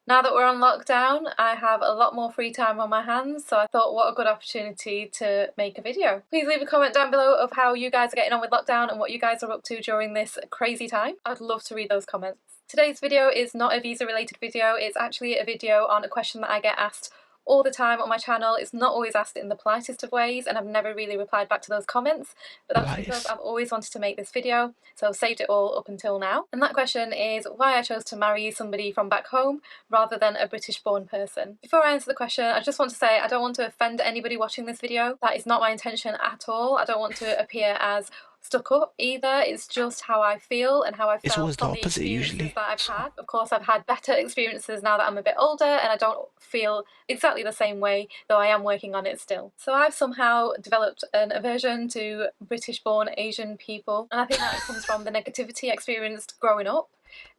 Now that we're on lockdown, I have a lot more free time on my hands, so I thought what a good opportunity to make a video. Please leave a comment down below of how you guys are getting on with lockdown and what you guys are up to during this crazy time. I'd love to read those comments. Today's video is not a visa related video, it's actually a video on a question that I get asked all the time on my channel. It's not always asked in the politest of ways, and I've never really replied back to those comments, but that's because I've always wanted to make this video, so I've saved it all up until now. And that question is why I chose to marry somebody from back home rather than a British born person. Before I answer the question, I just want to say I don't want to offend anybody watching this video. That is not my intention at all. I don't want to appear as stuck up either. It's just how I feel and how I felt. It's always the from opposite the experiences usually. that I've had. Of course, I've had better experiences now that I'm a bit older, and I don't feel exactly the same way, though I am working on it still. So I've somehow developed an aversion to British-born Asian people, and I think that comes from the negativity experienced growing up.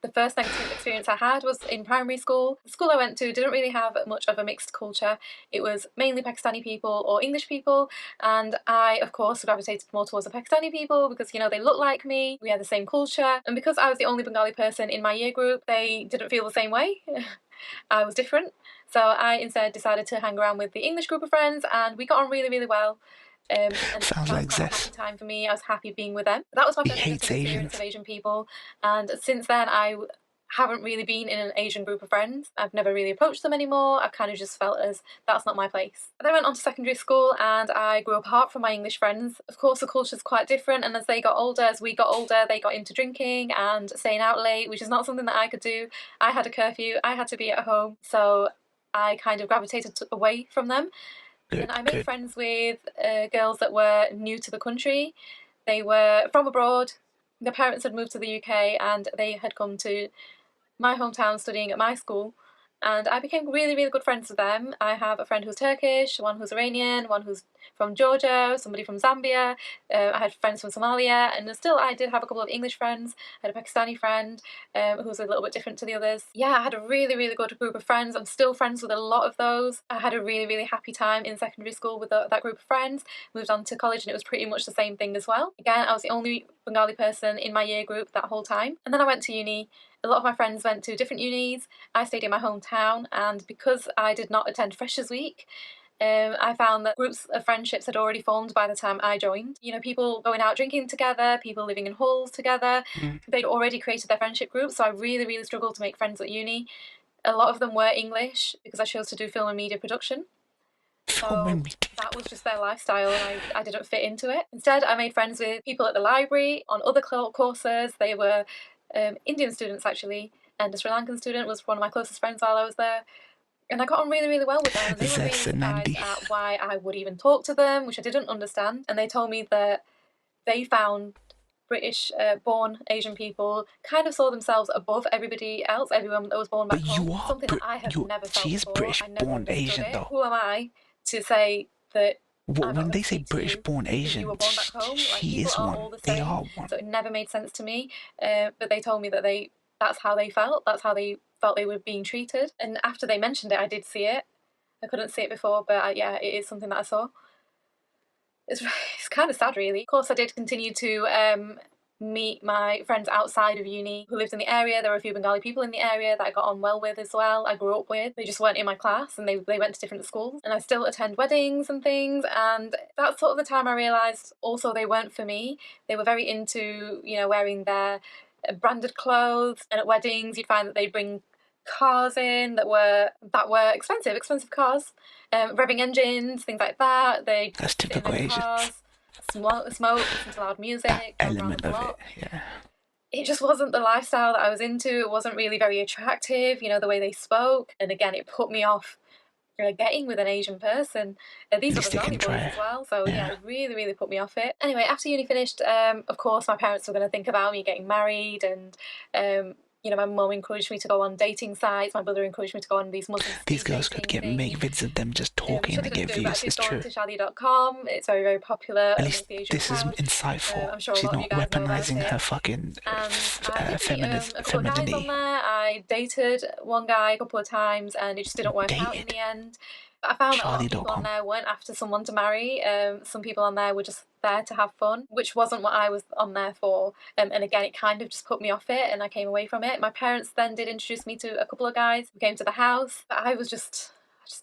The first negative experience I had was in primary school. The school I went to didn't really have much of a mixed culture. It was mainly Pakistani people or English people, and I, of course, gravitated more towards the Pakistani people because, you know, they look like me, we had the same culture, and because I was the only Bengali person in my year group, they didn't feel the same way. I was different. So I instead decided to hang around with the English group of friends, and we got on really well. And sounds like that was a happy time for me. I was happy being with them. That was my first experience of Asian people, and since then I haven't really been in an Asian group of friends. I've never really approached them anymore. I've kind of just felt as that's not my place. I then went on to secondary school and I grew apart from my English friends. Of course the culture's quite different, and as we got older, they got into drinking and staying out late, which is not something that I could do. I had a curfew, I had to be at home, so I kind of gravitated away from them. And I made friends with girls that were new to the country. They were from abroad. Their parents had moved to the UK and they had come to my hometown studying at my school. And I became really good friends with them. I have a friend who's Turkish, one who's Iranian, one who's from Georgia, somebody from Zambia. I had friends from Somalia, and still I did have a couple of English friends. I had a Pakistani friend who was a little bit different to the others. Yeah, I had a really good group of friends. I'm still friends with a lot of those. I had a really happy time in secondary school with that group of friends. Moved on to college and it was pretty much the same thing as well. Again, I was the only Bengali person in my year group that whole time. And then I went to uni. A lot of my friends went to different unis. I stayed in my hometown, and because I did not attend Freshers Week, I found that groups of friendships had already formed by the time I joined. You know, people going out drinking together, people living in halls together. They'd already created their friendship groups, so I really struggled to make friends at uni. A lot of them were English because I chose to do film and media production. So that was just their lifestyle, and I didn't fit into it. Instead, I made friends with people at the library, on other courses. They were Indian students actually, and a Sri Lankan student was one of my closest friends while I was there. And I got on really well with them, and they were really surprised at why I would even talk to them, which I didn't understand. And they told me that they found British born Asian people kind of saw themselves above everybody else, everyone that was born back home. Something that I have never felt She's before. British born Asian though. Who am I to say that? When they say British born Asian, you were born back home, like, she is one. They are one. So it never made sense to me. But they told me that that's how they felt. That's how they felt they were being treated. And after they mentioned it, I did see it. I couldn't see it before, but yeah, it is something that I saw. It's kind of sad, really. Of course, I did continue to meet my friends outside of uni who lived in the area. There were a few Bengali people in the area that I got on well with as well. I grew up with. They just weren't in my class, and they went to different schools. And I still attend weddings and things, and that's sort of the time I realised also they weren't for me. They were very into, you know, wearing their branded clothes, and at weddings you'd find that they'd bring cars in that were expensive cars, revving engines, things like that. That's typical Asian. Smoke, listen to loud music, that element of it, yeah. It just wasn't the lifestyle that I was into. It wasn't really very attractive, you know, the way they spoke. And again, it put me off getting with an Asian person. These were Bengali boys as well, so yeah, it really put me off it. Anyway, after uni finished, of course my parents were going to think about me getting married and my mum encouraged me to go on dating sites. My brother encouraged me to go on these Muslim These girls could make vids of them just talking and get views. It's true. It's true. It's very, very popular. At least this is insightful. I'm sure She's not weaponizing her fucking femininity. I dated one guy a couple of times, and it just didn't work out in the end. I found that a lot of people on there weren't after someone to marry. Some people on there were just there to have fun, which wasn't what I was on there for. And again, it kind of just put me off it, and I came away from it. My parents then did introduce me to a couple of guys who came to the house, but I just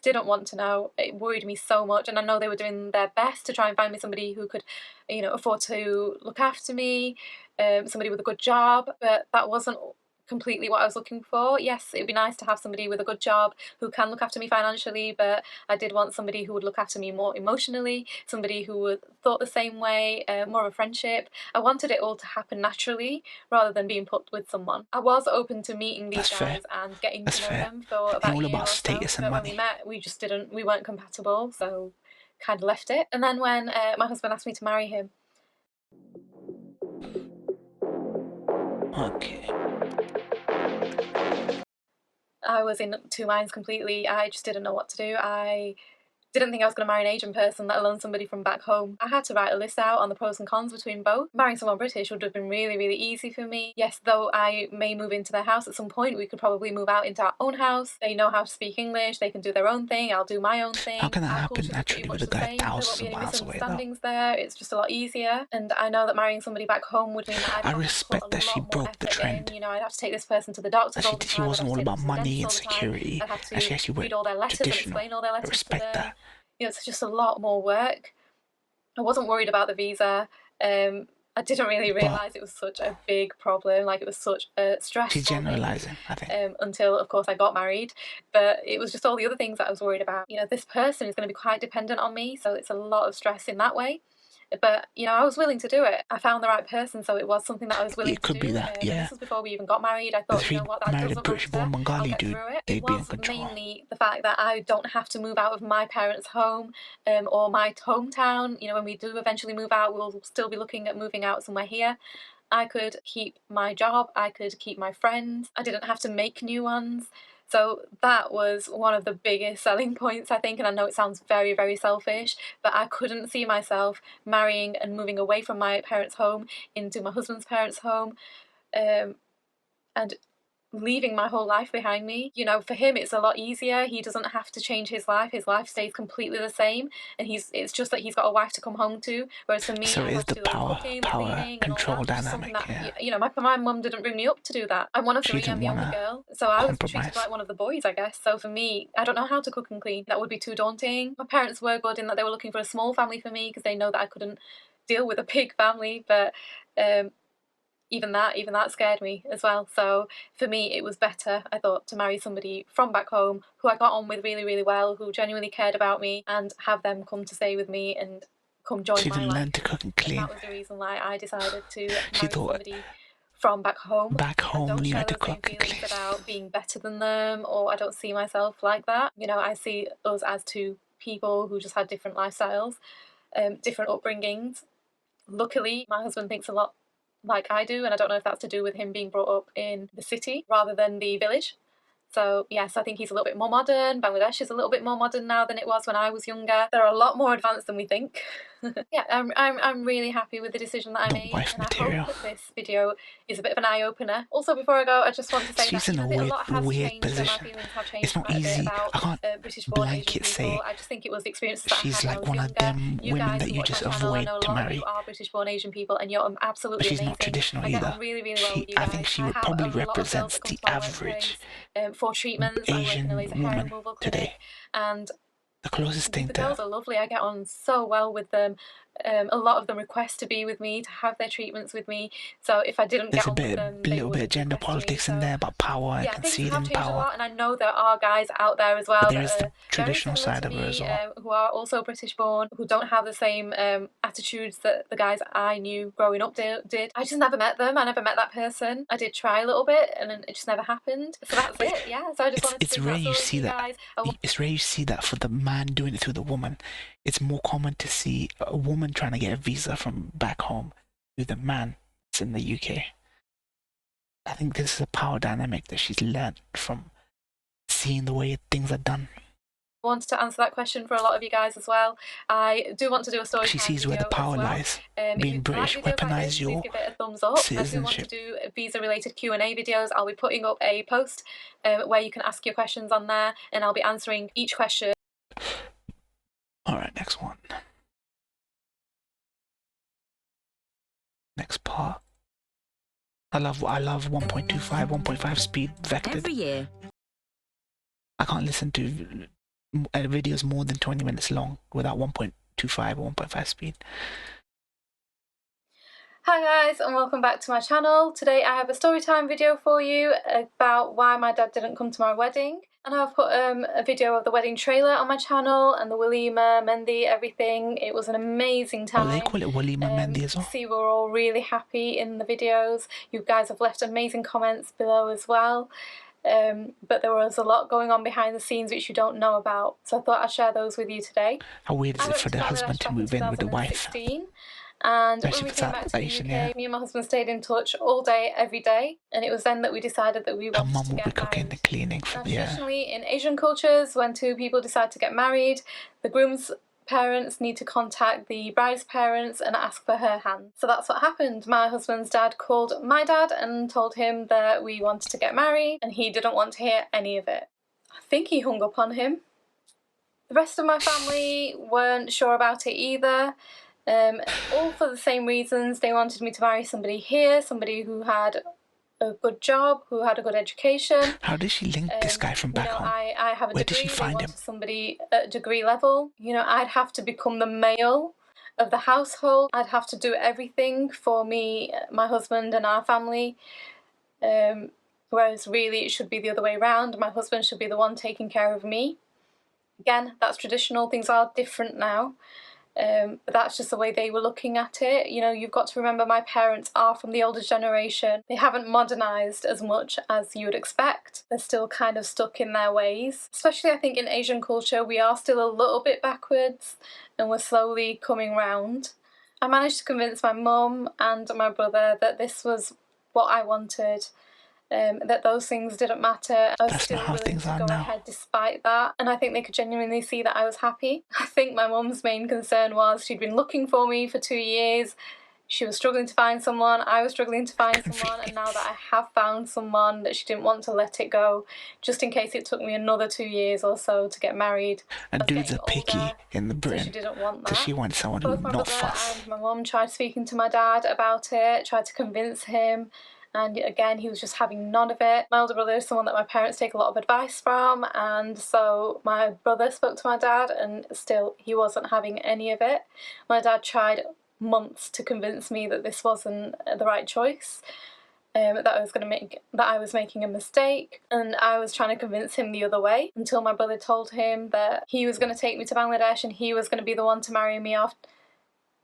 didn't want to know. It worried me so much, and I know they were doing their best to try and find me somebody who could, afford to look after me, somebody with a good job, but that wasn't completely what I was looking for. Yes, it'd be nice to have somebody with a good job who can look after me financially, but I did want somebody who would look after me more emotionally, somebody who would thought the same way, more of a friendship. I wanted it all to happen naturally rather than being put with someone. I was open to meeting these guys and getting to know them for about a year or so, but when we met, we weren't compatible, so kind of left it. And then when my husband asked me to marry him, I was in two minds completely. I just didn't know what to do. I didn't think I was going to marry an Asian person, let alone somebody from back home. I had to write a list out on the pros and cons between both. Marrying someone British would have been really, really easy for me. Yes, though I may move into their house at some point, we could probably move out into our own house. They know how to speak English, they can do their own thing, I'll do my own thing. How can that happen naturally with a guy thousands of miles away though? There. It's just a lot easier. And I know that marrying somebody back home would mean that I respect that she broke the trend. I'd have to take this person to the doctor all the time. She wasn't all about money and security. And she actually went traditional. I respect that. It's just a lot more work. I wasn't worried about the visa. I didn't really realise it was such a big problem, like it was such a stress. She's generalising, I think. Until, of course, I got married. But it was just all the other things that I was worried about. This person is going to be quite dependent on me, so it's a lot of stress in that way. But, I was willing to do it. I found the right person, so it was something that I was willing to do. It could be that, yeah. This was before we even got married. I thought, that married a British-born Bengali dude, they'd be in control. It was mainly the fact that I don't have to move out of my parents' home or my hometown. When we do eventually move out, we'll still be looking at moving out somewhere here. I could keep my job. I could keep my friends. I didn't have to make new ones. So that was one of the biggest selling points, I think, and I know it sounds very, very selfish, but I couldn't see myself marrying and moving away from my parents' home into my husband's parents' home, and leaving my whole life behind me. For him it's a lot easier. He doesn't have to change his life stays completely the same, and it's just that he's got a wife to come home to, whereas for me, so it is the power control dynamic. My mum didn't bring me up to do that. I'm one of three, I'm the only girl, so I was treated like one of the boys, I guess. So for me, I don't know how to cook and clean. That would be too daunting. My parents were good in that they were looking for a small family for me because they know that I couldn't deal with a big family, but even that scared me as well. So for me, it was better, I thought, to marry somebody from back home who I got on with really, really well, who genuinely cared about me, and have them come to stay with me and come join my life. She didn't learn to cook and clean. And that was the reason why I decided to marry somebody from back home. Back home, you had to cook and clean. About being better than them, or I don't see myself like that. I see us as two people who just had different lifestyles, different upbringings. Luckily, my husband thinks a lot like I do, and I don't know if that's to do with him being brought up in the city rather than the village. So yes, I think he's a little bit more modern. Bangladesh is a little bit more modern now than it was when I was younger. They're a lot more advanced than we think. Yeah, I'm really happy with the decision that I made, and I hope that this video is a bit of an eye-opener. Also, before I go, I just want to say she's in a weird position. It's not easy. I can't blanket say I just think it was the experiences that she's I had like one of them women that you just avoid to marry. You are British-born Asian people, and you're absolutely amazing. She's not traditional either. Really, really well with you guys. I think she would probably represents the average for treatments. Asian woman today. And the closest thing the girls are lovely. I get on so well with them. A lot of them request to be with me, to have their treatments with me. So if I didn't get on with them, a little bit of gender politics in there about power. I can see them power. A lot, and I know there are guys out there as well. But there is the traditional side of her as well, who are also British born, who don't have the same attitudes that the guys I knew growing up did. I just never met them. I never met that person. I did try a little bit, and it just never happened. So that's it. Yeah. So I just wanted to. It's rare you see that. It's rare you see that for the man doing it through the woman. It's more common to see a woman trying to get a visa from back home through the man that's in the UK. I think this is a power dynamic that she's learned from seeing the way things are done. I wanted to answer that question for a lot of you guys as well. I do want to do a story She time sees where the power lies. Being British, weaponize your please give it a thumbs up. citizenship. I do want to do visa-related Q&A videos. I'll be putting up a post where you can ask your questions on there, and I'll be answering each question. All right, next one. Next part. I love 1.25, 1.5 speed vectored. Every year. I can't listen to videos more than 20 minutes long without 1.25 or 1.5 speed. Hi guys, and welcome back to my channel. Today I have a storytime video for you about why my dad didn't come to my wedding. And I've put a video of the wedding trailer on my channel and the Walima, Mendi, everything. It was an amazing time. Oh, they call it Walima Mendi as well. See, we're all really happy in the videos. You guys have left amazing comments below as well. But there was a lot going on behind the scenes which you don't know about. So I thought I'd share those with you today. How weird is it for the husband to move in with the wife? And when we came back to the UK, me and my husband stayed in touch all day, every day, and it was then that we decided that we wanted to get married. Her mum will be cooking and cleaning for Traditionally, in Asian cultures, when two people decide to get married, the groom's parents need to contact the bride's parents and ask for her hand. So that's what happened. My husband's dad called my dad and told him that we wanted to get married, and he didn't want to hear any of it. I think he hung up on him. The rest of my family weren't sure about it either. All for the same reasons. They wanted me to marry somebody here, somebody who had a good job, who had a good education. How did she link this guy from back home? I have a Where degree. did she find him? Somebody at degree level. You know, I'd have to become the male of the household. I'd have to do everything for me, my husband and our family. Whereas really it should be the other way around. My husband should be the one taking care of me. Again, that's traditional. Things are different now. But that's just the way they were looking at it. You know, you've got to remember my parents are from the older generation. They haven't modernised as much as you would expect. They're still kind of stuck in their ways. Especially I think in Asian culture we are still a little bit backwards and we're slowly coming round. I managed to convince my mum and my brother that this was what I wanted. That those things didn't matter. I was still willing to go ahead despite that, and I think they could genuinely see that I was happy. I think my mum's main concern was she'd been looking for me for 2 years, she was struggling to find someone, I was struggling to find someone, and now that I have found someone, that she didn't want to let it go, just in case it took me another 2 years or so to get married. And dudes are picky in the Britain, because she wants someone who's not fussed. And my mum tried speaking to my dad about it, tried to convince him. And again, he was just having none of it. My older brother is someone that my parents take a lot of advice from, and so my brother spoke to my dad and still he wasn't having any of it. My dad tried months to convince me that this wasn't the right choice, that I was making a mistake, and I was trying to convince him the other way until my brother told him that he was going to take me to Bangladesh and he was going to be the one to marry me off.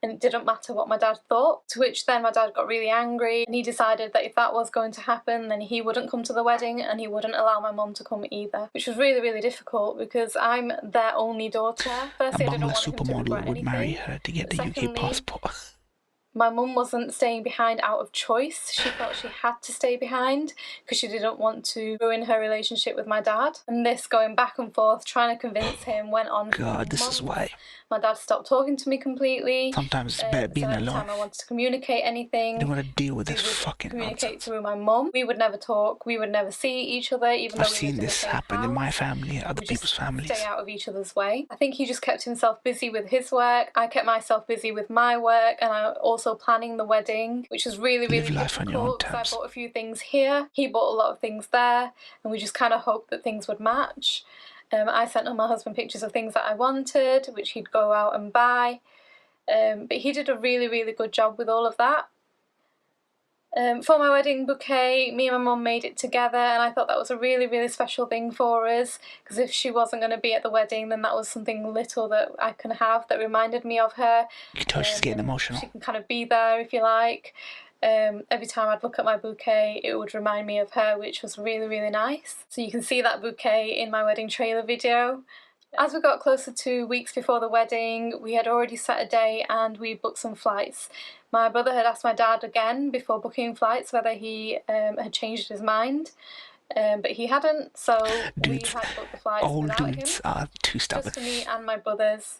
And it didn't matter what my dad thought, to which then my dad got really angry and he decided that if that was going to happen then he wouldn't come to the wedding and he wouldn't allow my mum to come either, which was really, really difficult because I'm their only daughter. Firstly, a Bangla supermodel would marry her to get the UK passport. My mum wasn't staying behind out of choice. She felt she had to stay behind because she didn't want to ruin her relationship with my dad. And this going back and forth, trying to convince him, went on for months. This is why. My dad stopped talking to me completely. Sometimes it's better being alone. Every time I wanted to communicate anything, you don't want to deal with this fucking communicate through my mum. We would never talk. We would never see each other, even though I've seen this happen in my family and other people's families. Stay out of each other's way. I think he just kept himself busy with his work. I kept myself busy with my work, and I also planning the wedding, which was really, really difficult because I bought a few things here. He bought a lot of things there, and we just kind of hoped that things would match. I sent my husband pictures of things that I wanted, which he'd go out and buy. But he did a really, really good job with all of that. For my wedding bouquet, me and my mum made it together, and I thought that was a really, really special thing for us, because if she wasn't going to be at the wedding, then that was something little that I can have that reminded me of her. You can tell she's getting emotional. She can kind of be there, if you like. Every time I'd look at my bouquet, it would remind me of her, which was really, really nice. So you can see that bouquet in my wedding trailer video. As we got closer to weeks before the wedding, we had already set a day and we booked some flights. My brother had asked my dad again before booking flights whether he had changed his mind, but he hadn't, so dudes, we had booked the flights all without dudes him, are too stubborn. just for me and my brothers.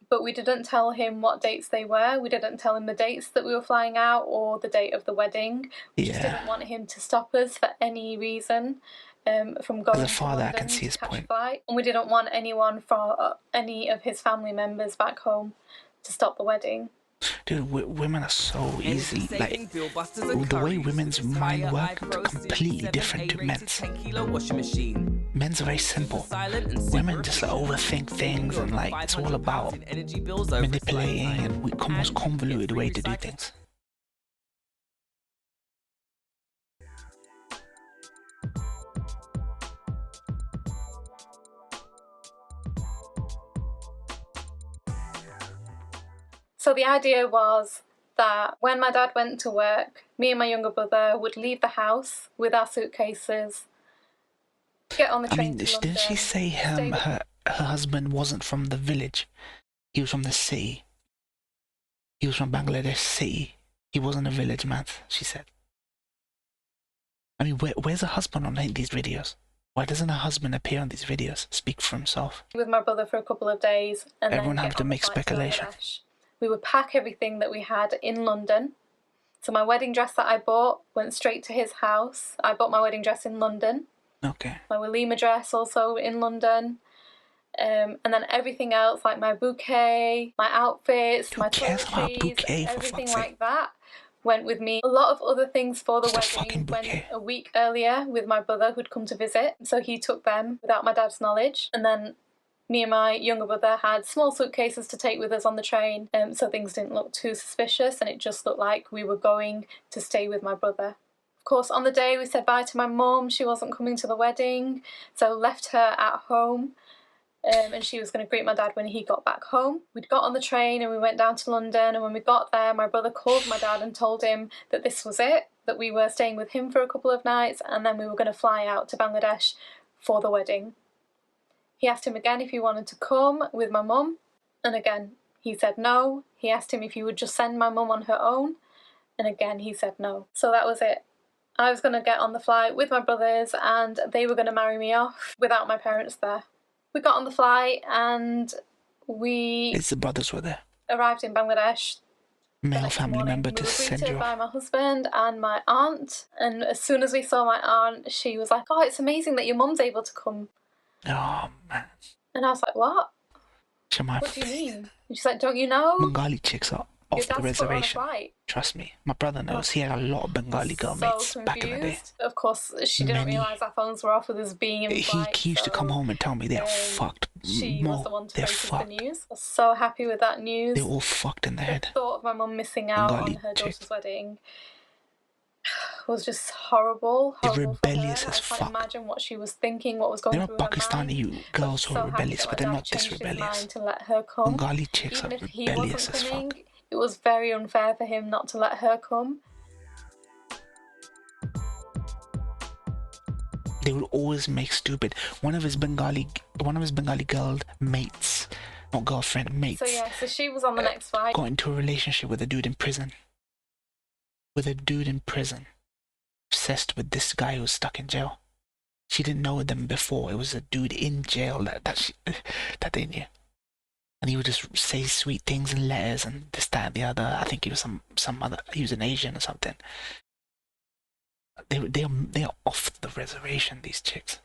But we didn't tell him what dates they were. We didn't tell him the dates that we were flying out or the date of the wedding. We just didn't want him to stop us for any reason from going As a father, to London I can see his to catch point. a flight. And we didn't want anyone from any of his family members back home to stop the wedding. Dude, women are so easy. Like, the way women's mind work is completely different to men's. Men's are very simple. Women just like, overthink things, and like it's all about manipulating and most convoluted way to do things. So the idea was that when my dad went to work, me and my younger brother would leave the house with our suitcases, get on the train to London. Didn't she say her husband wasn't from the village? He was from the city. He was from Bangladesh city. He wasn't a village man, she said. I mean, where's her husband on these videos? Why doesn't her husband appear on these videos, speak for himself? With my brother for a couple of days, and everyone then have to make speculation. We would pack everything that we had in London. So my wedding dress that I bought went straight to his house. I bought my wedding dress in London. Okay. My Walima dress also in London. And then everything else, like my bouquet, my outfits, my toiletries, everything like that went with me. A lot of other things for the wedding went a week earlier with my brother who'd come to visit. So he took them without my dad's knowledge. And then me and my younger brother had small suitcases to take with us on the train, so things didn't look too suspicious, and it just looked like we were going to stay with my brother. Of course, on the day we said bye to my mum. She wasn't coming to the wedding, so left her at home, and she was going to greet my dad when he got back home. We'd got on the train and we went down to London, and when we got there, my brother called my dad and told him that this was it, that we were staying with him for a couple of nights, and then we were going to fly out to Bangladesh for the wedding. He asked him again if he wanted to come with my mum, and again he said no. He asked him if he would just send my mum on her own, and again he said no. So that was it. I was going to get on the flight with my brothers and they were going to marry me off without my parents there. We got on the flight and the brothers were there. Arrived in Bangladesh. Male family member to send you off. By my husband and my aunt, and as soon as we saw my aunt, she was like, "Oh, it's amazing that your mum's able to come." Oh, man. And I was like, what? What do you mean? And she's like, don't you know? Bengali chicks are off the reservation. Trust me. My brother knows. He had a lot of Bengali girl mates back in the day. Of course, she didn't realise our phones were off with us being in flight. He used to come home and tell me they're fucked. She was the one to break us the news. I was so happy with that news. They're all fucked in the head. The thought of my mum missing out on her daughter's wedding was just horrible. They're rebellious as fuck. I can't imagine what she was thinking, what was going through her mind. There are Pakistani girls who are rebellious, but they're not this rebellious. To let her come. Bengali chicks are rebellious as fuck. It was very unfair for him not to let her come. They would always make stupid. One of his Bengali girl mates, not girlfriend, mates. So she was on the next flight. Got into a relationship with a dude in prison. Obsessed with this guy who was stuck in jail. She didn't know them before. It was a dude in jail that they knew. And he would just say sweet things in letters and this, that, and the other. I think he was some other. He was an Asian or something. They are off the reservation. These chicks.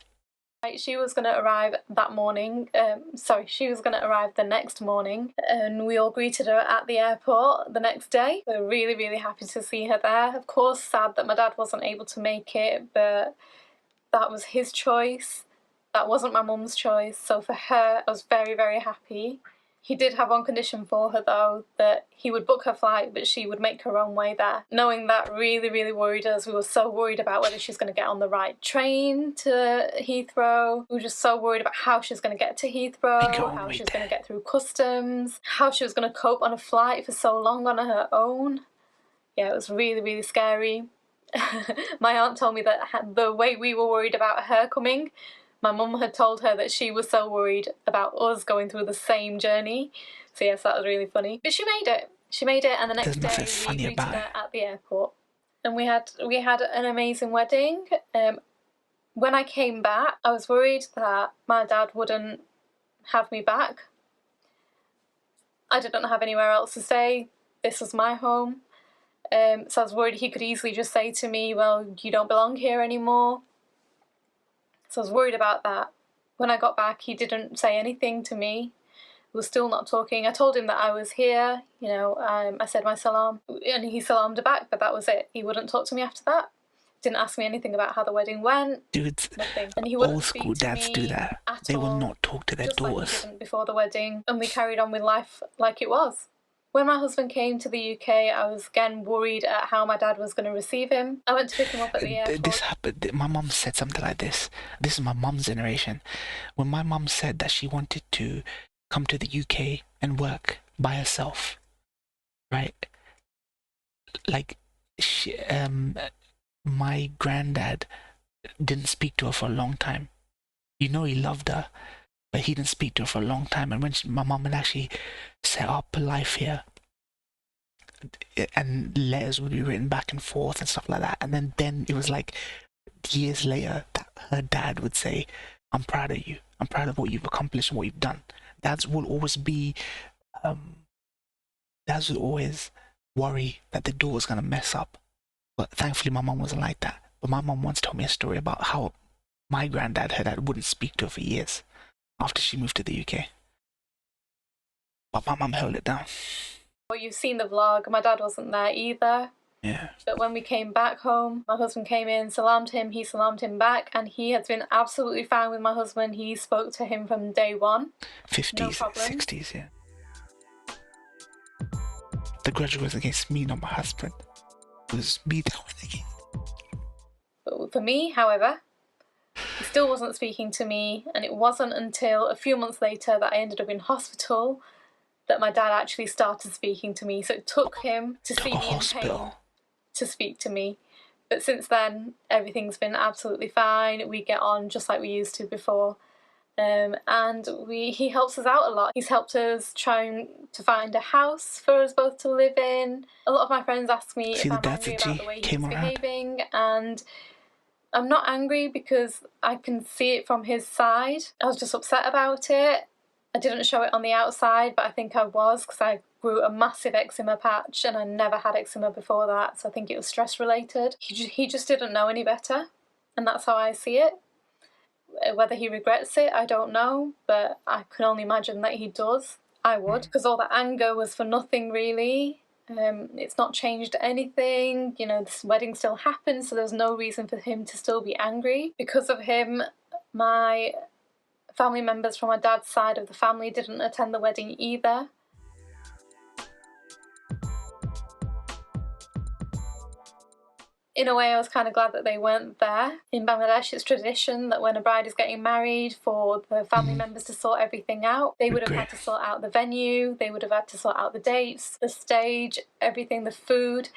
She was going to arrive that morning. She was going to arrive the next morning, and we all greeted her at the airport the next day. We were really, really happy to see her there. Of course, sad that my dad wasn't able to make it, but that was his choice. That wasn't my mum's choice. So for her, I was very, very happy. He did have one condition for her though, that he would book her flight but she would make her own way there. Knowing that really, really worried us. We were so worried about whether she was going to get on the right train to Heathrow. We were just so worried about how she was going to get to Heathrow, how she was going to get through customs, how she was going to cope on a flight for so long on her own. Yeah, it was really, really scary. My aunt told me that the way we were worried about her coming My mum had told her that she was so worried about us going through the same journey. So yes, that was really funny. But she made it. She made it, and the next day we greeted her at the airport. And we had an amazing wedding. When I came back, I was worried that my dad wouldn't have me back. I didn't have anywhere else to stay. This was my home. So I was worried he could easily just say to me, well, you don't belong here anymore. So I was worried about that. When I got back, he didn't say anything to me. He was still not talking. I told him that I was here, you know, I said my salam, and he salamed back, but that was it. He wouldn't talk to me after that. Didn't ask me anything about how the wedding went. Dudes, nothing. And he wouldn't old school dads do that. They will not talk to their daughters. Like he didn't before the wedding, and we carried on with life like it was. When my husband came to the UK, I was again worried at how my dad was going to receive him. I went to pick him up at the airport. This happened. My mum said something like this. This is my mum's generation. When my mum said that she wanted to come to the UK and work by herself, right? Like, my granddad didn't speak to her for a long time. You know, he loved her, but he didn't speak to her for a long time. And when my mum had actually set up a life here, and letters would be written back and forth and stuff like that, and then it was like years later that her dad would say, I'm proud of you, I'm proud of what you've accomplished and what you've done. Dads will always be dads will always worry that the daughter's gonna mess up, but thankfully my mum wasn't like that. But my mum once told me a story about how my granddad, her dad, wouldn't speak to her for years after she moved to the UK, but my mum held it down. Well, you've seen the vlog. My dad wasn't there either. Yeah. But when we came back home, my husband came in, salamed him, he salamed him back, and he has been absolutely fine with my husband. He spoke to him from day one. 50s, no problem. 60s, yeah. The grudge was against me, not my husband. It was me that went against. But for me, however, he still wasn't speaking to me, and it wasn't until a few months later that I ended up in hospital that my dad actually started speaking to me. So it took him to see me in pain to speak to me. But since then, everything's been absolutely fine. We get on just like we used to before. And he helps us out a lot. He's helped us trying to find a house for us both to live in. A lot of my friends ask me if I'm angry about the way he's behaving, and I'm not angry because I can see it from his side. I was just upset about it. I didn't show it on the outside, but I think I was, because I grew a massive eczema patch and I never had eczema before that, so I think it was stress related. He just didn't know any better, and that's how I see it. Whether he regrets it, I don't know, but I can only imagine that he does. I would, because all that anger was for nothing really. It's not changed anything, you know, this wedding still happened, so there's no reason for him to still be angry. Because of him, my family members from my dad's side of the family didn't attend the wedding either. In a way, I was kind of glad that they weren't there. In Bangladesh, it's tradition that when a bride is getting married, for the family members to sort everything out. They would have had to sort out the venue, they would have had to sort out the dates, the stage, everything, the food.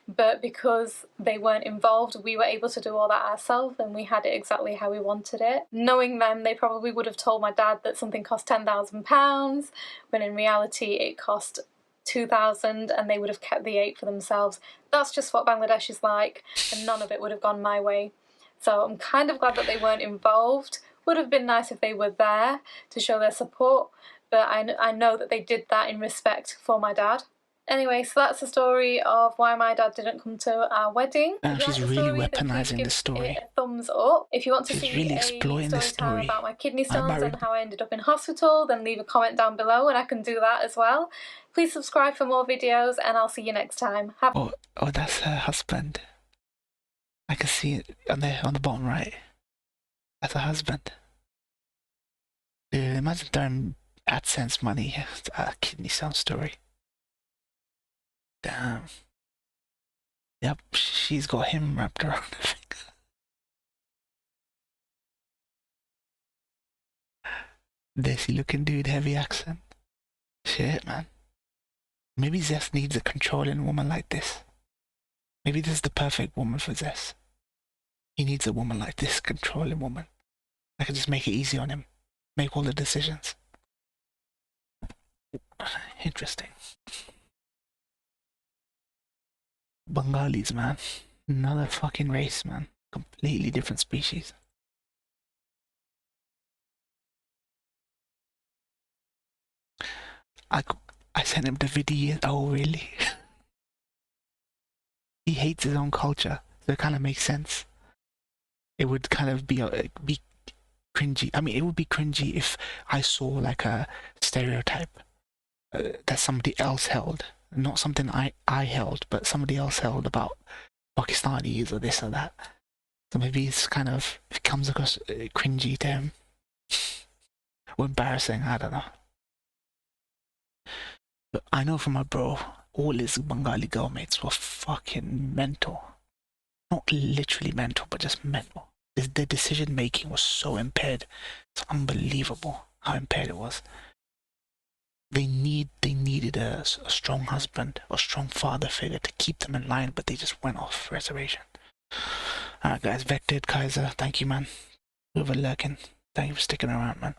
But because they weren't involved, we were able to do all that ourselves, and we had it exactly how we wanted it. Knowing them, they probably would have told my dad that something cost £10,000, when in reality it cost 2,000, and they would have kept the 8 for themselves. That's just what Bangladesh is like, and none of it would have gone my way. So I'm kind of glad that they weren't involved. Would have been nice if they were there to show their support, but I know that they did that in respect for my dad. Anyway, so that's the story of why my dad didn't come to our wedding. And she's really weaponizing the story. A thumbs up. If you want to see really a exploiting the story about my kidney stones and how I ended up in hospital, then leave a comment down below and I can do that as well. Please subscribe for more videos, and I'll see you next time. Oh, that's her husband. I can see it on the bottom right. That's her husband. Dude, imagine throwing AdSense money to a kidney stone story. Damn. Yep, she's got him wrapped around her finger. Desi looking dude, heavy accent. Shit, man. Maybe Zess needs a controlling woman like this. Maybe this is the perfect woman for Zess. He needs a woman like this, controlling woman. I could just make it easy on him. Make all the decisions. Interesting. Bengalis, man. Another fucking race, man. Completely different species. I sent him the video. Oh, really? He hates his own culture, so it kind of makes sense. It would kind of be cringy. I mean, it would be cringy if I saw like a stereotype that somebody else held, not something I held, but somebody else held about Pakistanis or this or that. So maybe it's kind of, it comes across cringy to him. Or embarrassing, I don't know. But I know from my bro, all his Bengali girlmates were fucking mental. Not literally mental, but just mental. Their decision making was so impaired. It's unbelievable how impaired it was. They needed a strong husband or strong father figure to keep them in line, but they just went off reservation. Alright guys, Vected, Kaiser, thank you man. Whoever lurking, thank you for sticking around man.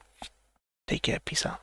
Take care, peace out.